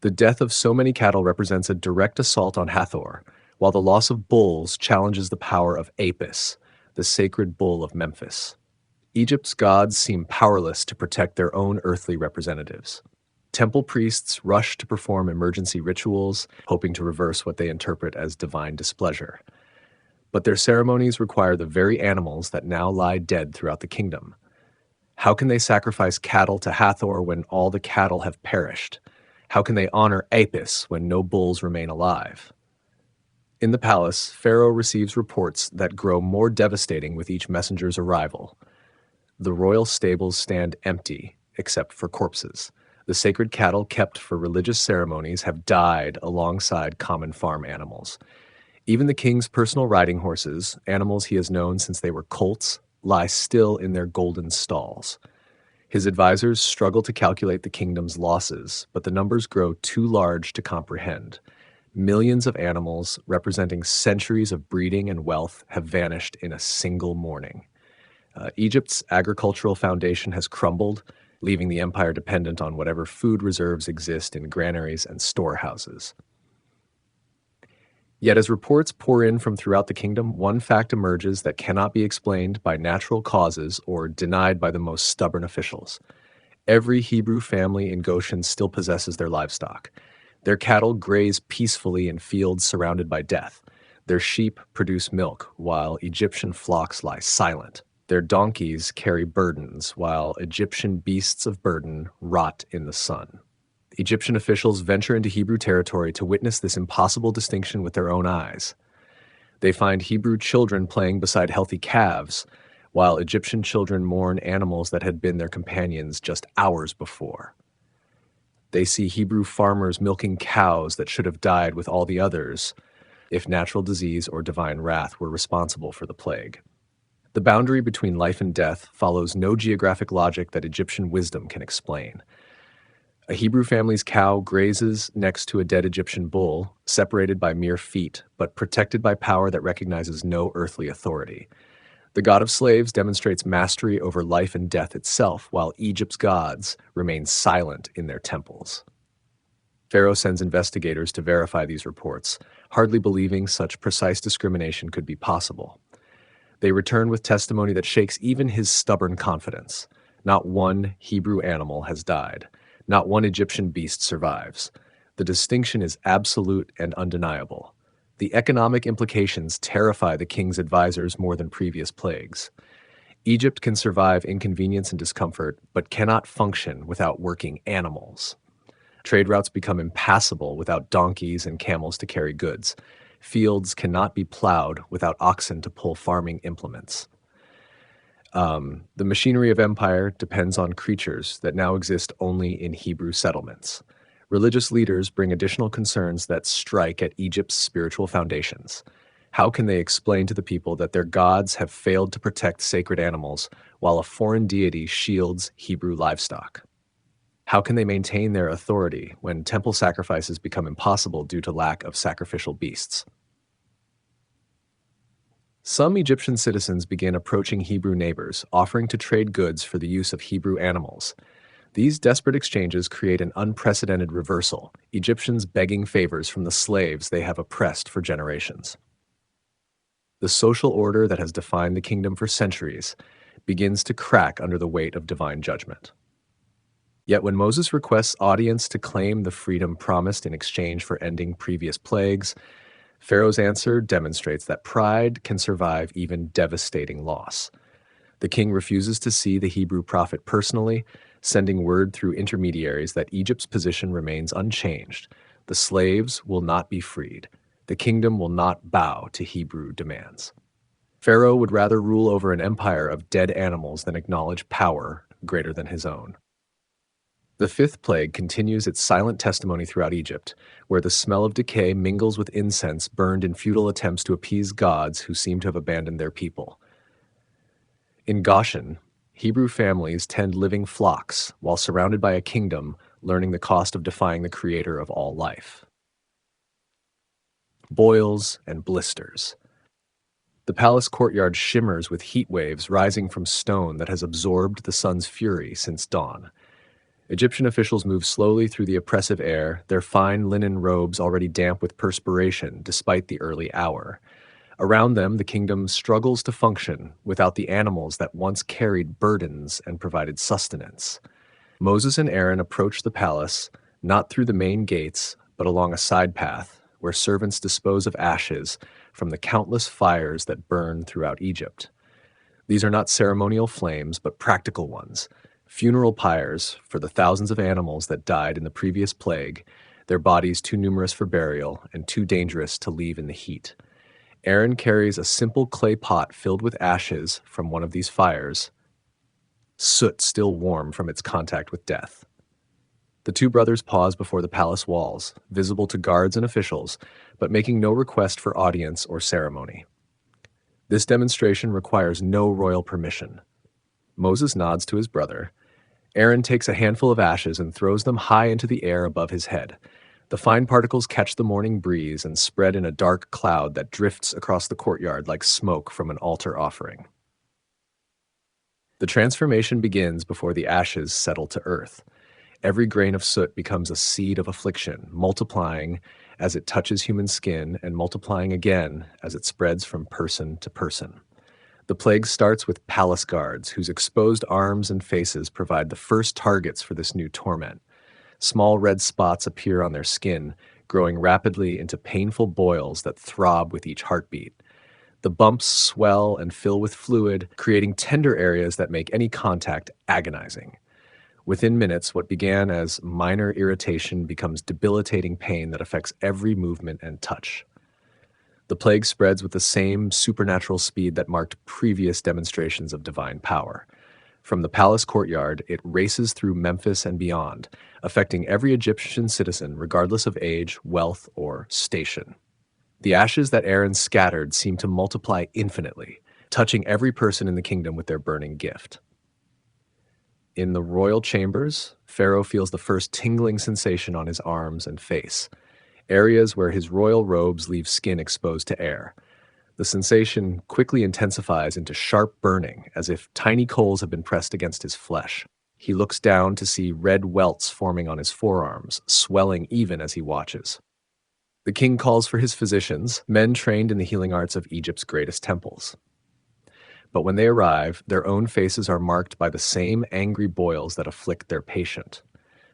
The death of so many cattle represents a direct assault on Hathor, while the loss of bulls challenges the power of Apis, the sacred bull of Memphis. Egypt's gods seem powerless to protect their own earthly representatives. Temple priests rush to perform emergency rituals, hoping to reverse what they interpret as divine displeasure. But their ceremonies require the very animals that now lie dead throughout the kingdom. How can they sacrifice cattle to Hathor when all the cattle have perished? How can they honor Apis when no bulls remain alive? In the palace, Pharaoh receives reports that grow more devastating with each messenger's arrival. The royal stables stand empty, except for corpses. The sacred cattle kept for religious ceremonies have died alongside common farm animals. Even the king's personal riding horses, animals he has known since they were colts, lie still in their golden stalls. His advisors struggle to calculate the kingdom's losses, but the numbers grow too large to comprehend. Millions of animals, representing centuries of breeding and wealth, have vanished in a single morning. Egypt's agricultural foundation has crumbled, leaving the empire dependent on whatever food reserves exist in granaries and storehouses. Yet as reports pour in from throughout the kingdom, one fact emerges that cannot be explained by natural causes or denied by the most stubborn officials. Every Hebrew family in Goshen still possesses their livestock. Their cattle graze peacefully in fields surrounded by death. Their sheep produce milk, while Egyptian flocks lie silent. Their donkeys carry burdens, while Egyptian beasts of burden rot in the sun. Egyptian officials venture into Hebrew territory to witness this impossible distinction with their own eyes. They find Hebrew children playing beside healthy calves, while Egyptian children mourn animals that had been their companions just hours before. They see Hebrew farmers milking cows that should have died with all the others if natural disease or divine wrath were responsible for the plague. The boundary between life and death follows no geographic logic that Egyptian wisdom can explain. A Hebrew family's cow grazes next to a dead Egyptian bull, separated by mere feet, but protected by power that recognizes no earthly authority. The god of slaves demonstrates mastery over life and death itself, while Egypt's gods remain silent in their temples. Pharaoh sends investigators to verify these reports, hardly believing such precise discrimination could be possible. They return with testimony that shakes even his stubborn confidence. Not one Hebrew animal has died. Not one Egyptian beast survives. The distinction is absolute and undeniable. The economic implications terrify the king's advisors more than previous plagues. Egypt can survive inconvenience and discomfort, but cannot function without working animals. Trade routes become impassable without donkeys and camels to carry goods. Fields cannot be plowed without oxen to pull farming implements. The machinery of empire depends on creatures that now exist only in Hebrew settlements. Religious leaders bring additional concerns that strike at Egypt's spiritual foundations. How can they explain to the people that their gods have failed to protect sacred animals while a foreign deity shields Hebrew livestock? How can they maintain their authority when temple sacrifices become impossible due to lack of sacrificial beasts? Some Egyptian citizens begin approaching Hebrew neighbors, offering to trade goods for the use of Hebrew animals. These desperate exchanges create an unprecedented reversal, Egyptians begging favors from the slaves they have oppressed for generations. The social order that has defined the kingdom for centuries begins to crack under the weight of divine judgment. Yet when Moses requests audience to claim the freedom promised in exchange for ending previous plagues, Pharaoh's answer demonstrates that pride can survive even devastating loss. The king refuses to see the Hebrew prophet personally, sending word through intermediaries that Egypt's position remains unchanged. The slaves will not be freed. The kingdom will not bow to Hebrew demands. Pharaoh would rather rule over an empire of dead animals than acknowledge power greater than his own. The fifth plague continues its silent testimony throughout Egypt, where the smell of decay mingles with incense burned in futile attempts to appease gods who seem to have abandoned their people. In Goshen, Hebrew families tend living flocks while surrounded by a kingdom learning the cost of defying the creator of all life. Boils and blisters. The palace courtyard shimmers with heat waves rising from stone that has absorbed the sun's fury since dawn. Egyptian officials move slowly through the oppressive air, their fine linen robes already damp with perspiration despite the early hour. Around them, the kingdom struggles to function without the animals that once carried burdens and provided sustenance. Moses and Aaron approach the palace, not through the main gates, but along a side path, where servants dispose of ashes from the countless fires that burn throughout Egypt. These are not ceremonial flames, but practical ones. Funeral pyres for the thousands of animals that died in the previous plague, their bodies too numerous for burial and too dangerous to leave in the heat. Aaron carries a simple clay pot filled with ashes from one of these fires soot still warm from its contact with death. The two brothers pause before the palace walls, visible to guards and officials, but making no request for audience or ceremony. This demonstration requires no royal permission. Moses nods to his brother. Aaron takes a handful of ashes and throws them high into the air above his head. The fine particles catch the morning breeze and spread in a dark cloud that drifts across the courtyard like smoke from an altar offering. The transformation begins before the ashes settle to earth. Every grain of soot becomes a seed of affliction, multiplying as it touches human skin and multiplying again as it spreads from person to person. The plague starts with palace guards, whose exposed arms and faces provide the first targets for this new torment. Small red spots appear on their skin, growing rapidly into painful boils that throb with each heartbeat. The bumps swell and fill with fluid, creating tender areas that make any contact agonizing. Within minutes, what began as minor irritation becomes debilitating pain that affects every movement and touch. The plague spreads with the same supernatural speed that marked previous demonstrations of divine power. From the palace courtyard, it races through Memphis and beyond, affecting every Egyptian citizen regardless of age, wealth, or station. The ashes that Aaron scattered seem to multiply infinitely, touching every person in the kingdom with their burning gift. In the royal chambers, Pharaoh feels the first tingling sensation on his arms and face, areas where his royal robes leave skin exposed to air. The sensation quickly intensifies into sharp burning, as if tiny coals have been pressed against his flesh. He looks down to see red welts forming on his forearms, swelling even as he watches. The king calls for his physicians, men trained in the healing arts of Egypt's greatest temples. But when they arrive, their own faces are marked by the same angry boils that afflict their patient.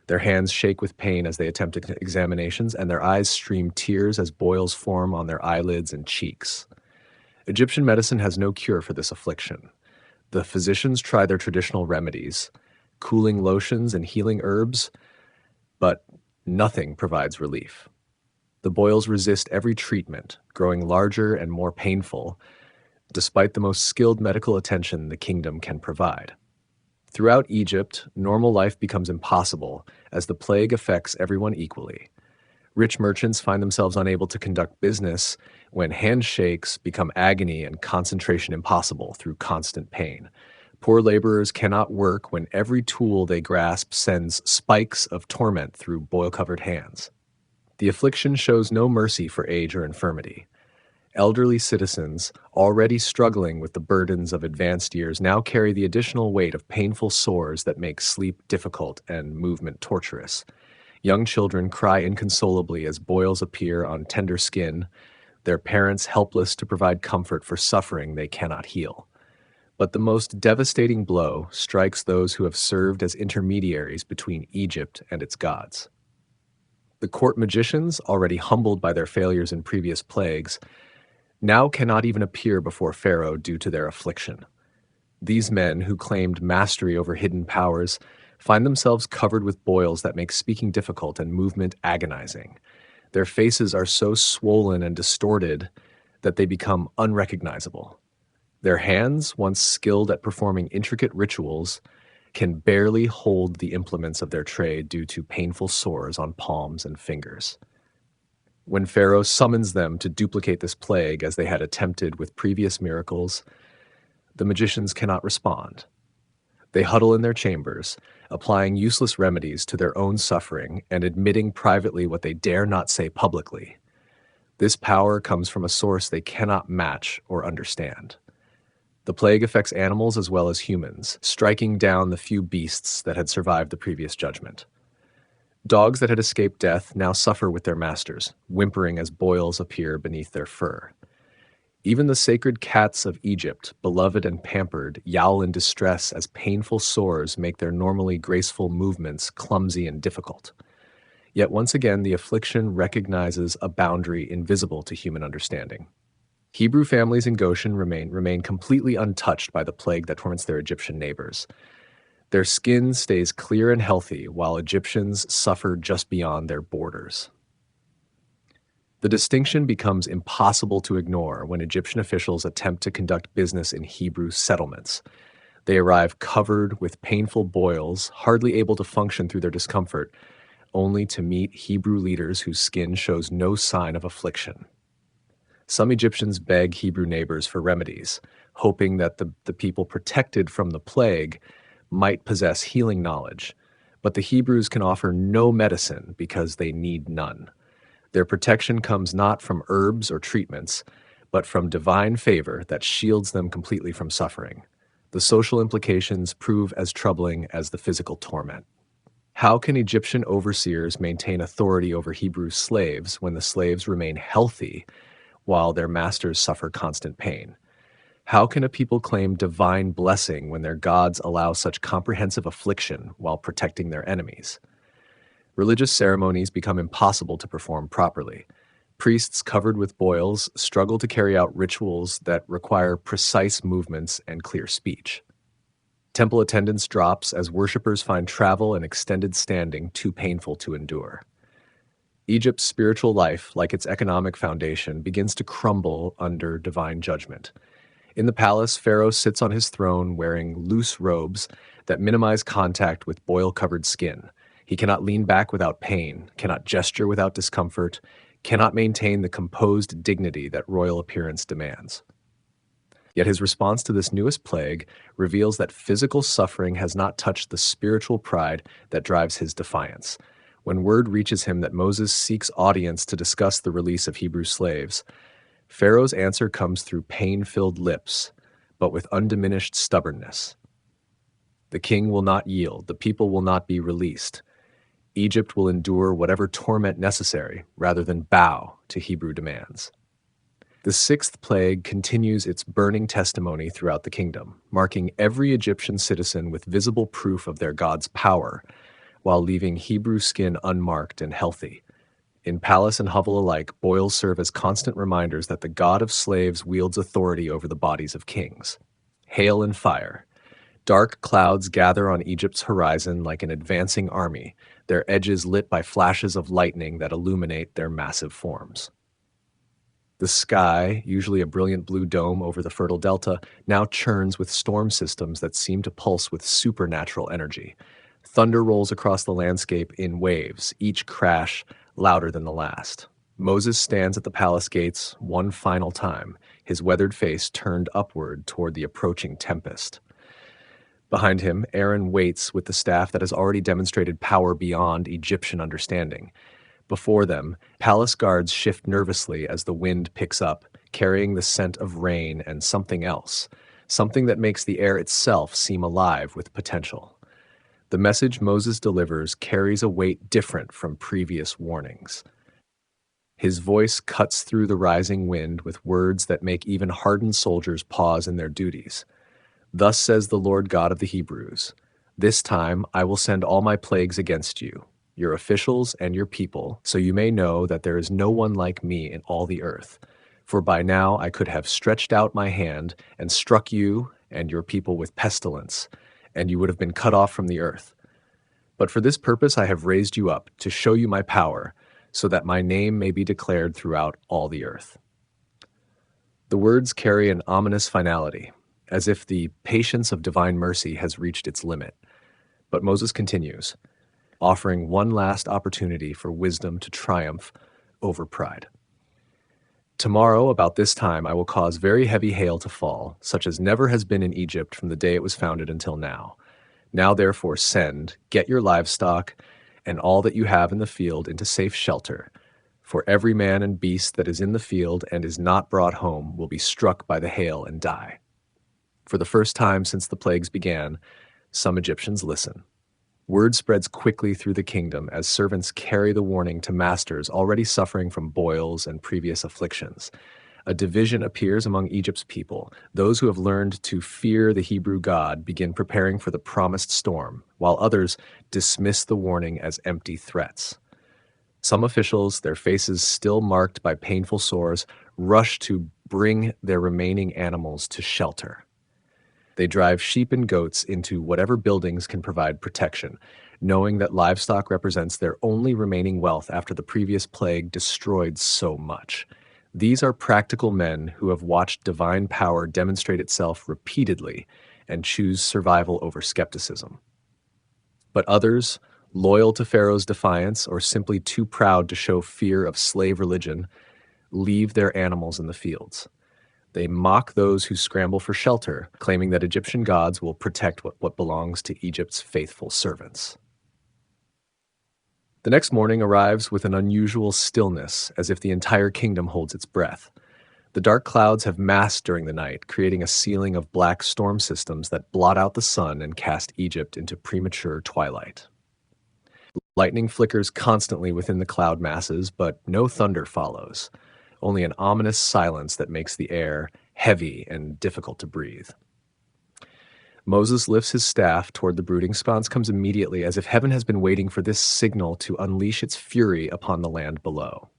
Their hands shake with pain as they attempt examinations, and their eyes stream tears as boils form on their eyelids and cheeks. Egyptian medicine has no cure for this affliction. The physicians try their traditional remedies, cooling lotions and healing herbs, but nothing provides relief. The boils resist every treatment, growing larger and more painful, despite the most skilled medical attention the kingdom can provide. Throughout Egypt, normal life becomes impossible as the plague affects everyone equally. Rich merchants find themselves unable to conduct business when handshakes become agony and concentration impossible through constant pain. Poor laborers cannot work when every tool they grasp sends spikes of torment through boil-covered hands. The affliction shows no mercy for age or infirmity. Elderly citizens, already struggling with the burdens of advanced years, now carry the additional weight of painful sores that make sleep difficult and movement torturous. Young children cry inconsolably as boils appear on tender skin, their parents helpless to provide comfort for suffering they cannot heal. But the most devastating blow strikes those who have served as intermediaries between Egypt and its gods. The court magicians, already humbled by their failures in previous plagues, now cannot even appear before Pharaoh due to their affliction. These men, who claimed mastery over hidden powers, find themselves covered with boils that make speaking difficult and movement agonizing. Their faces are so swollen and distorted that they become unrecognizable. Their hands, once skilled at performing intricate rituals, can barely hold the implements of their trade due to painful sores on palms and fingers. When Pharaoh summons them to duplicate this plague as they had attempted with previous miracles, the magicians cannot respond. They huddle in their chambers, applying useless remedies to their own suffering and admitting privately what they dare not say publicly. This power comes from a source they cannot match or understand. The plague affects animals as well as humans, striking down the few beasts that had survived the previous judgment. Dogs that had escaped death now suffer with their masters, whimpering as boils appear beneath their fur. Even the sacred cats of Egypt, beloved and pampered, yowl in distress as painful sores make their normally graceful movements clumsy and difficult. Yet once again, the affliction recognizes a boundary invisible to human understanding. Hebrew families in Goshen remain completely untouched by the plague that torments their Egyptian neighbors. Their skin stays clear and healthy, while Egyptians suffer just beyond their borders. The distinction becomes impossible to ignore when Egyptian officials attempt to conduct business in Hebrew settlements. They arrive covered with painful boils, hardly able to function through their discomfort, only to meet Hebrew leaders whose skin shows no sign of affliction. Some Egyptians beg Hebrew neighbors for remedies, hoping that the people protected from the plague might possess healing knowledge. But the Hebrews can offer no medicine because they need none. Their protection comes not from herbs or treatments, but from divine favor that shields them completely from suffering. The social implications prove as troubling as the physical torment. How can Egyptian overseers maintain authority over Hebrew slaves when the slaves remain healthy while their masters suffer constant pain? How can a people claim divine blessing when their gods allow such comprehensive affliction while protecting their enemies? Religious ceremonies become impossible to perform properly. Priests covered with boils struggle to carry out rituals that require precise movements and clear speech. Temple attendance drops as worshippers find travel and extended standing too painful to endure. Egypt's spiritual life, like its economic foundation, begins to crumble under divine judgment. In the palace, Pharaoh sits on his throne wearing loose robes that minimize contact with boil-covered skin. He cannot lean back without pain, cannot gesture without discomfort, cannot maintain the composed dignity that royal appearance demands. Yet his response to this newest plague reveals that physical suffering has not touched the spiritual pride that drives his defiance. When word reaches him that Moses seeks audience to discuss the release of Hebrew slaves, Pharaoh's answer comes through pain-filled lips, but with undiminished stubbornness. The king will not yield, the people will not be released. Egypt will endure whatever torment necessary rather than bow to Hebrew demands. The sixth plague continues its burning testimony throughout the kingdom, marking every Egyptian citizen with visible proof of their God's power, while leaving Hebrew skin unmarked and healthy. In palace and hovel alike, boils serve as constant reminders that the God of slaves wields authority over the bodies of kings. Hail and fire. Dark clouds gather on Egypt's horizon like an advancing army, their edges lit by flashes of lightning that illuminate their massive forms. The sky, usually a brilliant blue dome over the fertile delta, now churns with storm systems that seem to pulse with supernatural energy. Thunder rolls across the landscape in waves, each crash louder than the last. Moses stands at the palace gates one final time, his weathered face turned upward toward the approaching tempest. Behind him, Aaron waits with the staff that has already demonstrated power beyond Egyptian understanding. Before them, palace guards shift nervously as the wind picks up, carrying the scent of rain and something else, something that makes the air itself seem alive with potential. The message Moses delivers carries a weight different from previous warnings. His voice cuts through the rising wind with words that make even hardened soldiers pause in their duties. Thus says the Lord God of the Hebrews, "This time I will send all my plagues against you, your officials and your people, so you may know that there is no one like me in all the earth. For by now I could have stretched out my hand and struck you and your people with pestilence, and you would have been cut off from the earth. But for this purpose I have raised you up, to show you my power, so that my name may be declared throughout all the earth." The words carry an ominous finality, as if the patience of divine mercy has reached its limit. But Moses continues, offering one last opportunity for wisdom to triumph over pride. "Tomorrow, about this time, I will cause very heavy hail to fall, such as never has been in Egypt from the day it was founded until now. Now therefore send, get your livestock, and all that you have in the field into safe shelter, for every man and beast that is in the field and is not brought home will be struck by the hail and die." For the first time since the plagues began, some Egyptians listen. Word spreads quickly through the kingdom as servants carry the warning to masters already suffering from boils and previous afflictions. A division appears among Egypt's people. Those who have learned to fear the Hebrew God begin preparing for the promised storm, while others dismiss the warning as empty threats. Some officials, their faces still marked by painful sores, rush to bring their remaining animals to shelter. They drive sheep and goats into whatever buildings can provide protection, knowing that livestock represents their only remaining wealth after the previous plague destroyed so much. These are practical men who have watched divine power demonstrate itself repeatedly and choose survival over skepticism. But others, loyal to Pharaoh's defiance or simply too proud to show fear of slave religion, leave their animals in the fields. They mock those who scramble for shelter, claiming that Egyptian gods will protect what belongs to Egypt's faithful servants. The next morning arrives with an unusual stillness, as if the entire kingdom holds its breath. The dark clouds have massed during the night, creating a ceiling of black storm systems that blot out the sun and cast Egypt into premature twilight. Lightning flickers constantly within the cloud masses, but no thunder follows, only an ominous silence that makes the air heavy and difficult to breathe. Moses lifts his staff toward the brooding response comes immediately, as if heaven has been waiting for this signal to unleash its fury upon the land below.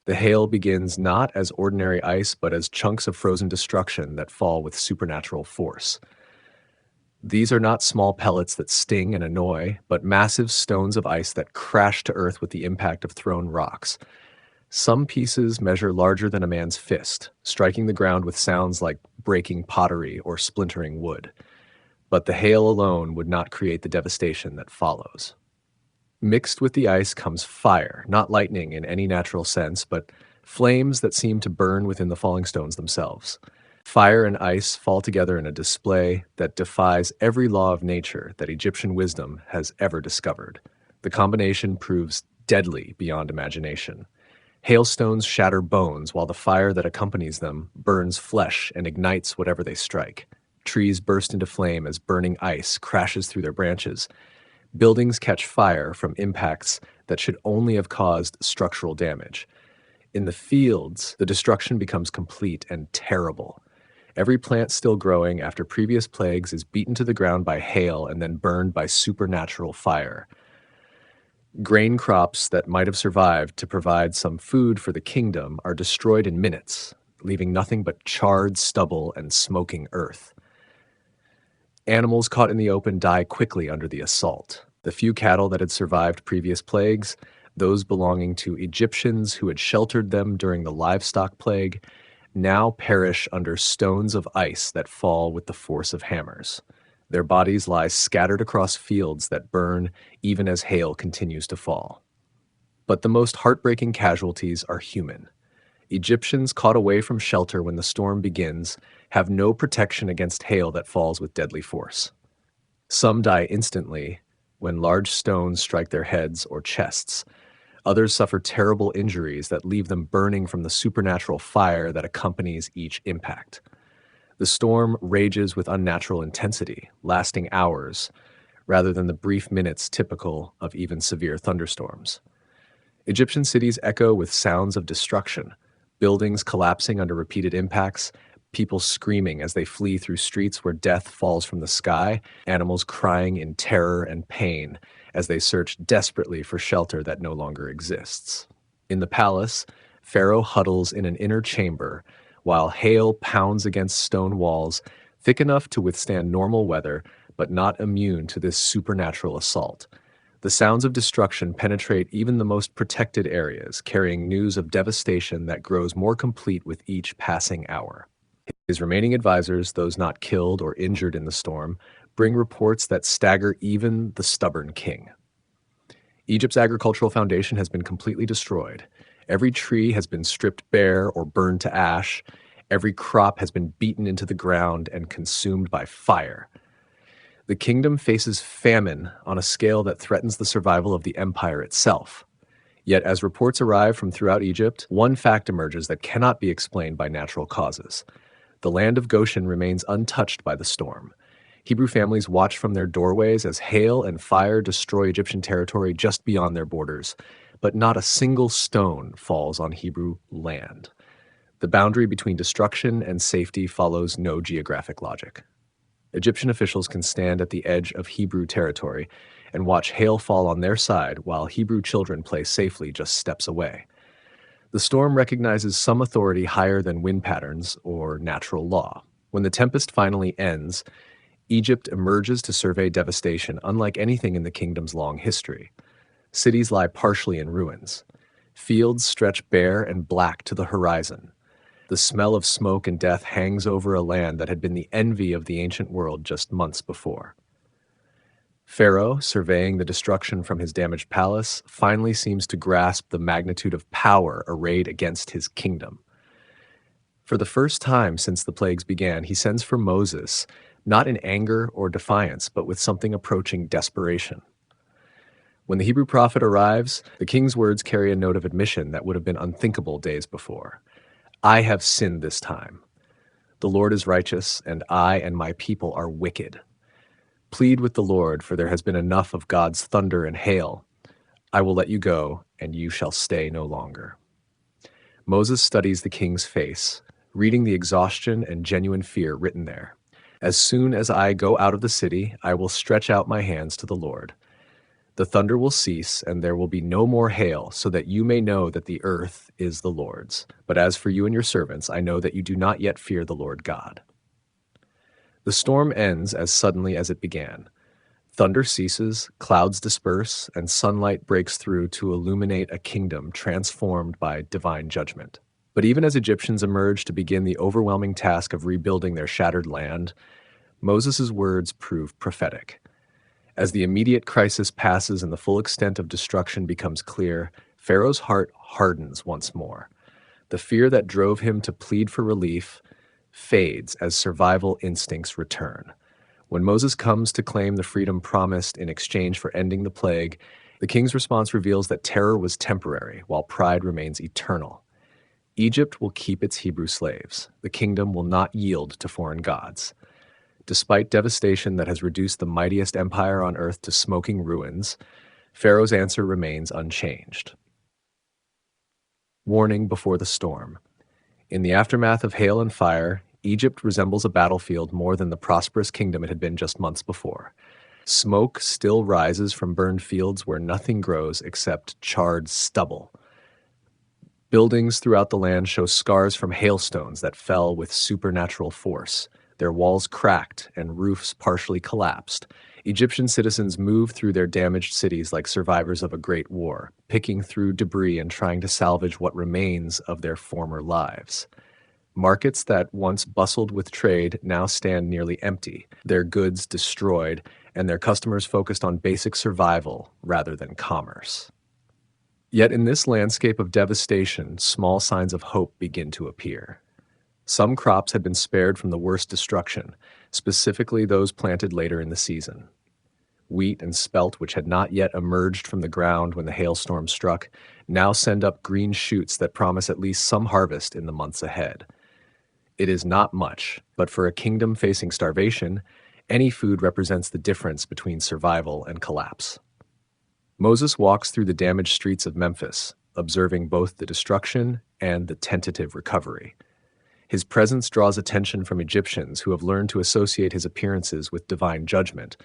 The hail begins not as ordinary ice, but as chunks of frozen destruction that fall with supernatural force. These are not small pellets that sting and annoy, but massive stones of ice that crash to earth with the impact of thrown rocks. Some pieces measure larger than a man's fist, striking the ground with sounds like breaking pottery or splintering wood. But the hail alone would not create the devastation that follows. Mixed with the ice comes fire, not lightning in any natural sense, but flames that seem to burn within the falling stones themselves. Fire and ice fall together in a display that defies every law of nature that Egyptian wisdom has ever discovered. The combination proves deadly beyond imagination. Hailstones shatter bones, while the fire that accompanies them burns flesh and ignites whatever they strike. Trees burst into flame as burning ice crashes through their branches. Buildings catch fire from impacts that should only have caused structural damage. In the fields, the destruction becomes complete and terrible. Every plant still growing after previous plagues is beaten to the ground by hail and then burned by supernatural fire. Grain crops that might have survived to provide some food for the kingdom are destroyed in minutes, leaving nothing but charred stubble and smoking earth. Animals caught in the open die quickly under the assault. The few cattle that had survived previous plagues, those belonging to Egyptians who had sheltered them during the livestock plague, now perish under stones of ice that fall with the force of hammers. Their bodies lie scattered across fields that burn even as hail continues to fall. But the most heartbreaking casualties are human. Egyptians caught away from shelter when the storm begins have no protection against hail that falls with deadly force. Some die instantly when large stones strike their heads or chests. Others suffer terrible injuries that leave them burning from the supernatural fire that accompanies each impact. The storm rages with unnatural intensity, lasting hours, rather than the brief minutes typical of even severe thunderstorms. Egyptian cities echo with sounds of destruction, buildings collapsing under repeated impacts, people screaming as they flee through streets where death falls from the sky, animals crying in terror and pain as they search desperately for shelter that no longer exists. In the palace, Pharaoh huddles in an inner chamber while hail pounds against stone walls, thick enough to withstand normal weather, but not immune to this supernatural assault. The sounds of destruction penetrate even the most protected areas, carrying news of devastation that grows more complete with each passing hour. His remaining advisors, those not killed or injured in the storm, bring reports that stagger even the stubborn king. Egypt's agricultural foundation has been completely destroyed. Every tree has been stripped bare or burned to ash. Every crop has been beaten into the ground and consumed by fire. The kingdom faces famine on a scale that threatens the survival of the empire itself. Yet, as reports arrive from throughout Egypt, one fact emerges that cannot be explained by natural causes. The land of Goshen remains untouched by the storm. Hebrew families watch from their doorways as hail and fire destroy Egyptian territory just beyond their borders, but not a single stone falls on Hebrew land. The boundary between destruction and safety follows no geographic logic. Egyptian officials can stand at the edge of Hebrew territory and watch hail fall on their side while Hebrew children play safely just steps away. The storm recognizes some authority higher than wind patterns or natural law. When the tempest finally ends, Egypt emerges to survey devastation unlike anything in the kingdom's long history. Cities lie partially in ruins. Fields stretch bare and black to the horizon. The smell of smoke and death hangs over a land that had been the envy of the ancient world just months before. Pharaoh, surveying the destruction from his damaged palace, finally seems to grasp the magnitude of power arrayed against his kingdom. For the first time since the plagues began, he sends for Moses, not in anger or defiance, but with something approaching desperation. When the Hebrew prophet arrives, the king's words carry a note of admission that would have been unthinkable days before. I have sinned this time. The Lord is righteous, and I and my people are wicked. Plead with the Lord, for there has been enough of God's thunder and hail. I will let you go, and you shall stay no longer. Moses studies the king's face, reading the exhaustion and genuine fear written there. As soon as I go out of the city, I will stretch out my hands to the Lord. The thunder will cease, and there will be no more hail, so that you may know that the earth is the Lord's. But as for you and your servants, I know that you do not yet fear the Lord God. The storm ends as suddenly as it began. Thunder ceases, clouds disperse, and sunlight breaks through to illuminate a kingdom transformed by divine judgment. But even as Egyptians emerge to begin the overwhelming task of rebuilding their shattered land, Moses' words prove prophetic. As the immediate crisis passes and the full extent of destruction becomes clear, Pharaoh's heart hardens once more. The fear that drove him to plead for relief fades as survival instincts return. When Moses comes to claim the freedom promised in exchange for ending the plague, the king's response reveals that terror was temporary, while pride remains eternal. Egypt will keep its Hebrew slaves. The kingdom will not yield to foreign gods. Despite devastation that has reduced the mightiest empire on earth to smoking ruins, Pharaoh's answer remains unchanged. Warning before the storm. In the aftermath of hail and fire, Egypt resembles a battlefield more than the prosperous kingdom it had been just months before. Smoke still rises from burned fields where nothing grows except charred stubble. Buildings throughout the land show scars from hailstones that fell with supernatural force. Their walls cracked and roofs partially collapsed. Egyptian citizens move through their damaged cities like survivors of a great war, picking through debris and trying to salvage what remains of their former lives. Markets that once bustled with trade now stand nearly empty, their goods destroyed, and their customers focused on basic survival rather than commerce. Yet in this landscape of devastation, small signs of hope begin to appear. Some crops had been spared from the worst destruction, specifically those planted later in the season. Wheat and spelt, which had not yet emerged from the ground when the hailstorm struck, now send up green shoots that promise at least some harvest in the months ahead. It is not much, but for a kingdom facing starvation, any food represents the difference between survival and collapse. Moses walks through the damaged streets of Memphis, observing both the destruction and the tentative recovery. His presence draws attention from Egyptians who have learned to associate his appearances with divine judgment,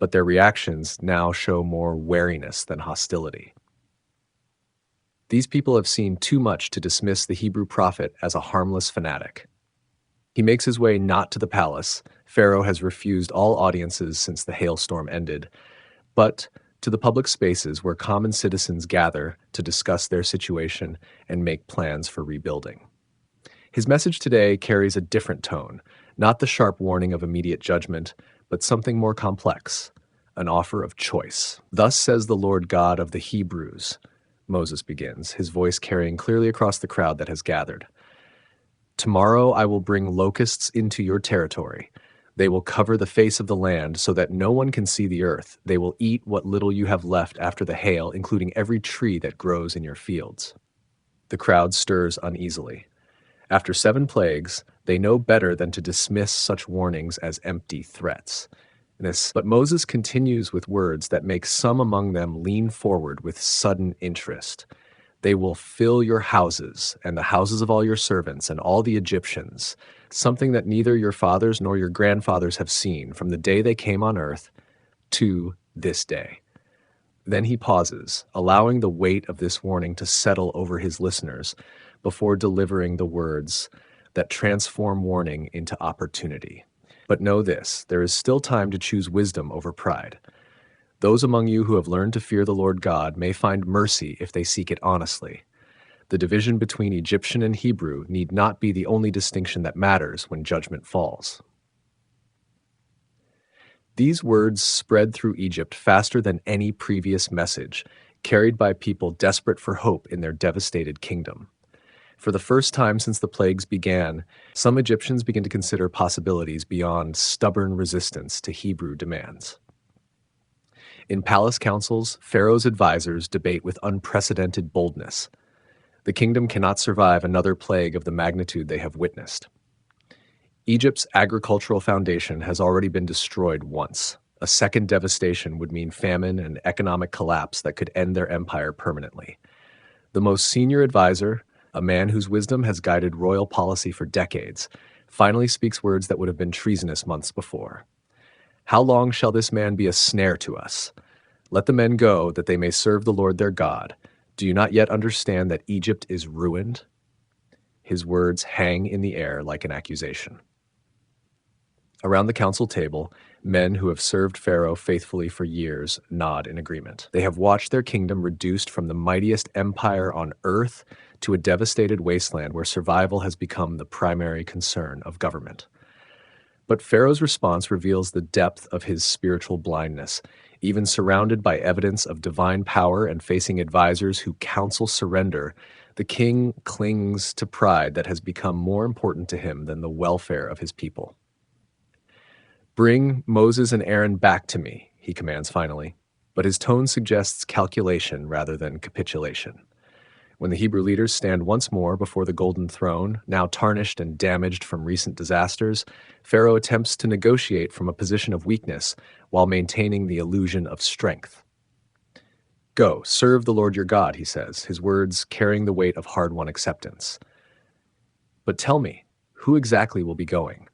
but their reactions now show more wariness than hostility. These people have seen too much to dismiss the Hebrew prophet as a harmless fanatic. He makes his way not to the palace. Pharaoh has refused all audiences since the hailstorm ended, but to the public spaces where common citizens gather to discuss their situation and make plans for rebuilding. His message today carries a different tone, not the sharp warning of immediate judgment, but something more complex, an offer of choice. Thus says the Lord God of the Hebrews, Moses begins, his voice carrying clearly across the crowd that has gathered. Tomorrow I will bring locusts into your territory. They will cover the face of the land so that no one can see the earth. They will eat what little you have left after the hail, including every tree that grows in your fields. The crowd stirs uneasily. After 7 plagues, they know better than to dismiss such warnings as empty threats. But Moses continues with words that make some among them lean forward with sudden interest. They will fill your houses and the houses of all your servants and all the Egyptians, something that neither your fathers nor your grandfathers have seen from the day they came on earth to this day. Then he pauses, allowing the weight of this warning to settle over his listeners before delivering the words that transform warning into opportunity. But know this, there is still time to choose wisdom over pride. Those among you who have learned to fear the Lord God may find mercy if they seek it honestly. The division between Egyptian and Hebrew need not be the only distinction that matters when judgment falls. These words spread through Egypt faster than any previous message, carried by people desperate for hope in their devastated kingdom. For the first time since the plagues began, some Egyptians begin to consider possibilities beyond stubborn resistance to Hebrew demands. In palace councils, Pharaoh's advisors debate with unprecedented boldness. The kingdom cannot survive another plague of the magnitude they have witnessed. Egypt's agricultural foundation has already been destroyed once. A second devastation would mean famine and economic collapse that could end their empire permanently. The most senior advisor, a man whose wisdom has guided royal policy for decades, finally speaks words that would have been treasonous months before. How long shall this man be a snare to us? Let the men go, that they may serve the Lord their God. Do you not yet understand that Egypt is ruined? His words hang in the air like an accusation. Around the council table, men who have served Pharaoh faithfully for years nod in agreement. They have watched their kingdom reduced from the mightiest empire on earth to a devastated wasteland where survival has become the primary concern of government. But Pharaoh's response reveals the depth of his spiritual blindness. Even surrounded by evidence of divine power and facing advisors who counsel surrender, the king clings to pride that has become more important to him than the welfare of his people. "Bring Moses and Aaron back to me," he commands finally, but his tone suggests calculation rather than capitulation. When the Hebrew leaders stand once more before the golden throne, now tarnished and damaged from recent disasters, Pharaoh attempts to negotiate from a position of weakness while maintaining the illusion of strength. "Go, serve the Lord your God," he says, his words carrying the weight of hard-won acceptance. "But tell me, who exactly will be going?"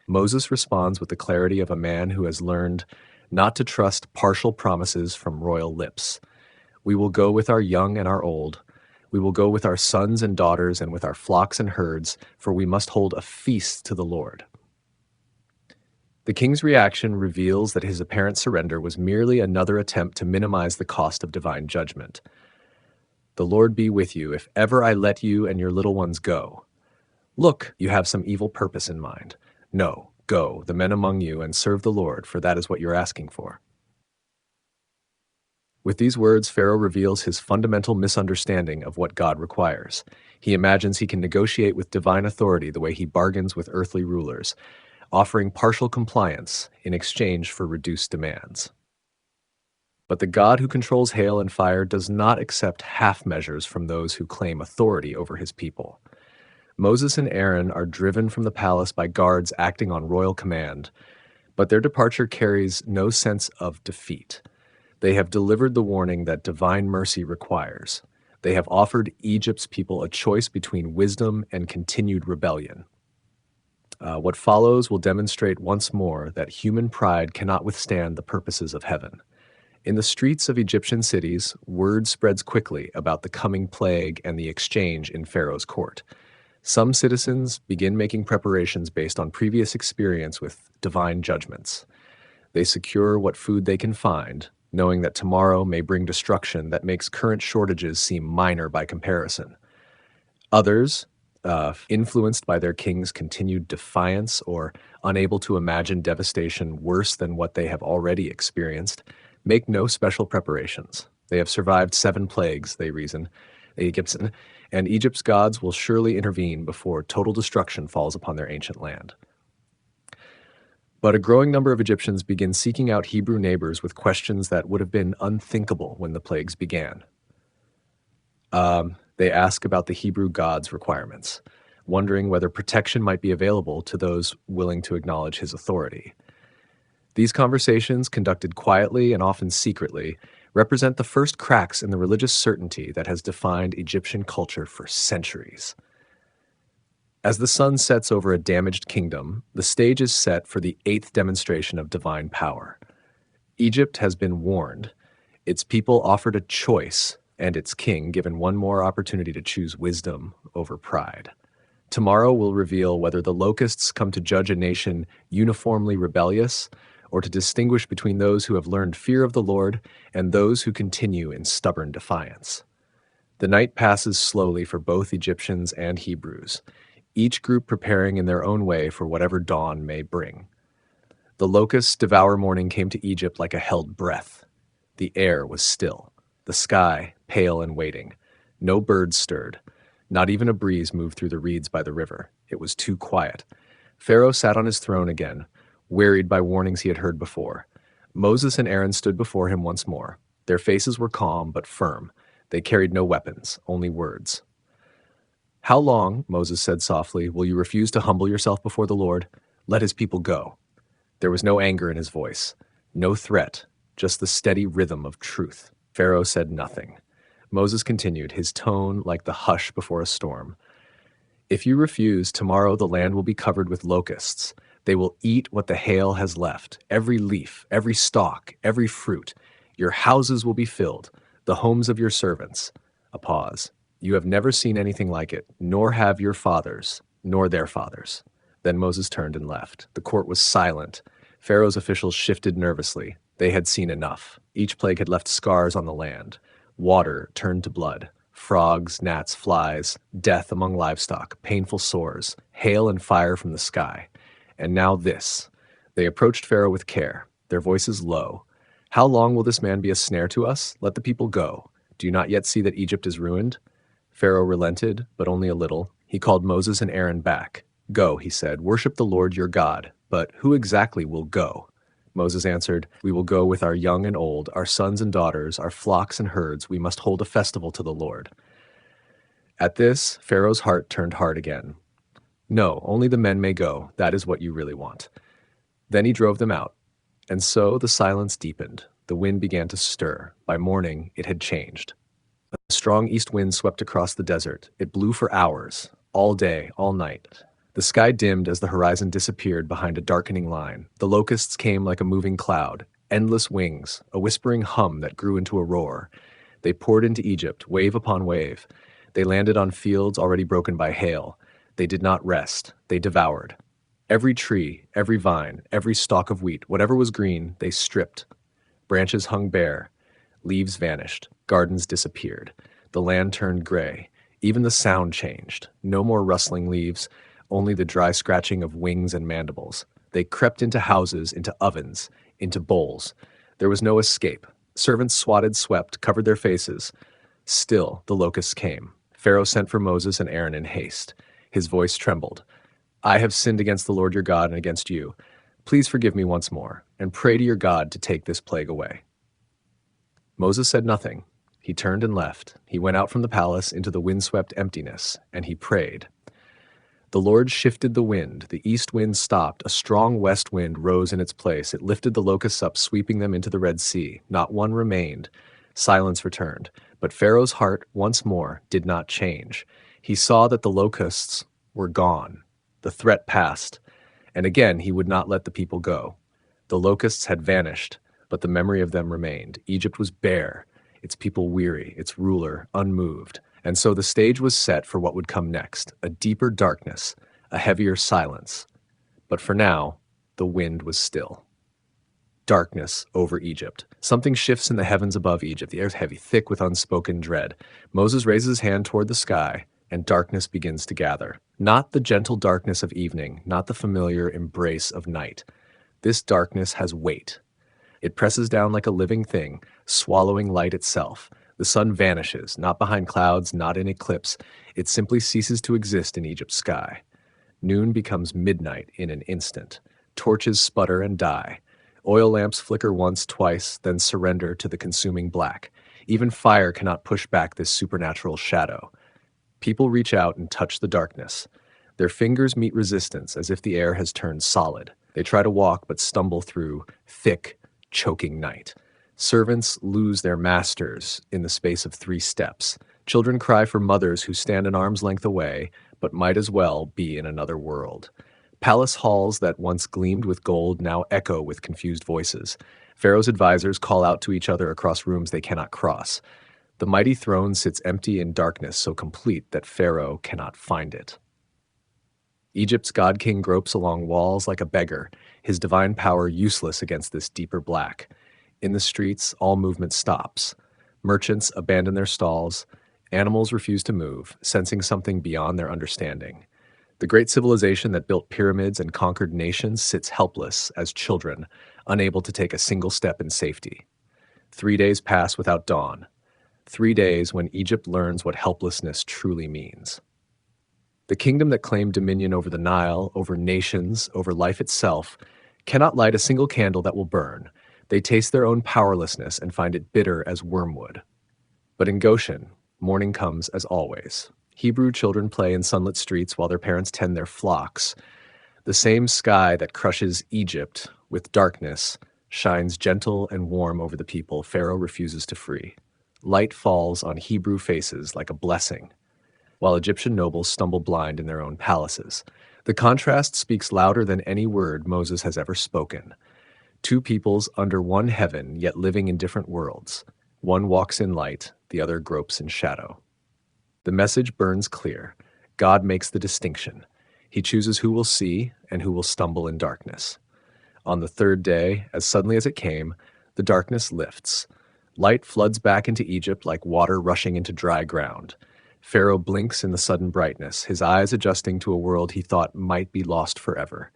Moses responds with the clarity of a man who has learned not to trust partial promises from royal lips. "We will go with our young and our old. We will go with our sons and daughters and with our flocks and herds, for we must hold a feast to the Lord." The king's reaction reveals that his apparent surrender was merely another attempt to minimize the cost of divine judgment. "The Lord be with you, if ever I let you and your little ones go. Look, you have some evil purpose in mind. No, go, the men among you, and serve the Lord, for that is what you're asking for." With these words, Pharaoh reveals his fundamental misunderstanding of what God requires. He imagines he can negotiate with divine authority the way he bargains with earthly rulers, offering partial compliance in exchange for reduced demands. But the God who controls hail and fire does not accept half measures from those who claim authority over his people. Moses and Aaron are driven from the palace by guards acting on royal command, but their departure carries no sense of defeat. They have delivered the warning that divine mercy requires. They have offered Egypt's people a choice between wisdom and continued rebellion. What follows will demonstrate once more that human pride cannot withstand the purposes of heaven. In the streets of Egyptian cities, word spreads quickly about the coming plague and the exchange in Pharaoh's court. Some citizens begin making preparations based on previous experience with divine judgments. They secure what food they can find, knowing that tomorrow may bring destruction that makes current shortages seem minor by comparison. Others, influenced by their king's continued defiance or unable to imagine devastation worse than what they have already experienced, make no special preparations. They have survived 7 plagues, they reason, and Egypt's gods will surely intervene before total destruction falls upon their ancient land. But a growing number of Egyptians begin seeking out Hebrew neighbors with questions that would have been unthinkable when the plagues began. They ask about the Hebrew gods' requirements, wondering whether protection might be available to those willing to acknowledge his authority. These conversations, conducted quietly and often secretly, represent the first cracks in the religious certainty that has defined Egyptian culture for centuries. As the sun sets over a damaged kingdom, the stage is set for the 8th demonstration of divine power. Egypt has been warned, its people offered a choice, and its king given one more opportunity to choose wisdom over pride. Tomorrow will reveal whether the locusts come to judge a nation uniformly rebellious, or to distinguish between those who have learned fear of the Lord and those who continue in stubborn defiance. The night passes slowly for both Egyptians and Hebrews, each group preparing in their own way for whatever dawn may bring. The locusts devour morning came to Egypt like a held breath. The air was still, the sky pale and waiting. No birds stirred. Not even a breeze moved through the reeds by the river. It was too quiet. Pharaoh sat on his throne again, wearied by warnings he had heard before. Moses and Aaron stood before him once more. Their faces were calm but firm. They carried no weapons, only words. "How long," Moses said softly, "will you refuse to humble yourself before the Lord? Let his people go." There was no anger in his voice, no threat, just the steady rhythm of truth. Pharaoh said nothing. Moses continued, his tone like the hush before a storm. "If you refuse, tomorrow the land will be covered with locusts. They will eat what the hail has left, every leaf, every stalk, every fruit. Your houses will be filled, the homes of your servants." A pause. "You have never seen anything like it, nor have your fathers, nor their fathers." Then Moses turned and left. The court was silent. Pharaoh's officials shifted nervously. They had seen enough. Each plague had left scars on the land. Water turned to blood. Frogs, gnats, flies, death among livestock, painful sores, hail and fire from the sky. And now this. They approached Pharaoh with care, their voices low. "How long will this man be a snare to us? Let the people go. Do you not yet see that Egypt is ruined?" Pharaoh relented, but only a little. He called Moses and Aaron back. "Go," he said, "worship the Lord your God. But who exactly will go?" Moses answered, "We will go with our young and old, our sons and daughters, our flocks and herds. We must hold a festival to the Lord." At this, Pharaoh's heart turned hard again. "No, only the men may go. That is what you really want." Then he drove them out. And so the silence deepened. The wind began to stir. By morning, it had changed. A strong east wind swept across the desert. It blew for hours, all day, all night. The sky dimmed as the horizon disappeared behind a darkening line. The locusts came like a moving cloud, endless wings, a whispering hum that grew into a roar. They poured into Egypt, wave upon wave. They landed on fields already broken by hail. They did not rest. They devoured. Every tree, every vine, every stalk of wheat, whatever was green, they stripped. Branches hung bare. Leaves vanished. Gardens disappeared. The land turned gray. Even the sound changed. No more rustling leaves, only the dry scratching of wings and mandibles. They crept into houses, into ovens, into bowls. There was no escape. Servants swatted, swept, covered their faces. Still, the locusts came. Pharaoh sent for Moses and Aaron in haste. His voice trembled. "I have sinned against the Lord your God and against you. Please forgive me once more, and pray to your God to take this plague away." Moses said nothing. He turned and left. He went out from the palace into the windswept emptiness, and he prayed. The Lord shifted the wind. The east wind stopped. A strong west wind rose in its place. It lifted the locusts up, sweeping them into the Red Sea. Not one remained. Silence returned. But Pharaoh's heart, once more, did not change. He saw that the locusts were gone. The threat passed. And again he would not let the people go. The locusts had vanished, but the memory of them remained. Egypt was bare, its people weary, its ruler unmoved. And so the stage was set for what would come next, a deeper darkness, a heavier silence. But for now, the wind was still. Darkness over Egypt. Something shifts in the heavens above Egypt. The air is heavy, thick with unspoken dread. Moses raises his hand toward the sky, and darkness begins to gather. Not the gentle darkness of evening, not the familiar embrace of night. This darkness has weight. It presses down like a living thing, swallowing light itself. The sun vanishes, not behind clouds, not in eclipse. It simply ceases to exist in Egypt's sky. Noon becomes midnight in an instant. Torches sputter and die. Oil lamps flicker once, twice, then surrender to the consuming black. Even fire cannot push back this supernatural shadow. People reach out and touch the darkness. Their fingers meet resistance as if the air has turned solid. They try to walk but stumble through thick, choking night. Servants lose their masters in the space of 3 steps. Children cry for mothers who stand an arm's length away, but might as well be in another world. Palace halls that once gleamed with gold now echo with confused voices. Pharaoh's advisors call out to each other across rooms they cannot cross. The mighty throne sits empty in darkness so complete that Pharaoh cannot find it. Egypt's god-king gropes along walls like a beggar, his divine power useless against this deeper black. In the streets, all movement stops. Merchants abandon their stalls. Animals refuse to move, sensing something beyond their understanding. The great civilization that built pyramids and conquered nations sits helpless as children, unable to take a single step in safety. 3 days pass without dawn. 3 days when Egypt learns what helplessness truly means. The kingdom that claimed dominion over the Nile, over nations, over life itself, cannot light a single candle that will burn. They taste their own powerlessness and find it bitter as wormwood. But in Goshen, morning comes as always. Hebrew children play in sunlit streets while their parents tend their flocks. The same sky that crushes Egypt with darkness shines gentle and warm over the people Pharaoh refuses to free. Light falls on Hebrew faces like a blessing, while Egyptian nobles stumble blind in their own palaces. The contrast speaks louder than any word Moses has ever spoken. Two peoples under one heaven, yet living in different worlds. One walks in light, the other gropes in shadow. The message burns clear. God makes the distinction. He chooses who will see and who will stumble in darkness. On the third day, as suddenly as it came, the darkness lifts. Light floods back into Egypt like water rushing into dry ground. Pharaoh blinks in the sudden brightness, his eyes adjusting to a world he thought might be lost forever.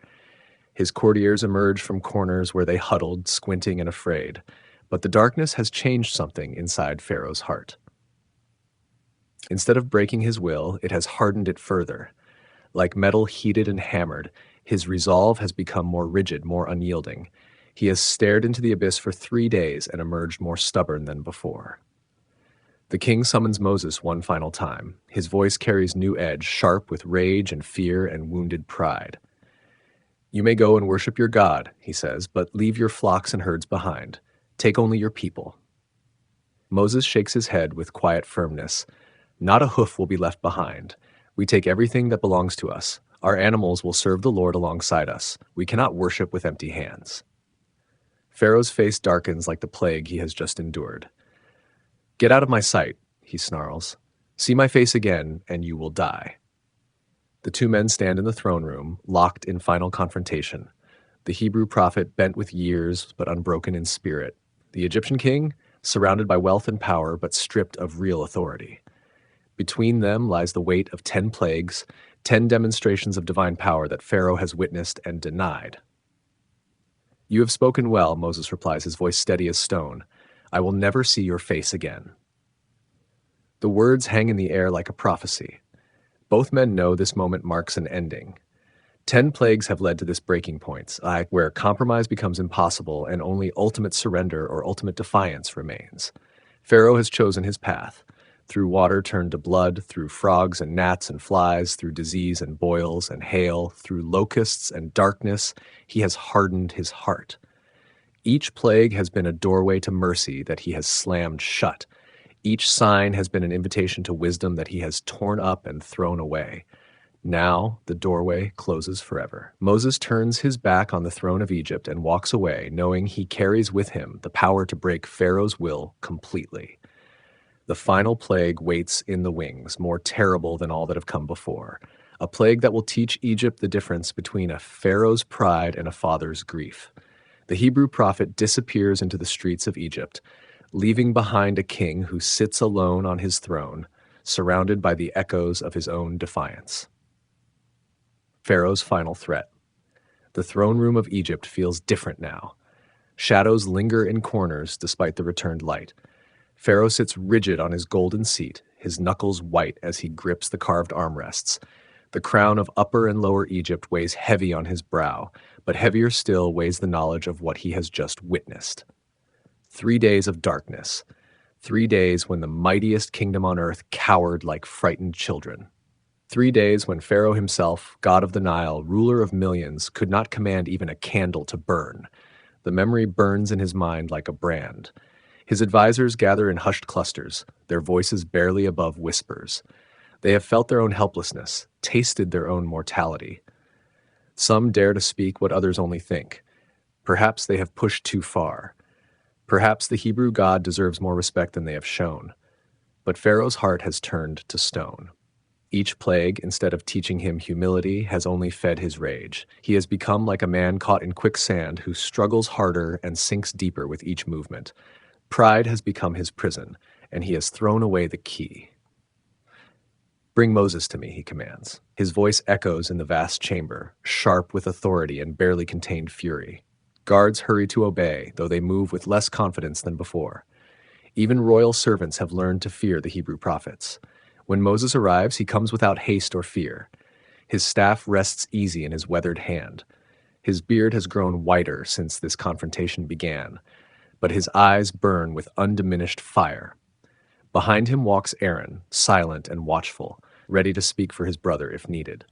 His courtiers emerge from corners where they huddled, squinting and afraid. But the darkness has changed something inside Pharaoh's heart. Instead of breaking his will, it has hardened it further. Like metal heated and hammered, his resolve has become more rigid, more unyielding. He has stared into the abyss for 3 days and emerged more stubborn than before. The king summons Moses one final time. His voice carries new edge, sharp with rage and fear and wounded pride. "You may go and worship your God," he says, "but leave your flocks and herds behind. Take only your people." Moses shakes his head with quiet firmness. "Not a hoof will be left behind. We take everything that belongs to us. Our animals will serve the Lord alongside us. We cannot worship with empty hands." Pharaoh's face darkens like the plague he has just endured. "Get out of my sight," he snarls. "See my face again, and you will die." The two men stand in the throne room, locked in final confrontation. The Hebrew prophet bent with years, but unbroken in spirit. The Egyptian king, surrounded by wealth and power, but stripped of real authority. Between them lies the weight of 10 plagues, 10 demonstrations of divine power that Pharaoh has witnessed and denied. "You have spoken well," Moses replies, his voice steady as stone. "I will never see your face again." The words hang in the air like a prophecy. Both men know this moment marks an ending. 10 plagues have led to this breaking point, where compromise becomes impossible and only ultimate surrender or ultimate defiance remains. Pharaoh has chosen his path. Through water turned to blood, through frogs and gnats and flies, through disease and boils and hail, through locusts and darkness, he has hardened his heart. Each plague has been a doorway to mercy that he has slammed shut. Each sign has been an invitation to wisdom that he has torn up and thrown away. Now the doorway closes forever. Moses turns his back on the throne of Egypt and walks away, knowing he carries with him the power to break Pharaoh's will completely. The final plague waits in the wings, more terrible than all that have come before. A plague that will teach Egypt the difference between a Pharaoh's pride and a father's grief. The Hebrew prophet disappears into the streets of Egypt, leaving behind a king who sits alone on his throne, surrounded by the echoes of his own defiance. Pharaoh's final threat. The throne room of Egypt feels different now. Shadows linger in corners despite the returned light. Pharaoh sits rigid on his golden seat, his knuckles white as he grips the carved armrests. The crown of Upper and Lower Egypt weighs heavy on his brow, but heavier still weighs the knowledge of what he has just witnessed. 3 days of darkness. 3 days when the mightiest kingdom on earth cowered like frightened children. 3 days when Pharaoh himself, god of the Nile, ruler of millions, could not command even a candle to burn. The memory burns in his mind like a brand. His advisors gather in hushed clusters, their voices barely above whispers. They have felt their own helplessness, tasted their own mortality. Some dare to speak what others only think. Perhaps they have pushed too far. Perhaps the Hebrew God deserves more respect than they have shown. But Pharaoh's heart has turned to stone. Each plague, instead of teaching him humility, has only fed his rage. He has become like a man caught in quicksand who struggles harder and sinks deeper with each movement. Pride has become his prison, and he has thrown away the key. "Bring Moses to me," he commands. His voice echoes in the vast chamber, sharp with authority and barely contained fury. Guards hurry to obey, though they move with less confidence than before. Even royal servants have learned to fear the Hebrew prophets. When Moses arrives, he comes without haste or fear. His staff rests easy in his weathered hand. His beard has grown whiter since this confrontation began, but his eyes burn with undiminished fire. Behind him walks Aaron, silent and watchful, ready to speak for his brother if needed.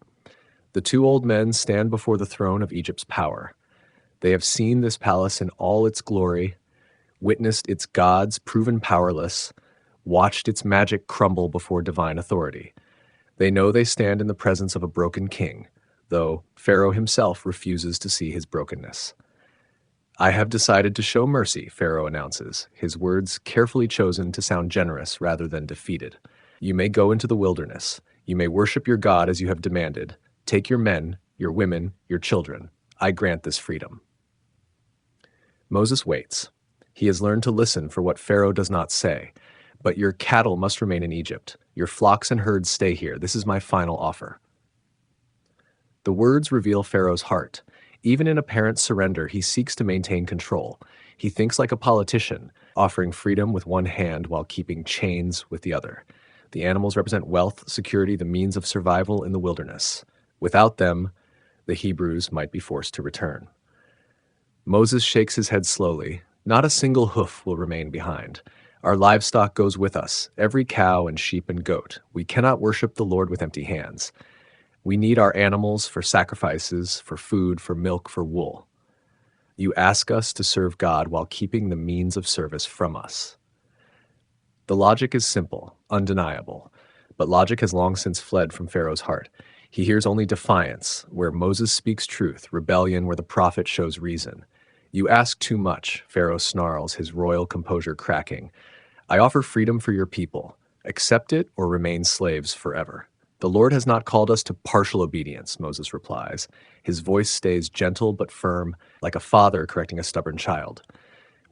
The two old men stand before the throne of Egypt's power. They have seen this palace in all its glory, witnessed its gods proven powerless, watched its magic crumble before divine authority. They know they stand in the presence of a broken king, though Pharaoh himself refuses to see his brokenness. "I have decided to show mercy," Pharaoh announces, his words carefully chosen to sound generous rather than defeated. "You may go into the wilderness. You may worship your God as you have demanded. Take your men, your women, your children. I grant this freedom." Moses waits. He has learned to listen for what Pharaoh does not say. "But your cattle must remain in Egypt. Your flocks and herds stay here. This is my final offer." The words reveal Pharaoh's heart. Even in apparent surrender, he seeks to maintain control. He thinks like a politician, offering freedom with one hand while keeping chains with the other. The animals represent wealth, security, the means of survival in the wilderness. Without them, the Hebrews might be forced to return. Moses shakes his head slowly. "Not a single hoof will remain behind. Our livestock goes with us, every cow and sheep and goat. We cannot worship the Lord with empty hands. We need our animals for sacrifices, for food, for milk, for wool. You ask us to serve God while keeping the means of service from us." The logic is simple, undeniable, but logic has long since fled from Pharaoh's heart. He hears only defiance, where Moses speaks truth, rebellion, where the prophet shows reason. "You ask too much," Pharaoh snarls, his royal composure cracking. "I offer freedom for your people. Accept it or remain slaves forever." "The Lord has not called us to partial obedience," Moses replies. His voice stays gentle but firm, like a father correcting a stubborn child.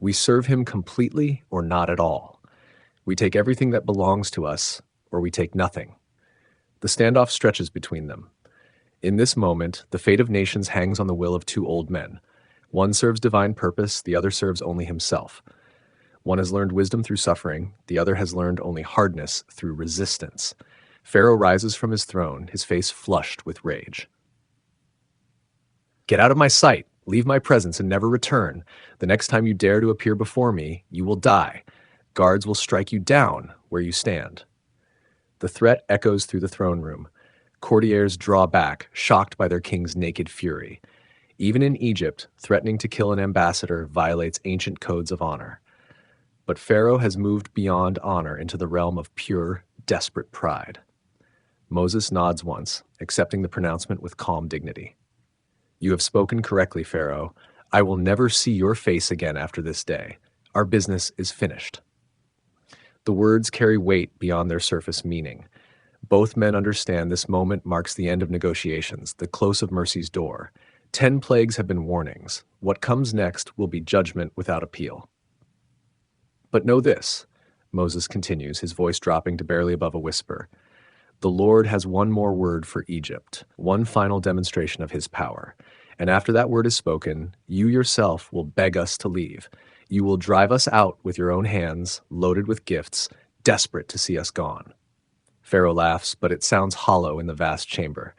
"We serve him completely or not at all. We take everything that belongs to us, or we take nothing." The standoff stretches between them. In this moment, the fate of nations hangs on the will of two old men. One serves divine purpose, the other serves only himself. One has learned wisdom through suffering, the other has learned only hardness through resistance. Pharaoh rises from his throne, his face flushed with rage. "Get out of my sight! Leave my presence and never return. The next time you dare to appear before me, you will die. Guards will strike you down where you stand." The threat echoes through the throne room. Courtiers draw back, shocked by their king's naked fury. Even in Egypt, threatening to kill an ambassador violates ancient codes of honor. But Pharaoh has moved beyond honor into the realm of pure, desperate pride. Moses nods once, accepting the pronouncement with calm dignity. "You have spoken correctly, Pharaoh. I will never see your face again after this day. Our business is finished." The words carry weight beyond their surface meaning. Both men understand this moment marks the end of negotiations, the close of mercy's door. 10 plagues have been warnings. What comes next will be judgment without appeal. "But know this," Moses continues, his voice dropping to barely above a whisper. "The Lord has one more word for Egypt, one final demonstration of his power. And after that word is spoken, you yourself will beg us to leave. You will drive us out with your own hands, loaded with gifts, desperate to see us gone." Pharaoh laughs, but it sounds hollow in the vast chamber.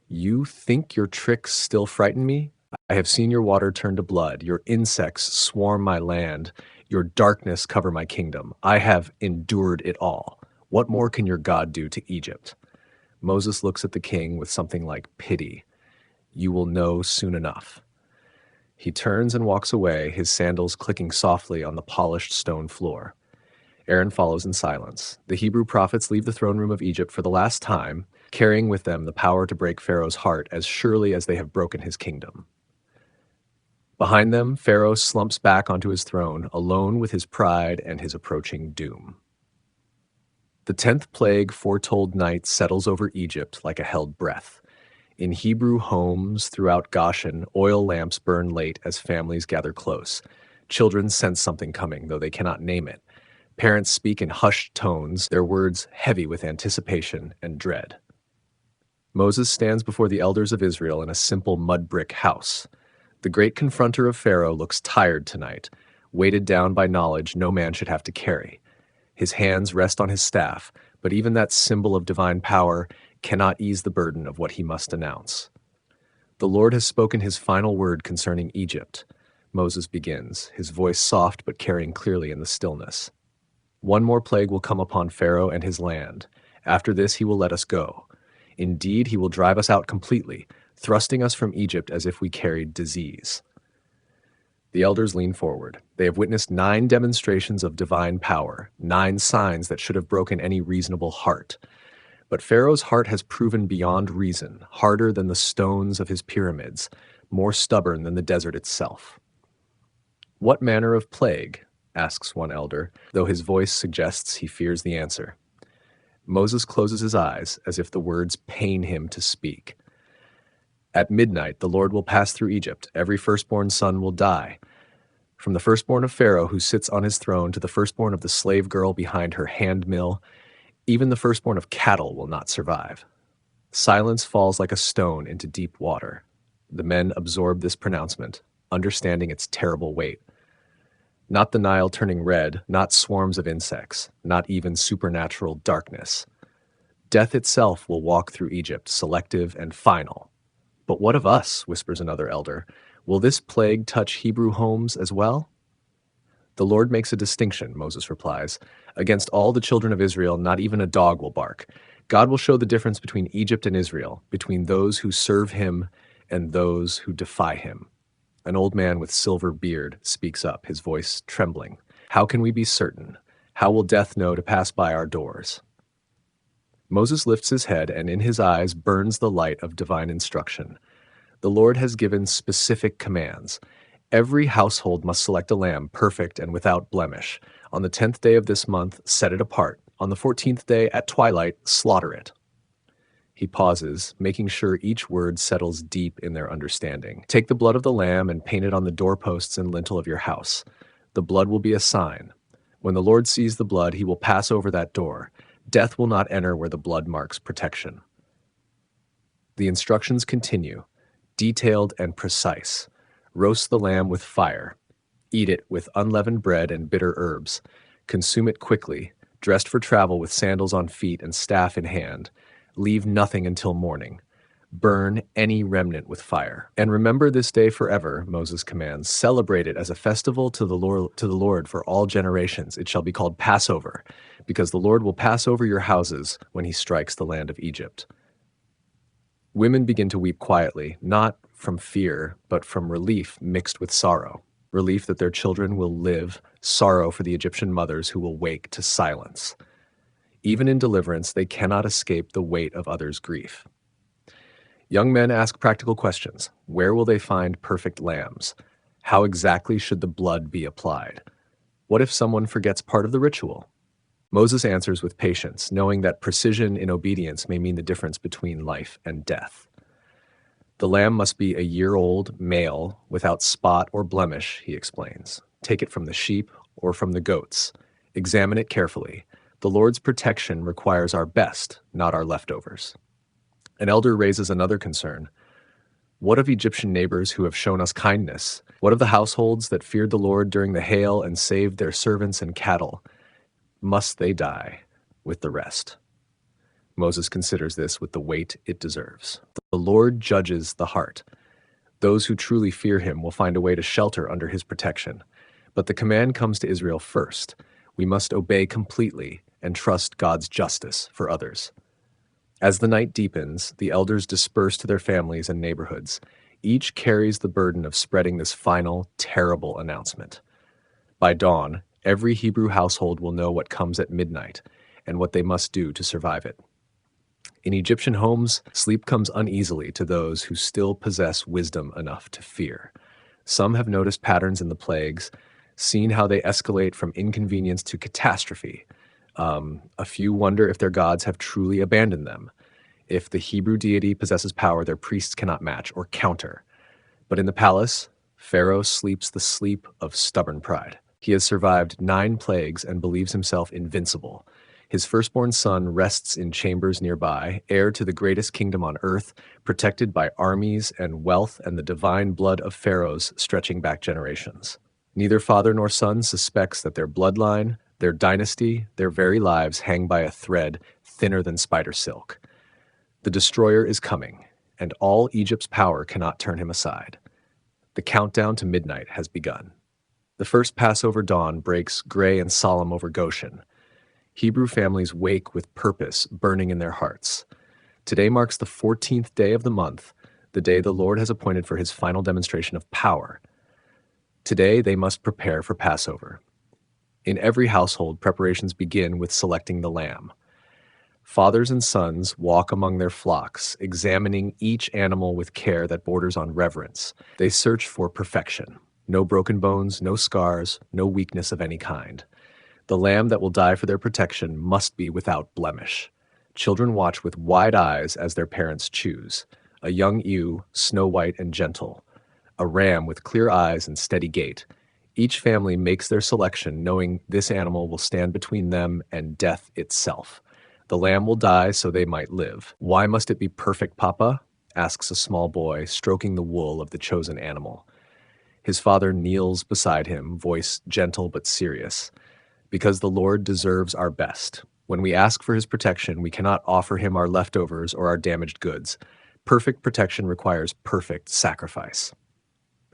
"You think your tricks still frighten me? I have seen your water turn to blood, your insects swarm my land, your darkness cover my kingdom. I have endured it all. What more can your God do to Egypt?" Moses looks at the king with something like pity. "You will know soon enough." He turns and walks away, his sandals clicking softly on the polished stone floor. Aaron follows in silence. The Hebrew prophets leave the throne room of Egypt for the last time, carrying with them the power to break Pharaoh's heart as surely as they have broken his kingdom. Behind them, Pharaoh slumps back onto his throne, alone with his pride and his approaching doom. The 10th plague foretold night settles over Egypt like a held breath. In Hebrew homes throughout Goshen, oil lamps burn late as families gather close. Children sense something coming, though they cannot name it. Parents speak in hushed tones, their words heavy with anticipation and dread. Moses stands before the elders of Israel in a simple mud brick house. The great confronter of Pharaoh looks tired tonight, weighted down by knowledge no man should have to carry. His hands rest on his staff, but even that symbol of divine power cannot ease the burden of what he must announce. The Lord has spoken his final word concerning Egypt. Moses begins, his voice soft but carrying clearly in the stillness. One more plague will come upon Pharaoh and his land. After this he will let us go. Indeed, he will drive us out completely, thrusting us from Egypt as if we carried disease. The elders lean forward. They have witnessed 9 demonstrations of divine power, 9 signs that should have broken any reasonable heart. But Pharaoh's heart has proven beyond reason, harder than the stones of his pyramids, more stubborn than the desert itself. "What manner of plague?" asks one elder, though his voice suggests he fears the answer. Moses closes his eyes as if the words pain him to speak. "At midnight the Lord will pass through Egypt. Every firstborn son will die. From the firstborn of Pharaoh who sits on his throne to the firstborn of the slave girl behind her hand mill, even the firstborn of cattle will not survive." Silence falls like a stone into deep water. The men absorb this pronouncement, understanding its terrible weight. Not the Nile turning red, not swarms of insects, not even supernatural darkness. Death itself will walk through Egypt, selective and final. "But what of us?" whispers another elder. "Will this plague touch Hebrew homes as well?" "The Lord makes a distinction," Moses replies. "Against all the children of Israel, not even a dog will bark. God will show the difference between Egypt and Israel, between those who serve him and those who defy him." An old man with silver beard speaks up, his voice trembling. "How can we be certain? How will death know to pass by our doors?" Moses lifts his head, and in his eyes burns the light of divine instruction. The Lord has given specific commands. Every household must select a lamb, perfect and without blemish. On the 10th day of this month, set it apart. On the 14th day, at twilight, slaughter it. He pauses, making sure each word settles deep in their understanding. "Take the blood of the lamb and paint it on the doorposts and lintel of your house. The blood will be a sign. When the Lord sees the blood, he will pass over that door. Death will not enter where the blood marks protection." The instructions continue, detailed and precise. Roast the lamb with fire. Eat it with unleavened bread and bitter herbs. Consume it quickly, dressed for travel with sandals on feet and staff in hand. Leave nothing until morning. Burn any remnant with fire. "And remember this day forever," Moses commands. "Celebrate it as a festival to the Lord for all generations. It shall be called Passover, because the Lord will pass over your houses when he strikes the land of Egypt." Women begin to weep quietly, not from fear, but from relief mixed with sorrow. Relief that their children will live, sorrow for the Egyptian mothers who will wake to silence. Even in deliverance, they cannot escape the weight of others' grief. Young men ask practical questions. Where will they find perfect lambs? How exactly should the blood be applied? What if someone forgets part of the ritual? Moses answers with patience, knowing that precision in obedience may mean the difference between life and death. "The lamb must be a year-old, male, without spot or blemish," he explains. "Take it from the sheep or from the goats. Examine it carefully. The Lord's protection requires our best, not our leftovers." An elder raises another concern. "What of Egyptian neighbors who have shown us kindness? What of the households that feared the Lord during the hail and saved their servants and cattle? Must they die with the rest?" Moses considers this with the weight it deserves. The Lord judges the heart. Those who truly fear him will find a way to shelter under his protection. But the command comes to Israel first. We must obey completely and trust God's justice for others. As the night deepens, the elders disperse to their families and neighborhoods. Each carries the burden of spreading this final, terrible announcement. By dawn, every Hebrew household will know what comes at midnight and what they must do to survive it. In Egyptian homes, sleep comes uneasily to those who still possess wisdom enough to fear. Some have noticed patterns in the plagues, seen how they escalate from inconvenience to catastrophe. A few wonder if their gods have truly abandoned them. If the Hebrew deity possesses power their priests cannot match or counter. But in the palace, Pharaoh sleeps the sleep of stubborn pride. He has survived 9 plagues and believes himself invincible. His firstborn son rests in chambers nearby, heir to the greatest kingdom on earth, protected by armies and wealth and the divine blood of pharaohs stretching back generations. Neither father nor son suspects that their bloodline, their dynasty, their very lives hang by a thread thinner than spider silk. The destroyer is coming, and all Egypt's power cannot turn him aside. The countdown to midnight has begun. The first Passover dawn breaks gray and solemn over Goshen. Hebrew families wake with purpose burning in their hearts. Today marks the 14th day of the month, the day the Lord has appointed for his final demonstration of power. Today they must prepare for Passover. In every household, preparations begin with selecting the lamb. Fathers and sons walk among their flocks, examining each animal with care that borders on reverence. They search for perfection. No broken bones, no scars, no weakness of any kind. The lamb that will die for their protection must be without blemish. Children watch with wide eyes as their parents choose. A young ewe, snow white and gentle. A ram with clear eyes and steady gait. Each family makes their selection knowing this animal will stand between them and death itself. The lamb will die so they might live. Why must it be perfect, Papa? Asks a small boy, stroking the wool of the chosen animal. His father kneels beside him, voice gentle but serious. Because the Lord deserves our best. When we ask for his protection, we cannot offer him our leftovers or our damaged goods. Perfect protection requires perfect sacrifice.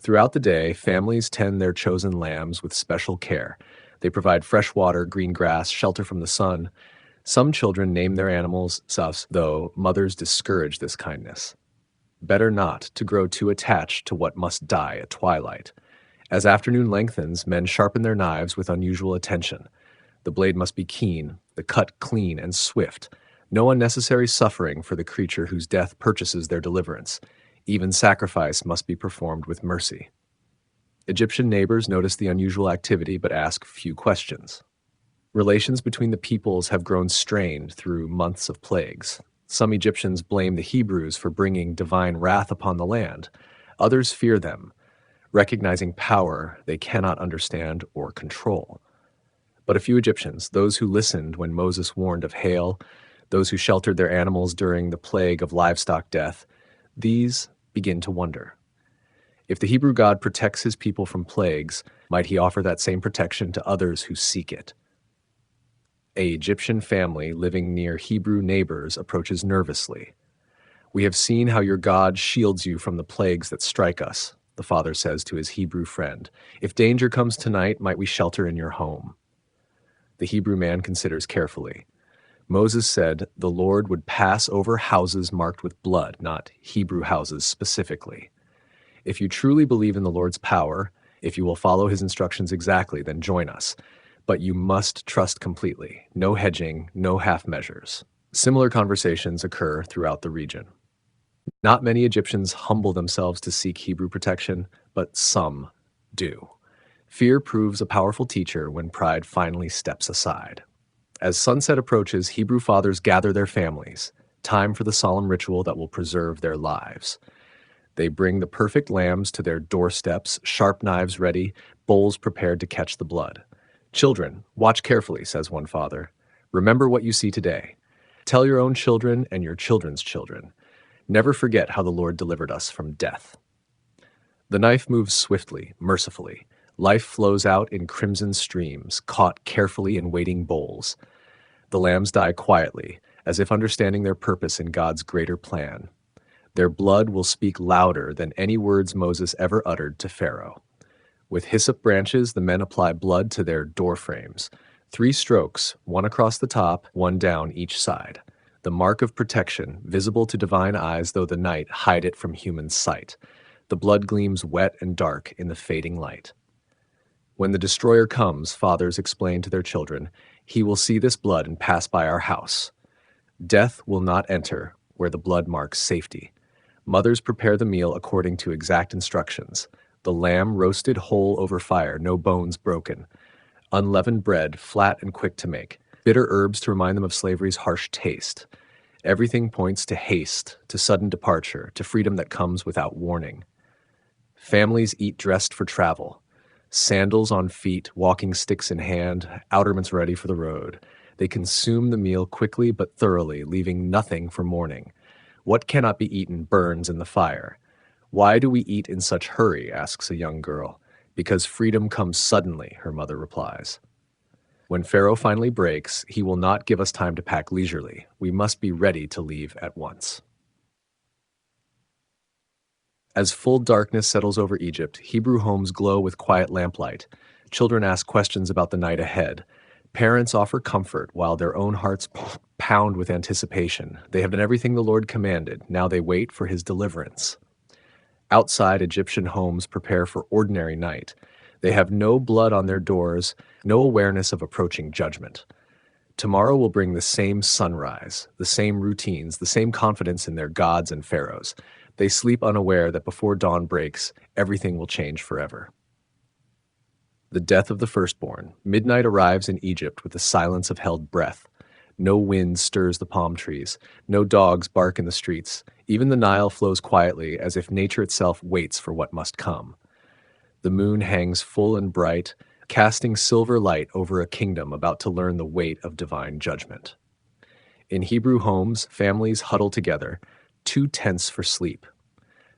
Throughout the day, families tend their chosen lambs with special care. They provide fresh water, green grass, shelter from the sun. Some children name their animals Safs, though mothers discourage this kindness. Better not to grow too attached to what must die at twilight. As afternoon lengthens, men sharpen their knives with unusual attention. The blade must be keen, the cut clean and swift. No unnecessary suffering for the creature whose death purchases their deliverance. Even sacrifice must be performed with mercy. Egyptian neighbors notice the unusual activity but ask few questions. Relations between the peoples have grown strained through months of plagues. Some Egyptians blame the Hebrews for bringing divine wrath upon the land. Others fear them, recognizing power they cannot understand or control. But a few Egyptians, those who listened when Moses warned of hail, those who sheltered their animals during the plague of livestock death, these begin to wonder. If the Hebrew God protects his people from plagues, might he offer that same protection to others who seek it? An Egyptian family living near Hebrew neighbors approaches nervously. "We have seen how your God shields you from the plagues that strike us," the father says to his Hebrew friend. "If danger comes tonight, might we shelter in your home?" The Hebrew man considers carefully. Moses said the Lord would pass over houses marked with blood, not Hebrew houses specifically. If you truly believe in the Lord's power, if you will follow his instructions exactly, then join us. But you must trust completely. No hedging, no half measures. Similar conversations occur throughout the region. Not many Egyptians humble themselves to seek Hebrew protection, but some do. Fear proves a powerful teacher when pride finally steps aside. As sunset approaches, Hebrew fathers gather their families. Time for the solemn ritual that will preserve their lives. They bring the perfect lambs to their doorsteps, sharp knives ready, bowls prepared to catch the blood. "Children, watch carefully," says one father. "Remember what you see today. Tell your own children and your children's children. Never forget how the Lord delivered us from death." The knife moves swiftly, mercifully. Life flows out in crimson streams, caught carefully in waiting bowls. The lambs die quietly, as if understanding their purpose in God's greater plan. Their blood will speak louder than any words Moses ever uttered to Pharaoh. With hyssop branches, the men apply blood to their door frames. 3 strokes, one across the top, one down each side. The mark of protection, visible to divine eyes though the night hide it from human sight. The blood gleams wet and dark in the fading light. When the destroyer comes, fathers explain to their children, "He will see this blood and pass by our house." Death will not enter where the blood marks safety. Mothers prepare the meal according to exact instructions. The lamb roasted whole over fire, no bones broken. Unleavened bread, flat and quick to make. Bitter herbs to remind them of slavery's harsh taste. Everything points to haste, to sudden departure, to freedom that comes without warning. Families eat dressed for travel. Sandals on feet, walking sticks in hand, outerments ready for the road. They consume the meal quickly but thoroughly, leaving nothing for morning. What cannot be eaten burns in the fire. Why do we eat in such hurry? Asks a young girl. Because freedom comes suddenly, her mother replies. When Pharaoh finally breaks, he will not give us time to pack leisurely. We must be ready to leave at once. As full darkness settles over Egypt, Hebrew homes glow with quiet lamplight. Children ask questions about the night ahead. Parents offer comfort while their own hearts pound with anticipation. They have done everything the Lord commanded. Now they wait for his deliverance. Outside, Egyptian homes prepare for ordinary night. They have no blood on their doors, no awareness of approaching judgment. Tomorrow will bring the same sunrise, the same routines, the same confidence in their gods and pharaohs. They sleep unaware that before dawn breaks, everything will change forever. The death of the firstborn. Midnight arrives in Egypt with the silence of held breath. No wind stirs the palm trees. No dogs bark in the streets. Even the Nile flows quietly, as if nature itself waits for what must come. The moon hangs full and bright, casting silver light over a kingdom about to learn the weight of divine judgment. In Hebrew homes, families huddle together, too tense for sleep.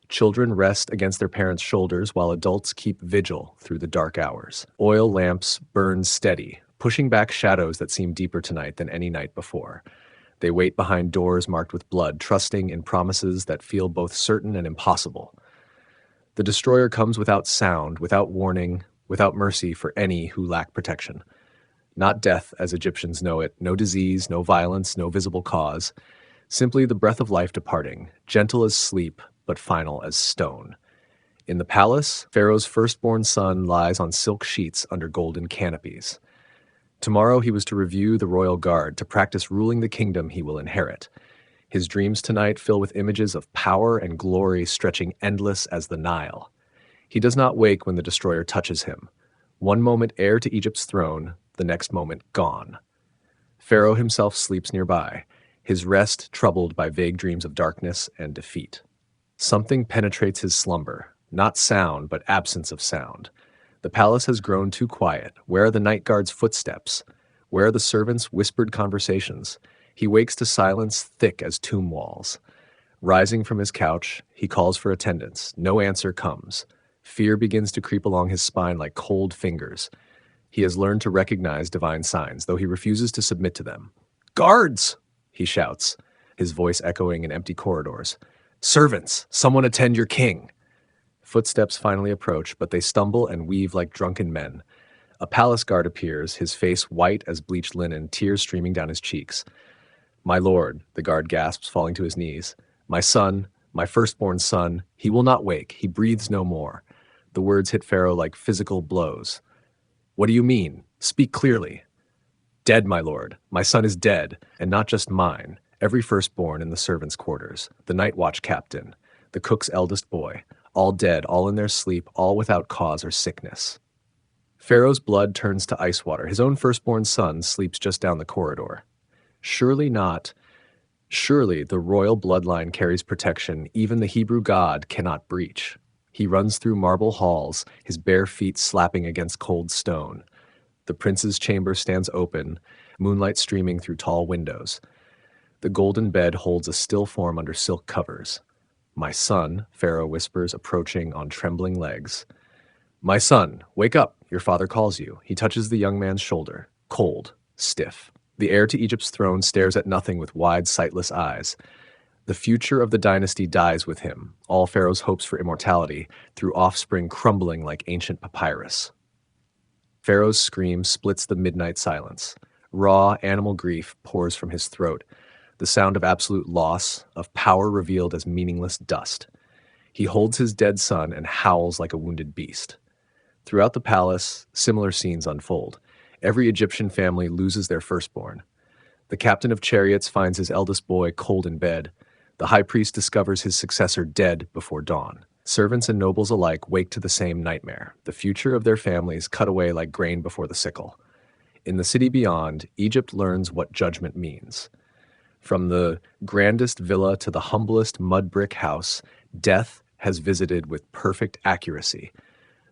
Children rest against their parents' shoulders while adults keep vigil through the dark hours. Oil lamps burn steady, pushing back shadows that seem deeper tonight than any night before. They wait behind doors marked with blood, trusting in promises that feel both certain and impossible. The destroyer comes without sound, without warning, without mercy for any who lack protection. Not death as Egyptians know it, no disease, no violence, no visible cause. Simply the breath of life departing, gentle as sleep, but final as stone. In the palace, Pharaoh's firstborn son lies on silk sheets under golden canopies. Tomorrow he was to review the royal guard, to practice ruling the kingdom he will inherit. His dreams tonight fill with images of power and glory stretching endless as the Nile. He does not wake when the destroyer touches him. One moment heir to Egypt's throne, the next moment gone. Pharaoh himself sleeps nearby, his rest troubled by vague dreams of darkness and defeat. Something penetrates his slumber, not sound, but absence of sound. The palace has grown too quiet. Where are the night guard's footsteps? Where are the servants' whispered conversations? He wakes to silence thick as tomb walls. Rising from his couch, he calls for attendance. No answer comes. Fear begins to creep along his spine like cold fingers. He has learned to recognize divine signs, though he refuses to submit to them. "Guards!" he shouts, his voice echoing in empty corridors. "Servants, someone attend your king." Footsteps finally approach, but they stumble and weave like drunken men. A palace guard appears, his face white as bleached linen, tears streaming down his cheeks. "My lord," the guard gasps, falling to his knees. "My son, my firstborn son, he will not wake, he breathes no more." The words hit Pharaoh like physical blows. "What do you mean? Speak clearly." "Dead, my lord. My son is dead, and not just mine. Every firstborn in the servants' quarters, the night watch captain, the cook's eldest boy, all dead, all in their sleep, all without cause or sickness." Pharaoh's blood turns to ice water. His own firstborn son sleeps just down the corridor. Surely not. Surely the royal bloodline carries protection even the Hebrew God cannot breach. He runs through marble halls, his bare feet slapping against cold stone. The prince's chamber stands open, moonlight streaming through tall windows. The golden bed holds a still form under silk covers. "My son," Pharaoh whispers, approaching on trembling legs. "My son, wake up, your father calls you." He touches the young man's shoulder, cold, stiff. The heir to Egypt's throne stares at nothing with wide, sightless eyes. The future of the dynasty dies with him, all Pharaoh's hopes for immortality, through offspring crumbling like ancient papyrus. Pharaoh's scream splits the midnight silence. Raw, animal grief pours from his throat, the sound of absolute loss, of power revealed as meaningless dust. He holds his dead son and howls like a wounded beast. Throughout the palace, similar scenes unfold. Every Egyptian family loses their firstborn. The captain of chariots finds his eldest boy cold in bed. The high priest discovers his successor dead before dawn. Servants and nobles alike wake to the same nightmare. The future of their families cut away like grain before the sickle. In the city beyond, Egypt learns what judgment means. From the grandest villa to the humblest mud brick house, death has visited with perfect accuracy.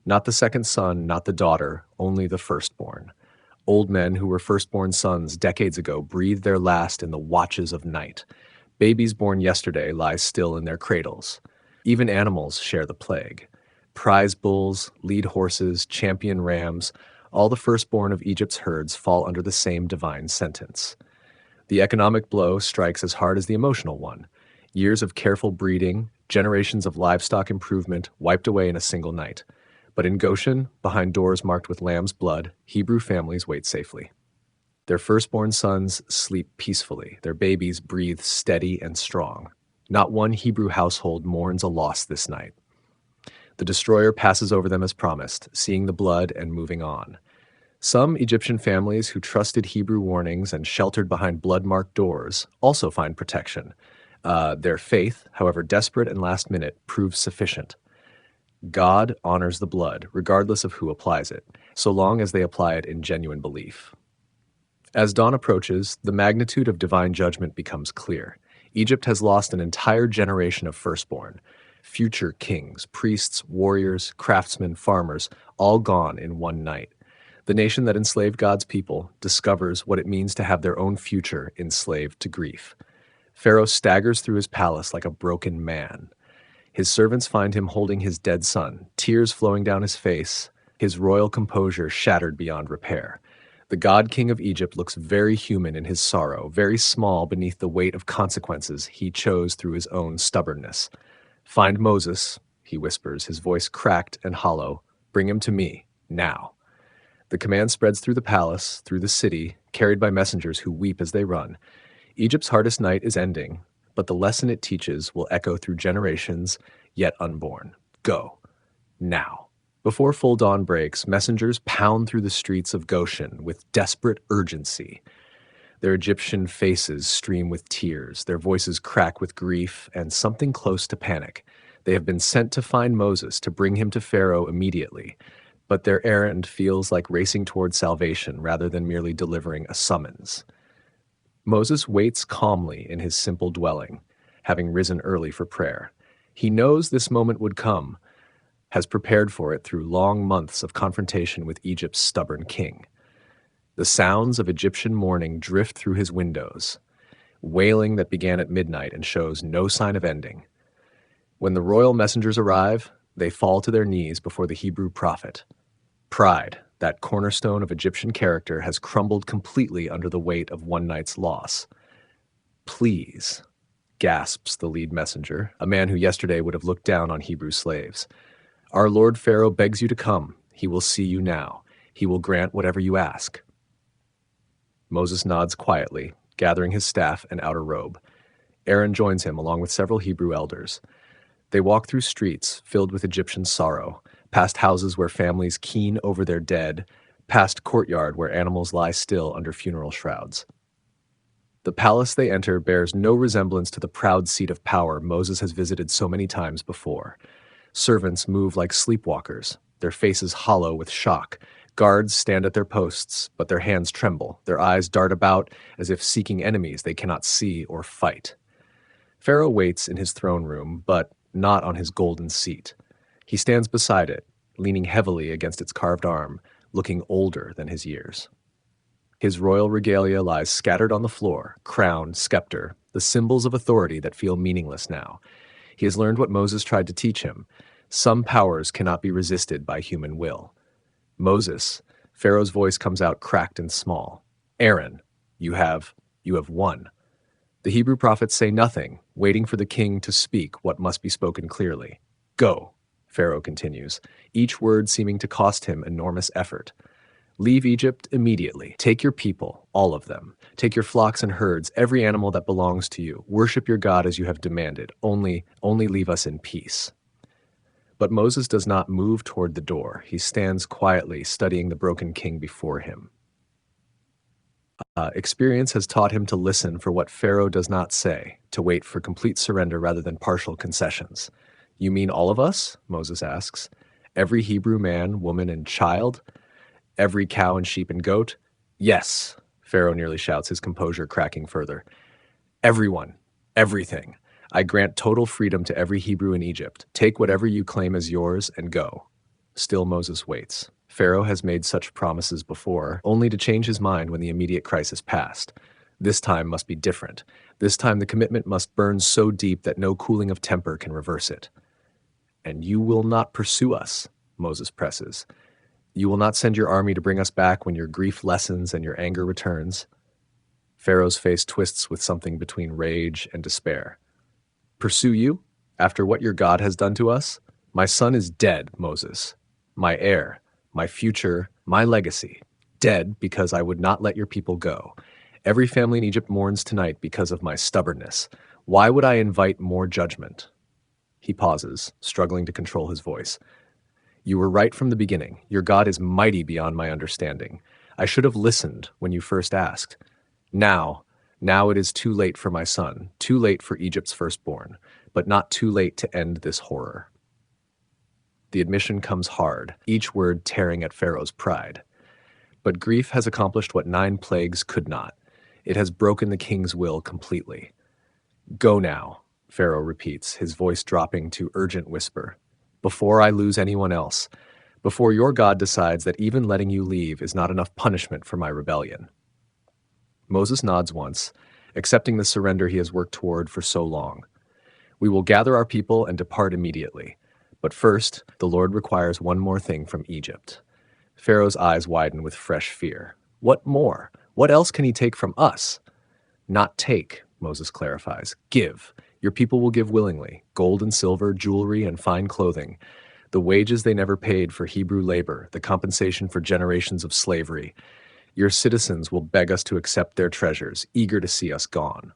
Not the second son, not the daughter, only the firstborn. Old men who were firstborn sons decades ago breathe their last in the watches of night. Babies born yesterday lie still in their cradles. Even animals share the plague. Prize bulls, lead horses, champion rams, all the firstborn of Egypt's herds fall under the same divine sentence. The economic blow strikes as hard as the emotional one. Years of careful breeding, generations of livestock improvement wiped away in a single night. But in Goshen, behind doors marked with lamb's blood, Hebrew families wait safely. Their firstborn sons sleep peacefully. Their babies breathe steady and strong. Not one Hebrew household mourns a loss this night. The destroyer passes over them as promised, seeing the blood and moving on. Some Egyptian families who trusted Hebrew warnings and sheltered behind blood-marked doors also find protection. Their faith, however desperate and last minute, proves sufficient. God honors the blood, regardless of who applies it, so long as they apply it in genuine belief. As dawn approaches, the magnitude of divine judgment becomes clear. Egypt has lost an entire generation of firstborn. Future kings, priests, warriors, craftsmen, farmers, all gone in one night. The nation that enslaved God's people discovers what it means to have their own future enslaved to grief. Pharaoh staggers through his palace like a broken man. His servants find him holding his dead son, tears flowing down his face, his royal composure shattered beyond repair. The God King of Egypt looks very human in his sorrow, very small beneath the weight of consequences he chose through his own stubbornness. "Find Moses," he whispers, his voice cracked and hollow. "Bring him to me, now." The command spreads through the palace, through the city, carried by messengers who weep as they run. Egypt's hardest night is ending, but the lesson it teaches will echo through generations yet unborn. Go, now. Before full dawn breaks, messengers pound through the streets of Goshen with desperate urgency. Their Egyptian faces stream with tears, their voices crack with grief and something close to panic. They have been sent to find Moses, to bring him to Pharaoh immediately, but their errand feels like racing toward salvation rather than merely delivering a summons. Moses waits calmly in his simple dwelling, having risen early for prayer. He knows this moment would come, has prepared for it through long months of confrontation with Egypt's stubborn king. The sounds of Egyptian mourning drift through his windows, wailing that began at midnight and shows no sign of ending. When the royal messengers arrive, they fall to their knees before the Hebrew prophet. Pride, that cornerstone of Egyptian character, has crumbled completely under the weight of one night's loss. "Please," gasps the lead messenger, a man who yesterday would have looked down on Hebrew slaves. "Our Lord Pharaoh begs you to come. He will see you now. He will grant whatever you ask." Moses nods quietly, gathering his staff and outer robe. Aaron joins him along with several Hebrew elders. They walk through streets filled with Egyptian sorrow, past houses where families keen over their dead, past courtyard where animals lie still under funeral shrouds. The palace they enter bears no resemblance to the proud seat of power Moses has visited so many times before. Servants move like sleepwalkers, their faces hollow with shock. Guards stand at their posts, but their hands tremble. Their eyes dart about as if seeking enemies they cannot see or fight. Pharaoh waits in his throne room, but not on his golden seat. He stands beside it, leaning heavily against its carved arm, looking older than his years. His royal regalia lies scattered on the floor, crown, scepter, the symbols of authority that feel meaningless now. He has learned what Moses tried to teach him. Some powers cannot be resisted by human will. "Moses," Pharaoh's voice comes out cracked and small. "Aaron, you have won." The Hebrew prophets say nothing, waiting for the king to speak what must be spoken clearly. "Go," Pharaoh continues, each word seeming to cost him enormous effort. "Leave Egypt immediately. Take your people, all of them. Take your flocks and herds, every animal that belongs to you. Worship your God as you have demanded. Only leave us in peace." But Moses does not move toward the door. He stands quietly, studying the broken king before him. Experience has taught him to listen for what Pharaoh does not say, to wait for complete surrender rather than partial concessions. "You mean all of us?" Moses asks. "Every Hebrew man, woman, and child? Every cow and sheep and goat?" "Yes," Pharaoh nearly shouts, his composure cracking further. "Everyone, everything. I grant total freedom to every Hebrew in Egypt. Take whatever you claim as yours and go." Still Moses waits. Pharaoh has made such promises before, only to change his mind when the immediate crisis passed. This time must be different. This time the commitment must burn so deep that no cooling of temper can reverse it. "And you will not pursue us," Moses presses. "You will not send your army to bring us back when your grief lessens and your anger returns." Pharaoh's face twists with something between rage and despair. "Pursue you? After what your God has done to us? My son is dead, Moses. My heir, my future, my legacy. Dead because I would not let your people go. Every family in Egypt mourns tonight because of my stubbornness. Why would I invite more judgment?" He pauses, struggling to control his voice. "You were right from the beginning. Your God is mighty beyond my understanding. I should have listened when you first asked. Now it is too late for my son, too late for Egypt's firstborn, but not too late to end this horror." The admission comes hard, each word tearing at Pharaoh's pride. But grief has accomplished what 9 plagues could not. It has broken the king's will completely. "Go now," Pharaoh repeats, his voice dropping to urgent whisper, "before I lose anyone else, before your God decides that even letting you leave is not enough punishment for my rebellion." Moses nods once, accepting the surrender he has worked toward for so long. "We will gather our people and depart immediately. But first, the Lord requires one more thing from Egypt." Pharaoh's eyes widen with fresh fear. "What more? What else can he take from us?" "Not take," Moses clarifies. "Give. Your people will give willingly. Gold and silver, jewelry and fine clothing. The wages they never paid for Hebrew labor, the compensation for generations of slavery. Your citizens will beg us to accept their treasures, eager to see us gone."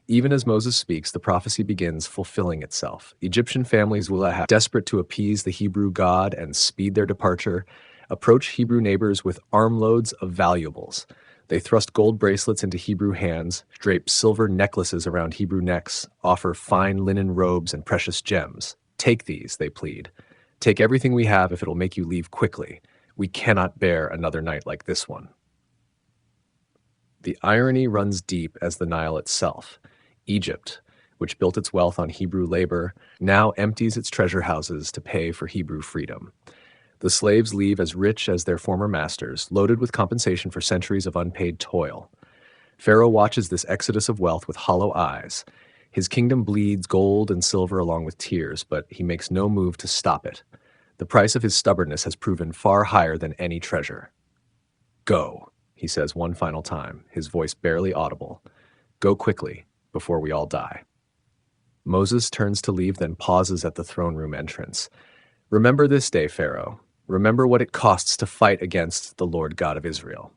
Even as Moses speaks, the prophecy begins fulfilling itself. Egyptian families will have, desperate to appease the Hebrew God and speed their departure, approach Hebrew neighbors with armloads of valuables. They thrust gold bracelets into Hebrew hands, drape silver necklaces around Hebrew necks, offer fine linen robes and precious gems. "Take these," they plead. "Take everything we have if it'll make you leave quickly. We cannot bear another night like this one." The irony runs deep as the Nile itself. Egypt, which built its wealth on Hebrew labor, now empties its treasure houses to pay for Hebrew freedom. The slaves leave as rich as their former masters, loaded with compensation for centuries of unpaid toil. Pharaoh watches this exodus of wealth with hollow eyes. His kingdom bleeds gold and silver along with tears, but he makes no move to stop it. The price of his stubbornness has proven far higher than any treasure. "Go," he says one final time, his voice barely audible. "Go quickly, before we all die." Moses turns to leave, then pauses at the throne room entrance. "Remember this day, Pharaoh. Remember what it costs to fight against the Lord God of Israel."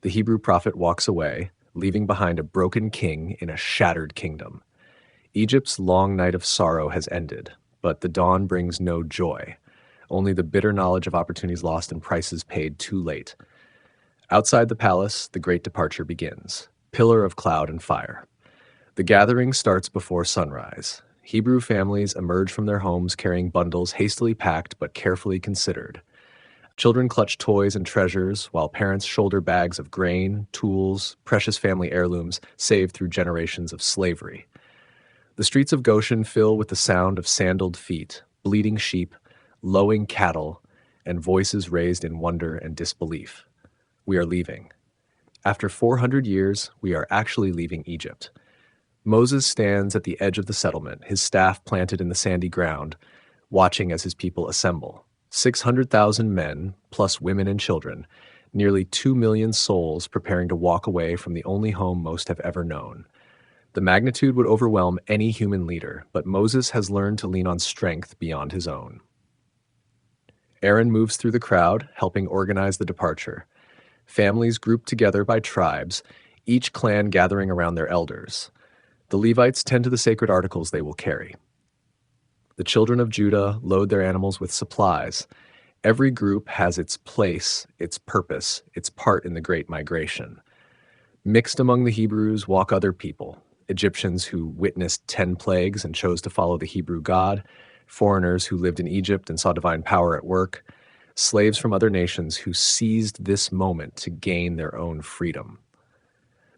The Hebrew prophet walks away, leaving behind a broken king in a shattered kingdom. Egypt's long night of sorrow has ended, but the dawn brings no joy, only the bitter knowledge of opportunities lost and prices paid too late. Outside the palace, the great departure begins, pillar of cloud and fire. The gathering starts before sunrise. Hebrew families emerge from their homes carrying bundles hastily packed but carefully considered. Children clutch toys and treasures, while parents shoulder bags of grain, tools, precious family heirlooms saved through generations of slavery. The streets of Goshen fill with the sound of sandaled feet, bleating sheep, lowing cattle, and voices raised in wonder and disbelief. We are leaving. After 400 years, we are actually leaving Egypt. Moses stands at the edge of the settlement, his staff planted in the sandy ground, watching as his people assemble. 600,000 men, plus women and children, nearly 2 million souls preparing to walk away from the only home most have ever known. The magnitude would overwhelm any human leader, but Moses has learned to lean on strength beyond his own. Aaron moves through the crowd, helping organize the departure. Families grouped together by tribes, each clan gathering around their elders. The Levites tend to the sacred articles they will carry. The children of Judah load their animals with supplies. Every group has its place, its purpose, its part in the great migration. Mixed among the Hebrews walk other people, Egyptians who witnessed 10 plagues and chose to follow the Hebrew God, foreigners who lived in Egypt and saw divine power at work, slaves from other nations who seized this moment to gain their own freedom.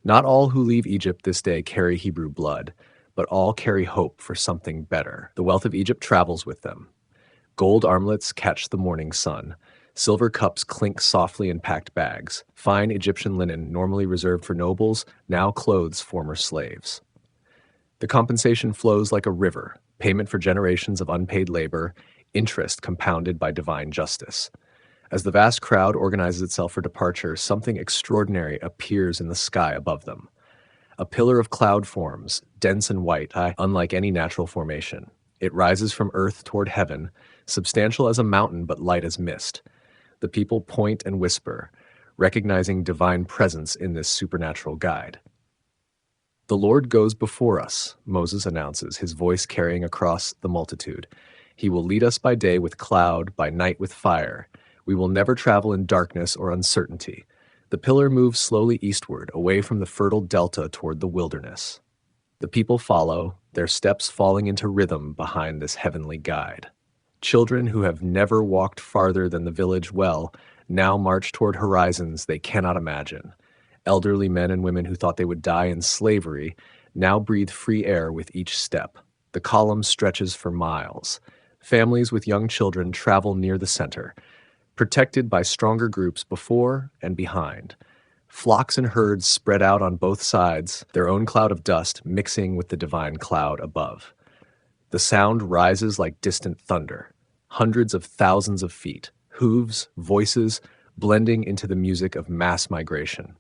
Not all who leave Egypt this day carry Hebrew blood, but all carry hope for something better. The wealth of Egypt travels with them. Gold armlets catch the morning sun. Silver cups clink softly in packed bags. Fine Egyptian linen, normally reserved for nobles, now clothes former slaves. The compensation flows like a river, payment for generations of unpaid labor, interest compounded by divine justice. As the vast crowd organizes itself for departure, something extraordinary appears in the sky above them. A pillar of cloud forms, dense and white, unlike any natural formation. It rises from earth toward heaven, substantial as a mountain but light as mist. The people point and whisper, recognizing divine presence in this supernatural guide. "The Lord goes before us," Moses announces, his voice carrying across the multitude. "He will lead us by day with cloud, by night with fire. We will never travel in darkness or uncertainty." The pillar moves slowly eastward, away from the fertile delta toward the wilderness. The people follow, their steps falling into rhythm behind this heavenly guide. Children who have never walked farther than the village well now march toward horizons they cannot imagine. Elderly men and women who thought they would die in slavery now breathe free air with each step. The column stretches for miles. Families with young children travel near the center, protected by stronger groups before and behind. Flocks and herds spread out on both sides, their own cloud of dust mixing with the divine cloud above. The sound rises like distant thunder, hundreds of thousands of feet, hooves, voices, blending into the music of mass migration.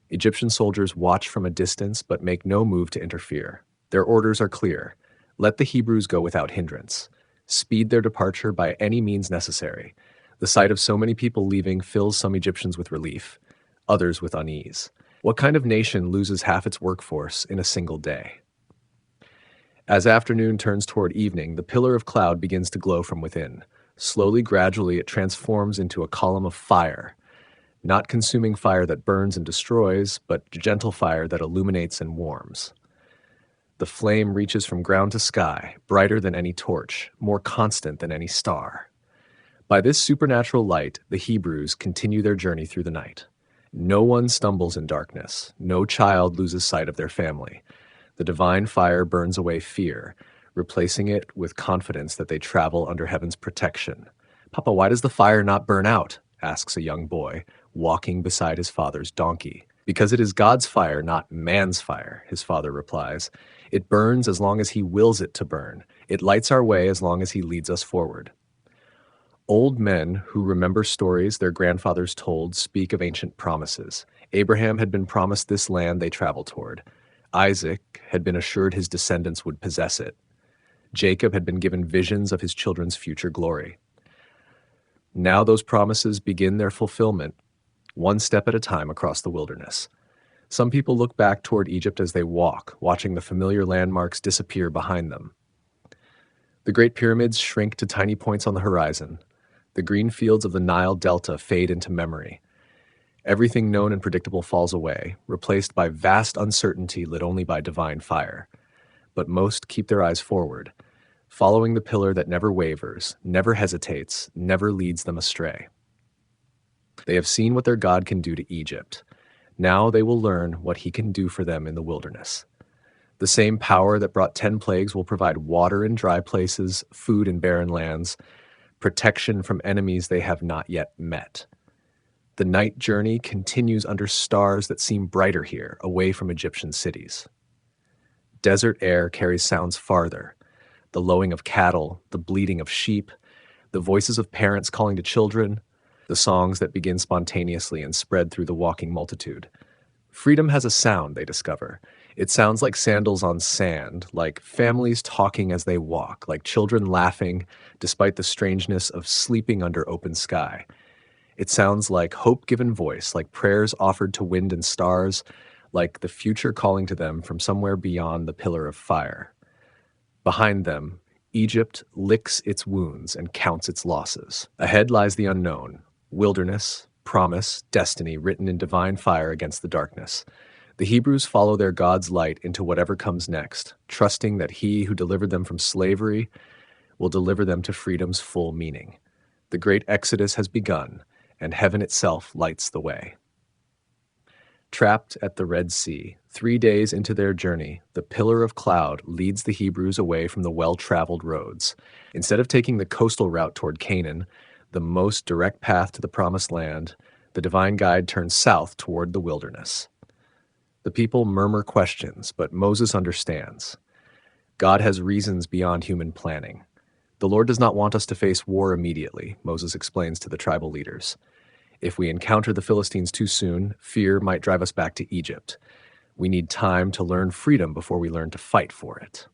Egyptian soldiers watch from a distance but make no move to interfere. Their orders are clear. Let the Hebrews go without hindrance. Speed their departure by any means necessary. The sight of so many people leaving fills some Egyptians with relief, others with unease. What kind of nation loses half its workforce in a single day? As afternoon turns toward evening, the pillar of cloud begins to glow from within. Slowly, gradually, it transforms into a column of fire. Not consuming fire that burns and destroys, but gentle fire that illuminates and warms. The flame reaches from ground to sky, brighter than any torch, more constant than any star. By this supernatural light, the Hebrews continue their journey through the night. No one stumbles in darkness. No child loses sight of their family. The divine fire burns away fear, replacing it with confidence that they travel under heaven's protection. "Papa, why does the fire not burn out?" asks a young boy, walking beside his father's donkey. "Because it is God's fire, not man's fire," his father replies. "It burns as long as he wills it to burn. It lights our way as long as he leads us forward." Old men who remember stories their grandfathers told speak of ancient promises. Abraham had been promised this land they traveled toward. Isaac had been assured his descendants would possess it. Jacob had been given visions of his children's future glory. Now those promises begin their fulfillment, one step at a time across the wilderness. Some people look back toward Egypt as they walk, watching the familiar landmarks disappear behind them. The Great Pyramids shrink to tiny points on the horizon. The green fields of the Nile Delta fade into memory. Everything known and predictable falls away, replaced by vast uncertainty lit only by divine fire. But most keep their eyes forward, following the pillar that never wavers, never hesitates, never leads them astray. They have seen what their God can do to Egypt. Now they will learn what he can do for them in the wilderness. The same power that brought 10 plagues will provide water in dry places, food in barren lands, protection from enemies they have not yet met. The night journey continues under stars that seem brighter here, away from Egyptian cities. Desert air carries sounds farther. The lowing of cattle, the bleating of sheep, the voices of parents calling to children, the songs that begin spontaneously and spread through the walking multitude. Freedom has a sound, they discover. It sounds like sandals on sand, like families talking as they walk, like children laughing despite the strangeness of sleeping under open sky. It sounds like hope given voice, like prayers offered to wind and stars, like the future calling to them from somewhere beyond the pillar of fire. Behind them, Egypt licks its wounds and counts its losses. Ahead lies the unknown, wilderness, promise, destiny written in divine fire against the darkness. The Hebrews follow their God's light into whatever comes next, trusting that he who delivered them from slavery will deliver them to freedom's full meaning. The great exodus has begun, and heaven itself lights the way. Trapped at the Red Sea, 3 days into their journey, the pillar of cloud leads the Hebrews away from the well-traveled roads. Instead of taking the coastal route toward Canaan, the most direct path to the promised land, the divine guide turns south toward the wilderness. The people murmur questions, but Moses understands. God has reasons beyond human planning. The Lord does not want us to face war immediately, Moses explains to the tribal leaders. If we encounter the Philistines too soon, fear might drive us back to Egypt. We need time to learn freedom before we learn to fight for it.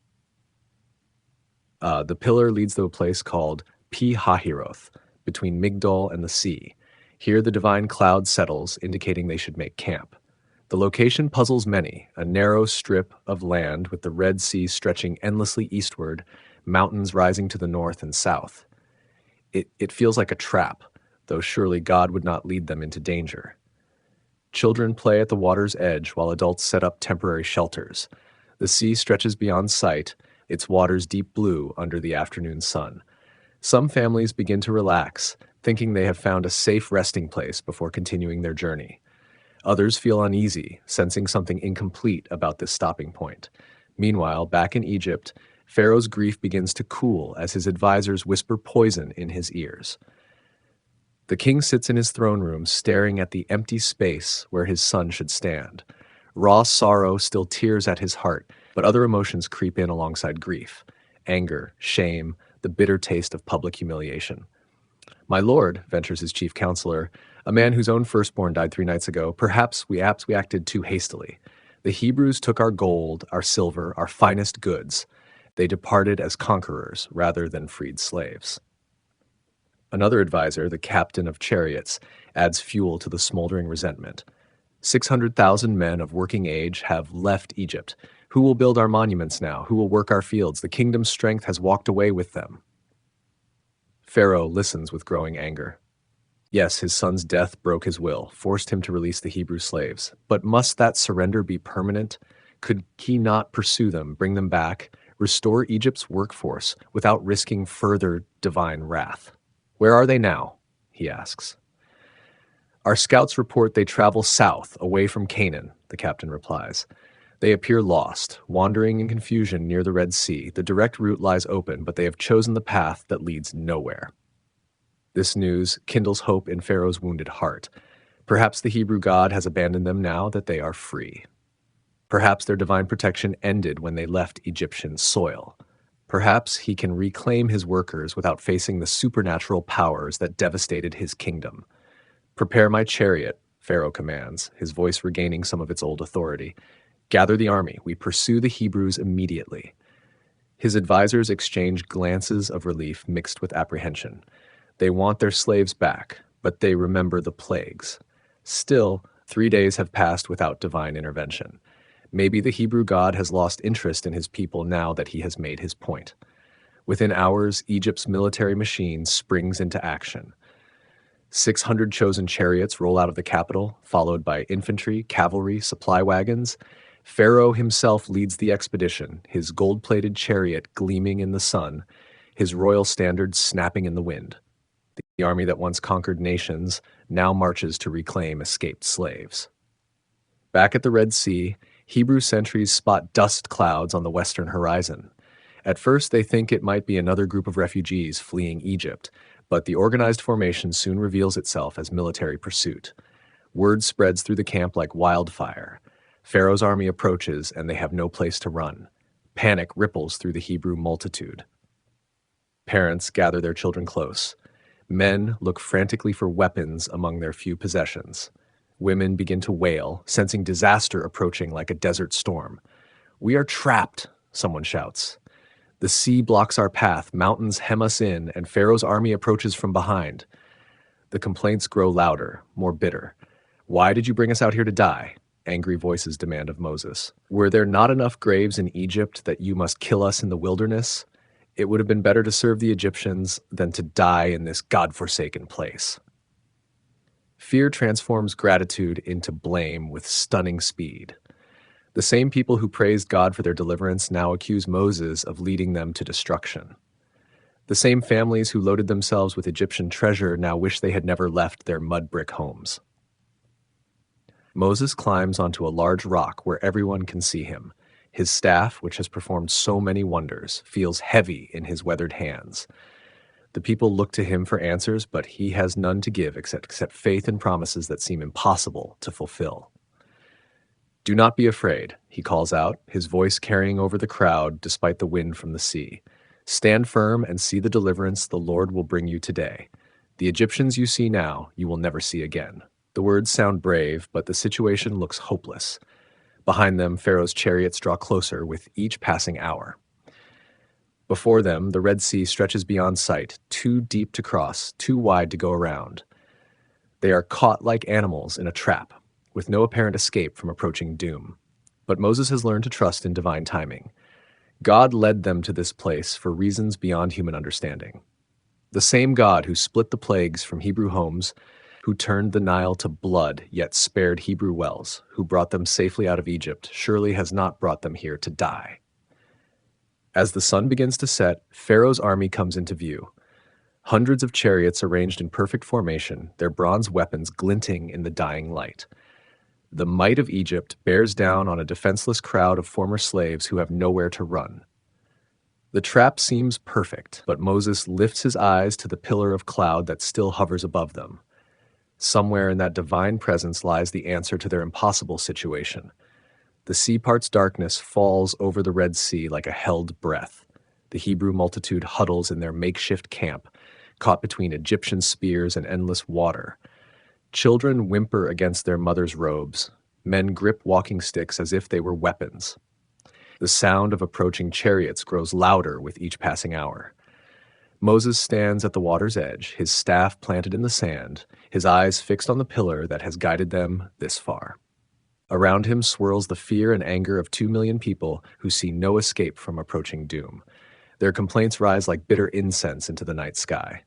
The pillar leads to a place called Pi Hahiroth, between Migdol and the sea. Here the divine cloud settles, indicating they should make camp. The location puzzles many, a narrow strip of land with the Red Sea stretching endlessly eastward, mountains rising to the north and south. It feels like a trap, though surely God would not lead them into danger. Children play at the water's edge while adults set up temporary shelters. The sea stretches beyond sight, its waters deep blue under the afternoon sun. Some families begin to relax, thinking they have found a safe resting place before continuing their journey. Others feel uneasy, sensing something incomplete about this stopping point. Meanwhile, back in Egypt, Pharaoh's grief begins to cool as his advisors whisper poison in his ears. The king sits in his throne room, staring at the empty space where his son should stand. Raw sorrow still tears at his heart, but other emotions creep in alongside grief. Anger, shame, the bitter taste of public humiliation. "My lord," ventures his chief counselor, "a man whose own firstborn died 3 nights ago, perhaps we acted too hastily. The Hebrews took our gold, our silver, our finest goods. They departed as conquerors rather than freed slaves." Another advisor, the captain of chariots, adds fuel to the smoldering resentment. 600,000 men of working age have left Egypt. Who will build our monuments now? Who will work our fields? The kingdom's strength has walked away with them. Pharaoh listens with growing anger. Yes, his son's death broke his will, forced him to release the Hebrew slaves. But must that surrender be permanent? Could he not pursue them, bring them back, restore Egypt's workforce without risking further divine wrath? "Where are they now?" he asks. "Our scouts report they travel south, away from Canaan," the captain replies. "They appear lost, wandering in confusion near the Red Sea. The direct route lies open, but they have chosen the path that leads nowhere." This news kindles hope in Pharaoh's wounded heart. Perhaps the Hebrew God has abandoned them now that they are free. Perhaps their divine protection ended when they left Egyptian soil. Perhaps he can reclaim his workers without facing the supernatural powers that devastated his kingdom. "Prepare my chariot," Pharaoh commands, his voice regaining some of its old authority. "Gather the army. We pursue the Hebrews immediately." His advisors exchange glances of relief mixed with apprehension. They want their slaves back, but they remember the plagues. Still, 3 days have passed without divine intervention. Maybe the Hebrew God has lost interest in his people now that he has made his point. Within hours, Egypt's military machine springs into action. 600 chosen chariots roll out of the capital, followed by infantry, cavalry, supply wagons. Pharaoh himself leads the expedition, his gold-plated chariot gleaming in the sun, his royal standard snapping in the wind. The army that once conquered nations now marches to reclaim escaped slaves. Back at the Red Sea, Hebrew sentries spot dust clouds on the western horizon. At first, they think it might be another group of refugees fleeing Egypt, but the organized formation soon reveals itself as military pursuit. Word spreads through the camp like wildfire. Pharaoh's army approaches, and they have no place to run. Panic ripples through the Hebrew multitude. Parents gather their children close. Men look frantically for weapons among their few possessions. Women begin to wail, sensing disaster approaching like a desert storm. "We are trapped," someone shouts. "The sea blocks our path, mountains hem us in, and Pharaoh's army approaches from behind." The complaints grow louder, more bitter. "Why did you bring us out here to die?" Angry voices demand of Moses. "Were there not enough graves in Egypt that you must kill us in the wilderness? It would have been better to serve the Egyptians than to die in this God-forsaken place." Fear transforms gratitude into blame with stunning speed. The same people who praised God for their deliverance now accuse Moses of leading them to destruction. The same families who loaded themselves with Egyptian treasure now wish they had never left their mud brick homes. Moses climbs onto a large rock where everyone can see him. His staff, which has performed so many wonders, feels heavy in his weathered hands. The people look to him for answers, but he has none to give except faith and promises that seem impossible to fulfill. "Do not be afraid," he calls out, his voice carrying over the crowd despite the wind from the sea. "Stand firm and see the deliverance the Lord will bring you today. The Egyptians you see now, you will never see again." The words sound brave, but the situation looks hopeless. Behind them, Pharaoh's chariots draw closer with each passing hour. Before them, the Red Sea stretches beyond sight, too deep to cross, too wide to go around. They are caught like animals in a trap, with no apparent escape from approaching doom. But Moses has learned to trust in divine timing. God led them to this place for reasons beyond human understanding. The same God who split the plagues from Hebrew homes, who turned the Nile to blood yet spared Hebrew wells, who brought them safely out of Egypt, surely has not brought them here to die. As the sun begins to set, Pharaoh's army comes into view. Hundreds of chariots arranged in perfect formation, their bronze weapons glinting in the dying light. The might of Egypt bears down on a defenseless crowd of former slaves who have nowhere to run. The trap seems perfect, but Moses lifts his eyes to the pillar of cloud that still hovers above them. Somewhere in that divine presence lies the answer to their impossible situation. The sea part's darkness falls over the Red Sea like a held breath. The Hebrew multitude huddles in their makeshift camp, caught between Egyptian spears and endless water. Children whimper against their mothers' robes. Men grip walking sticks as if they were weapons. The sound of approaching chariots grows louder with each passing hour. Moses stands at the water's edge, his staff planted in the sand, his eyes fixed on the pillar that has guided them this far. Around him swirls the fear and anger of 2 million people who see no escape from approaching doom. Their complaints rise like bitter incense into the night sky.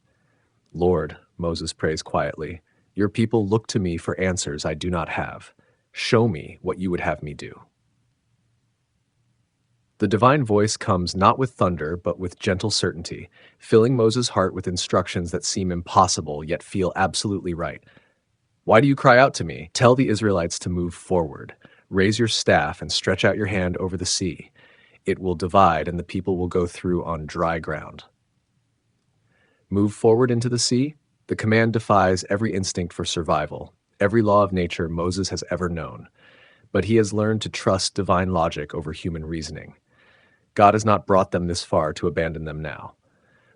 "Lord," Moses prays quietly, "your people look to me for answers I do not have. Show me what you would have me do." The divine voice comes not with thunder, but with gentle certainty, filling Moses' heart with instructions that seem impossible yet feel absolutely right. "Why do you cry out to me? Tell the Israelites to move forward. Raise your staff and stretch out your hand over the sea. It will divide and the people will go through on dry ground." Move forward into the sea? The command defies every instinct for survival, every law of nature Moses has ever known. But he has learned to trust divine logic over human reasoning. God has not brought them this far to abandon them now.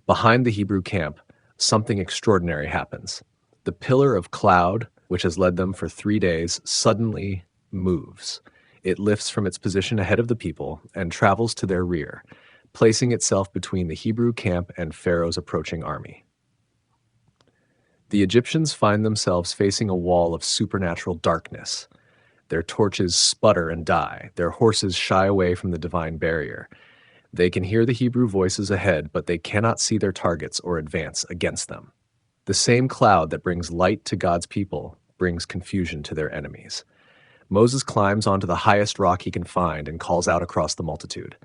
Behind the Hebrew camp, something extraordinary happens. The pillar of cloud, which has led them for 3 days, suddenly moves. It lifts from its position ahead of the people and travels to their rear, placing itself between the Hebrew camp and Pharaoh's approaching army. The Egyptians find themselves facing a wall of supernatural darkness. Their torches sputter and die. Their horses shy away from the divine barrier. They can hear the Hebrew voices ahead, but they cannot see their targets or advance against them. The same cloud that brings light to God's people brings confusion to their enemies. Moses climbs onto the highest rock he can find and calls out across the multitude.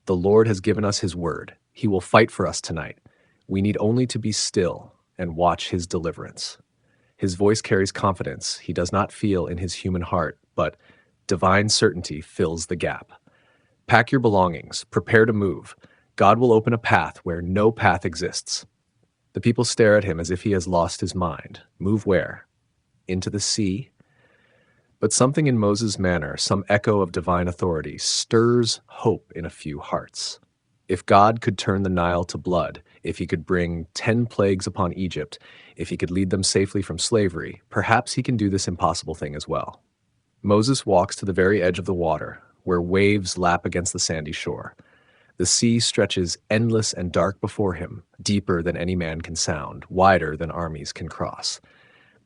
"The Lord has given us his word. He will fight for us tonight. We need only to be still and watch his deliverance." His voice carries confidence he does not feel in his human heart, but divine certainty fills the gap. "Pack your belongings, prepare to move. God will open a path where no path exists." The people stare at him as if he has lost his mind. Move where? Into the sea? But something in Moses' manner, some echo of divine authority, stirs hope in a few hearts. If God could turn the Nile to blood, if he could bring 10 plagues upon Egypt, if he could lead them safely from slavery, perhaps he can do this impossible thing as well. Moses walks to the very edge of the water, where waves lap against the sandy shore. The sea stretches endless and dark before him, deeper than any man can sound, wider than armies can cross.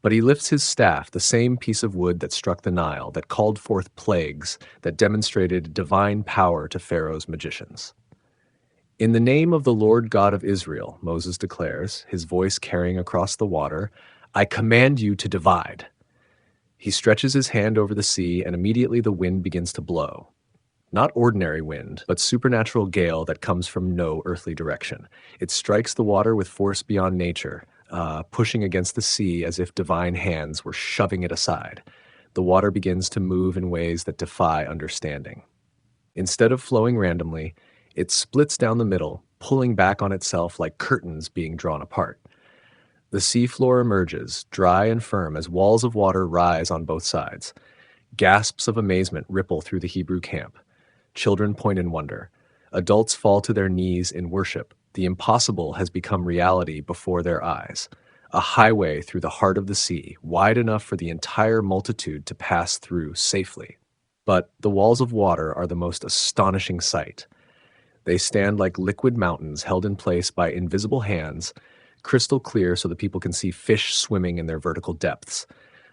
But he lifts his staff, the same piece of wood that struck the Nile, that called forth plagues, that demonstrated divine power to Pharaoh's magicians. "In the name of the Lord God of Israel," Moses declares, his voice carrying across the water, "I command you to divide." He stretches his hand over the sea, and immediately the wind begins to blow. Not ordinary wind, but supernatural gale that comes from no earthly direction. It strikes the water with force beyond nature, pushing against the sea as if divine hands were shoving it aside. the water begins to move in ways that defy understanding. Instead of flowing randomly, it splits down the middle, pulling back on itself like curtains being drawn apart. The seafloor emerges, dry and firm, as walls of water rise on both sides. Gasps of amazement ripple through the Hebrew camp. Children point in wonder. Adults fall to their knees in worship. The impossible has become reality before their eyes. A highway through the heart of the sea, wide enough for the entire multitude to pass through safely. But the walls of water are the most astonishing sight. They stand like liquid mountains held in place by invisible hands, crystal clear so that people can see fish swimming in their vertical depths.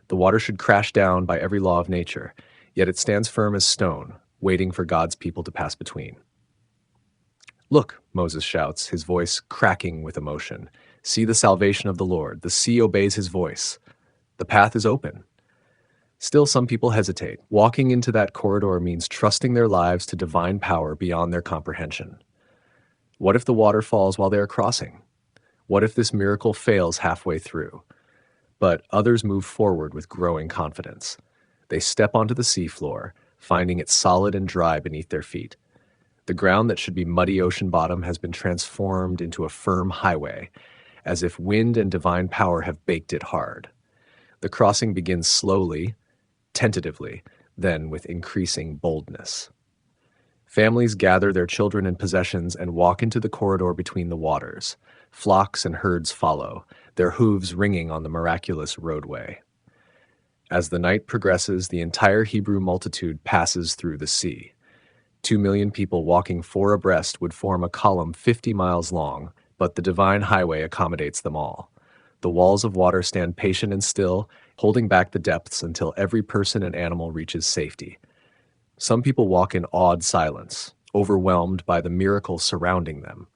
The water should crash down by every law of nature, yet it stands firm as stone, waiting for God's people to pass between. "Look," Moses shouts, his voice cracking with emotion. "See the salvation of the Lord. The sea obeys his voice. The path is open." Still, some people hesitate. Walking into that corridor means trusting their lives to divine power beyond their comprehension. What if the water falls while they are crossing? What if this miracle fails halfway through? But others move forward with growing confidence. They step onto the seafloor, finding it solid and dry beneath their feet. The ground that should be muddy ocean bottom has been transformed into a firm highway, as if wind and divine power have baked it hard. The crossing begins slowly, tentatively, then with increasing boldness. Families gather their children and possessions and walk into the corridor between the waters. Flocks and herds follow, their hooves ringing on the miraculous roadway. As the night progresses, the entire Hebrew multitude passes through the sea. 2 million people walking four abreast would form a column 50 miles long, but the divine highway accommodates them all. The walls of water stand patient and still, holding back the depths until every person and animal reaches safety. Some people walk in awed silence, overwhelmed by the miracle surrounding them.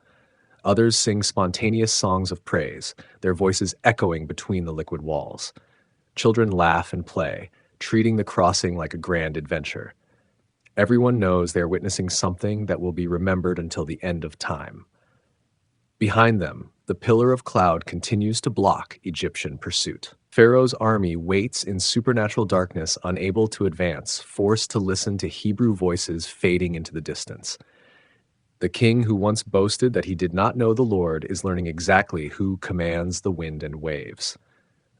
Others sing spontaneous songs of praise, their voices echoing between the liquid walls. Children laugh and play, treating the crossing like a grand adventure. Everyone knows they are witnessing something that will be remembered until the end of time. Behind them, the pillar of cloud continues to block Egyptian pursuit. Pharaoh's army waits in supernatural darkness, unable to advance, forced to listen to Hebrew voices fading into the distance. The king who once boasted that he did not know the Lord is learning exactly who commands the wind and waves.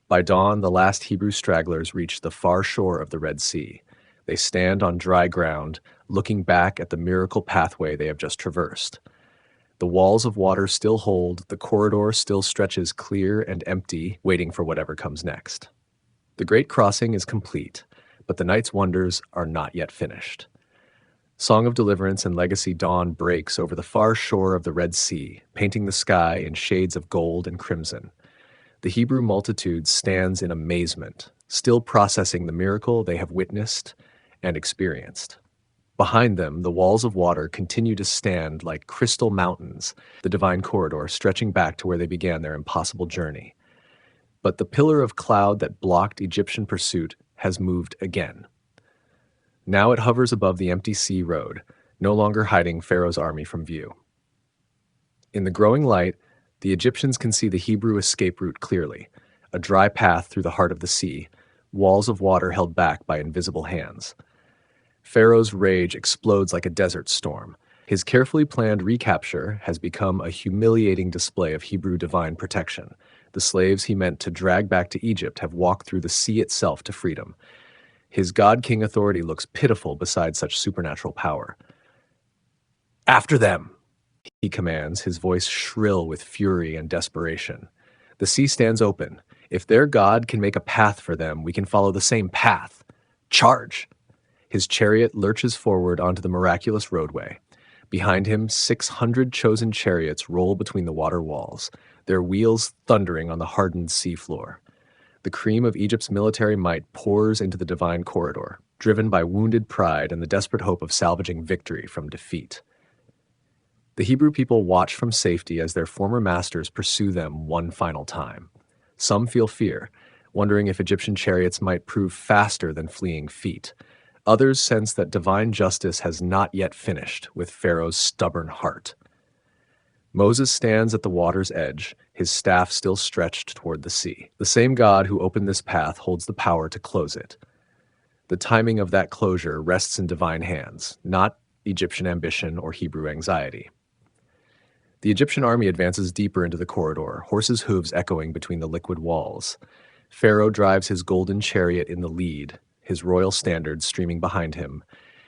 By dawn, the last Hebrew stragglers reach the far shore of the Red Sea. They stand on dry ground, looking back at the miracle pathway they have just traversed. The walls of water still hold, the corridor still stretches clear and empty, waiting for whatever comes next. The great crossing is complete, but the night's wonders are not yet finished. Song of deliverance and legacy dawn breaks over the far shore of the Red Sea, painting the sky in shades of gold and crimson. The Hebrew multitude stands in amazement, still processing the miracle they have witnessed and experienced. Behind them, the walls of water continue to stand like crystal mountains, the divine corridor stretching back to where they began their impossible journey. But the pillar of cloud that blocked Egyptian pursuit has moved again. Now it hovers above the empty sea road, no longer hiding Pharaoh's army from view. In the growing light, the Egyptians can see the Hebrew escape route clearly, a dry path through the heart of the sea, walls of water held back by invisible hands. Pharaoh's rage explodes like a desert storm. His carefully planned recapture has become a humiliating display of Hebrew divine protection. The slaves he meant to drag back to Egypt have walked through the sea itself to freedom. His God-king authority looks pitiful beside such supernatural power. "After them!" he commands, his voice shrill with fury and desperation. The sea stands open. If their God can make a path for them, we can follow the same path. Charge! His chariot lurches forward onto the miraculous roadway. Behind him, 600 chosen chariots roll between the water walls, their wheels thundering on the hardened seafloor. The cream of Egypt's military might pours into the divine corridor, driven by wounded pride and the desperate hope of salvaging victory from defeat. The Hebrew people watch from safety as their former masters pursue them one final time. Some feel fear, wondering if Egyptian chariots might prove faster than fleeing feet. Others sense that divine justice has not yet finished with Pharaoh's stubborn heart. Moses stands at the water's edge, his staff still stretched toward the sea. The same God who opened this path holds the power to close it. The timing of that closure rests in divine hands, not Egyptian ambition or Hebrew anxiety. The Egyptian army advances deeper into the corridor, horses' hooves echoing between the liquid walls. Pharaoh drives his golden chariot in the lead, his royal standard streaming behind him,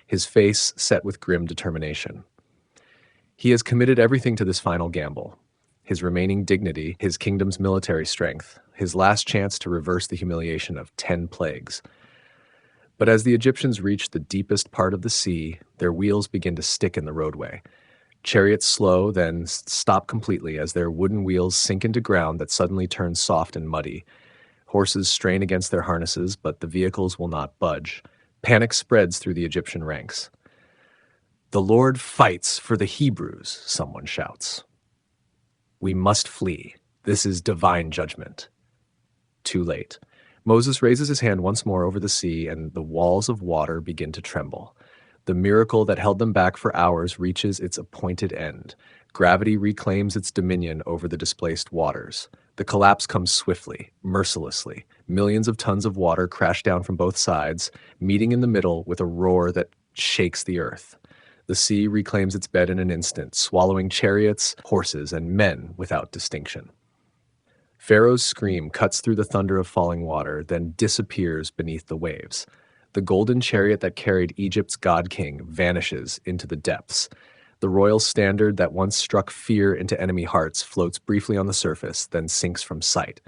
his face set with grim determination. He has committed everything to this final gamble: his remaining dignity, his kingdom's military strength, his last chance to reverse the humiliation of 10 plagues. But as the Egyptians reach the deepest part of the sea, their wheels begin to stick in the roadway. Chariots slow, then stop completely as their wooden wheels sink into ground that suddenly turns soft and muddy. Horses strain against their harnesses, but the vehicles will not budge. Panic spreads through the Egyptian ranks. "The Lord fights for the Hebrews," someone shouts. "We must flee. This is divine judgment." Too late. Moses raises his hand once more over the sea, and the walls of water begin to tremble. The miracle that held them back for hours reaches its appointed end. Gravity reclaims its dominion over the displaced waters. The collapse comes swiftly, mercilessly. Millions of tons of water crash down from both sides, meeting in the middle with a roar that shakes the earth. The sea reclaims its bed in an instant, swallowing chariots, horses, and men without distinction. Pharaoh's scream cuts through the thunder of falling water, then disappears beneath the waves. The golden chariot that carried Egypt's god-king vanishes into the depths. The royal standard that once struck fear into enemy hearts floats briefly on the surface, then sinks from sight.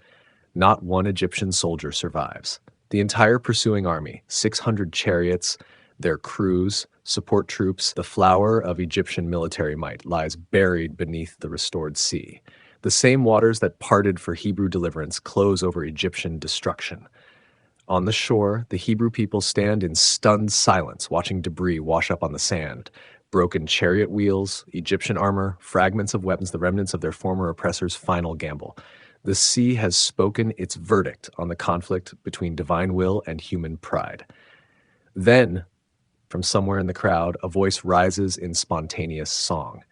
Not one Egyptian soldier survives. The entire pursuing army, 600 chariots, their crews, support troops, the flower of Egyptian military might, lies buried beneath the restored sea. The same waters that parted for Hebrew deliverance close over Egyptian destruction. On the shore, the Hebrew people stand in stunned silence, watching debris wash up on the sand. Broken chariot wheels, Egyptian armor, fragments of weapons, the remnants of their former oppressors' final gamble. The sea has spoken its verdict on the conflict between divine will and human pride. Then, from somewhere in the crowd, a voice rises in spontaneous song.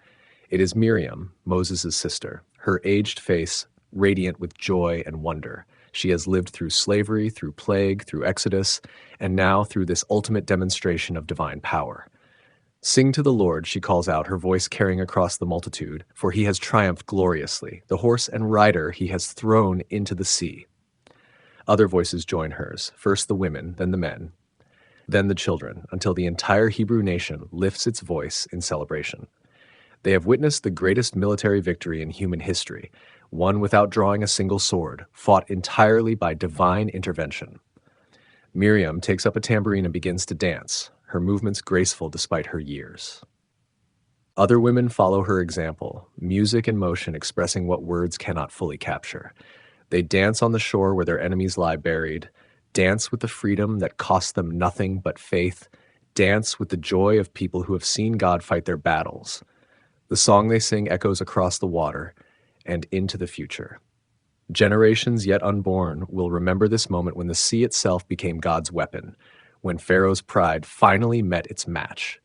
It is Miriam, Moses' sister, her aged face radiant with joy and wonder. She has lived through slavery, through plague, through exodus, and now through this ultimate demonstration of divine power. "Sing to the Lord," she calls out, her voice carrying across the multitude, "for he has triumphed gloriously. The horse and rider he has thrown into the sea." Other voices join hers, first the women, then the men, then the children, until the entire Hebrew nation lifts its voice in celebration. They have witnessed the greatest military victory in human history, one without drawing a single sword, fought entirely by divine intervention. Miriam takes up a tambourine and begins to dance, her movements graceful despite her years. Other women follow her example, music and motion expressing what words cannot fully capture. They dance on the shore where their enemies lie buried, dance with the freedom that costs them nothing but faith, dance with the joy of people who have seen God fight their battles. The song they sing echoes across the water and into the future. Generations yet unborn will remember this moment when the sea itself became God's weapon, when Pharaoh's pride finally met its match,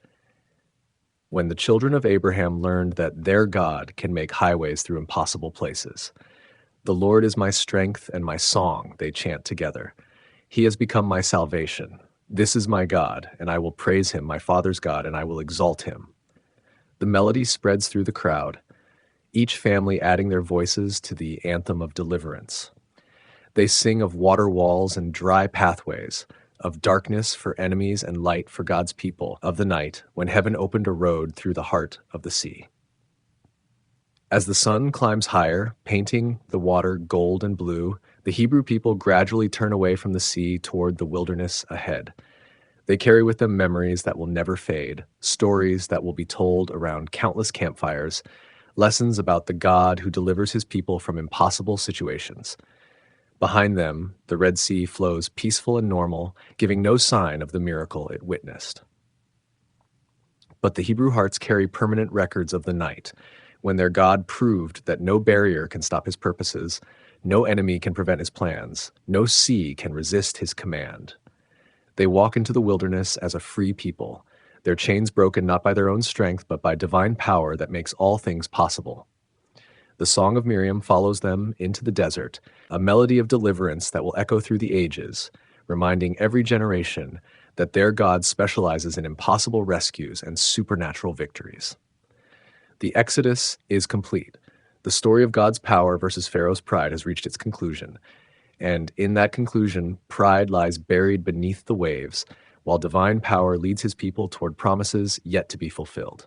when the children of Abraham learned that their God can make highways through impossible places. "The Lord is my strength and my song," they chant together. "He has become my salvation. This is my God, and I will praise him, my father's God, and I will exalt him." The melody spreads through the crowd, each family adding their voices to the anthem of deliverance. They sing of water walls and dry pathways, of darkness for enemies and light for God's people, of the night when heaven opened a road through the heart of the sea. As the sun climbs higher, painting the water gold and blue, the Hebrew people gradually turn away from the sea toward the wilderness ahead. They carry with them memories that will never fade, stories that will be told around countless campfires, lessons about the God who delivers his people from impossible situations. Behind them, the Red Sea flows peaceful and normal, giving no sign of the miracle it witnessed. But the Hebrew hearts carry permanent records of the night, when their God proved that no barrier can stop his purposes, no enemy can prevent his plans, no sea can resist his command. They walk into the wilderness as a free people, their chains broken not by their own strength, but by divine power that makes all things possible. The Song of Miriam follows them into the desert, a melody of deliverance that will echo through the ages, reminding every generation that their God specializes in impossible rescues and supernatural victories. The Exodus is complete. The story of God's power versus Pharaoh's pride has reached its conclusion, and in that conclusion, pride lies buried beneath the waves, while divine power leads his people toward promises yet to be fulfilled.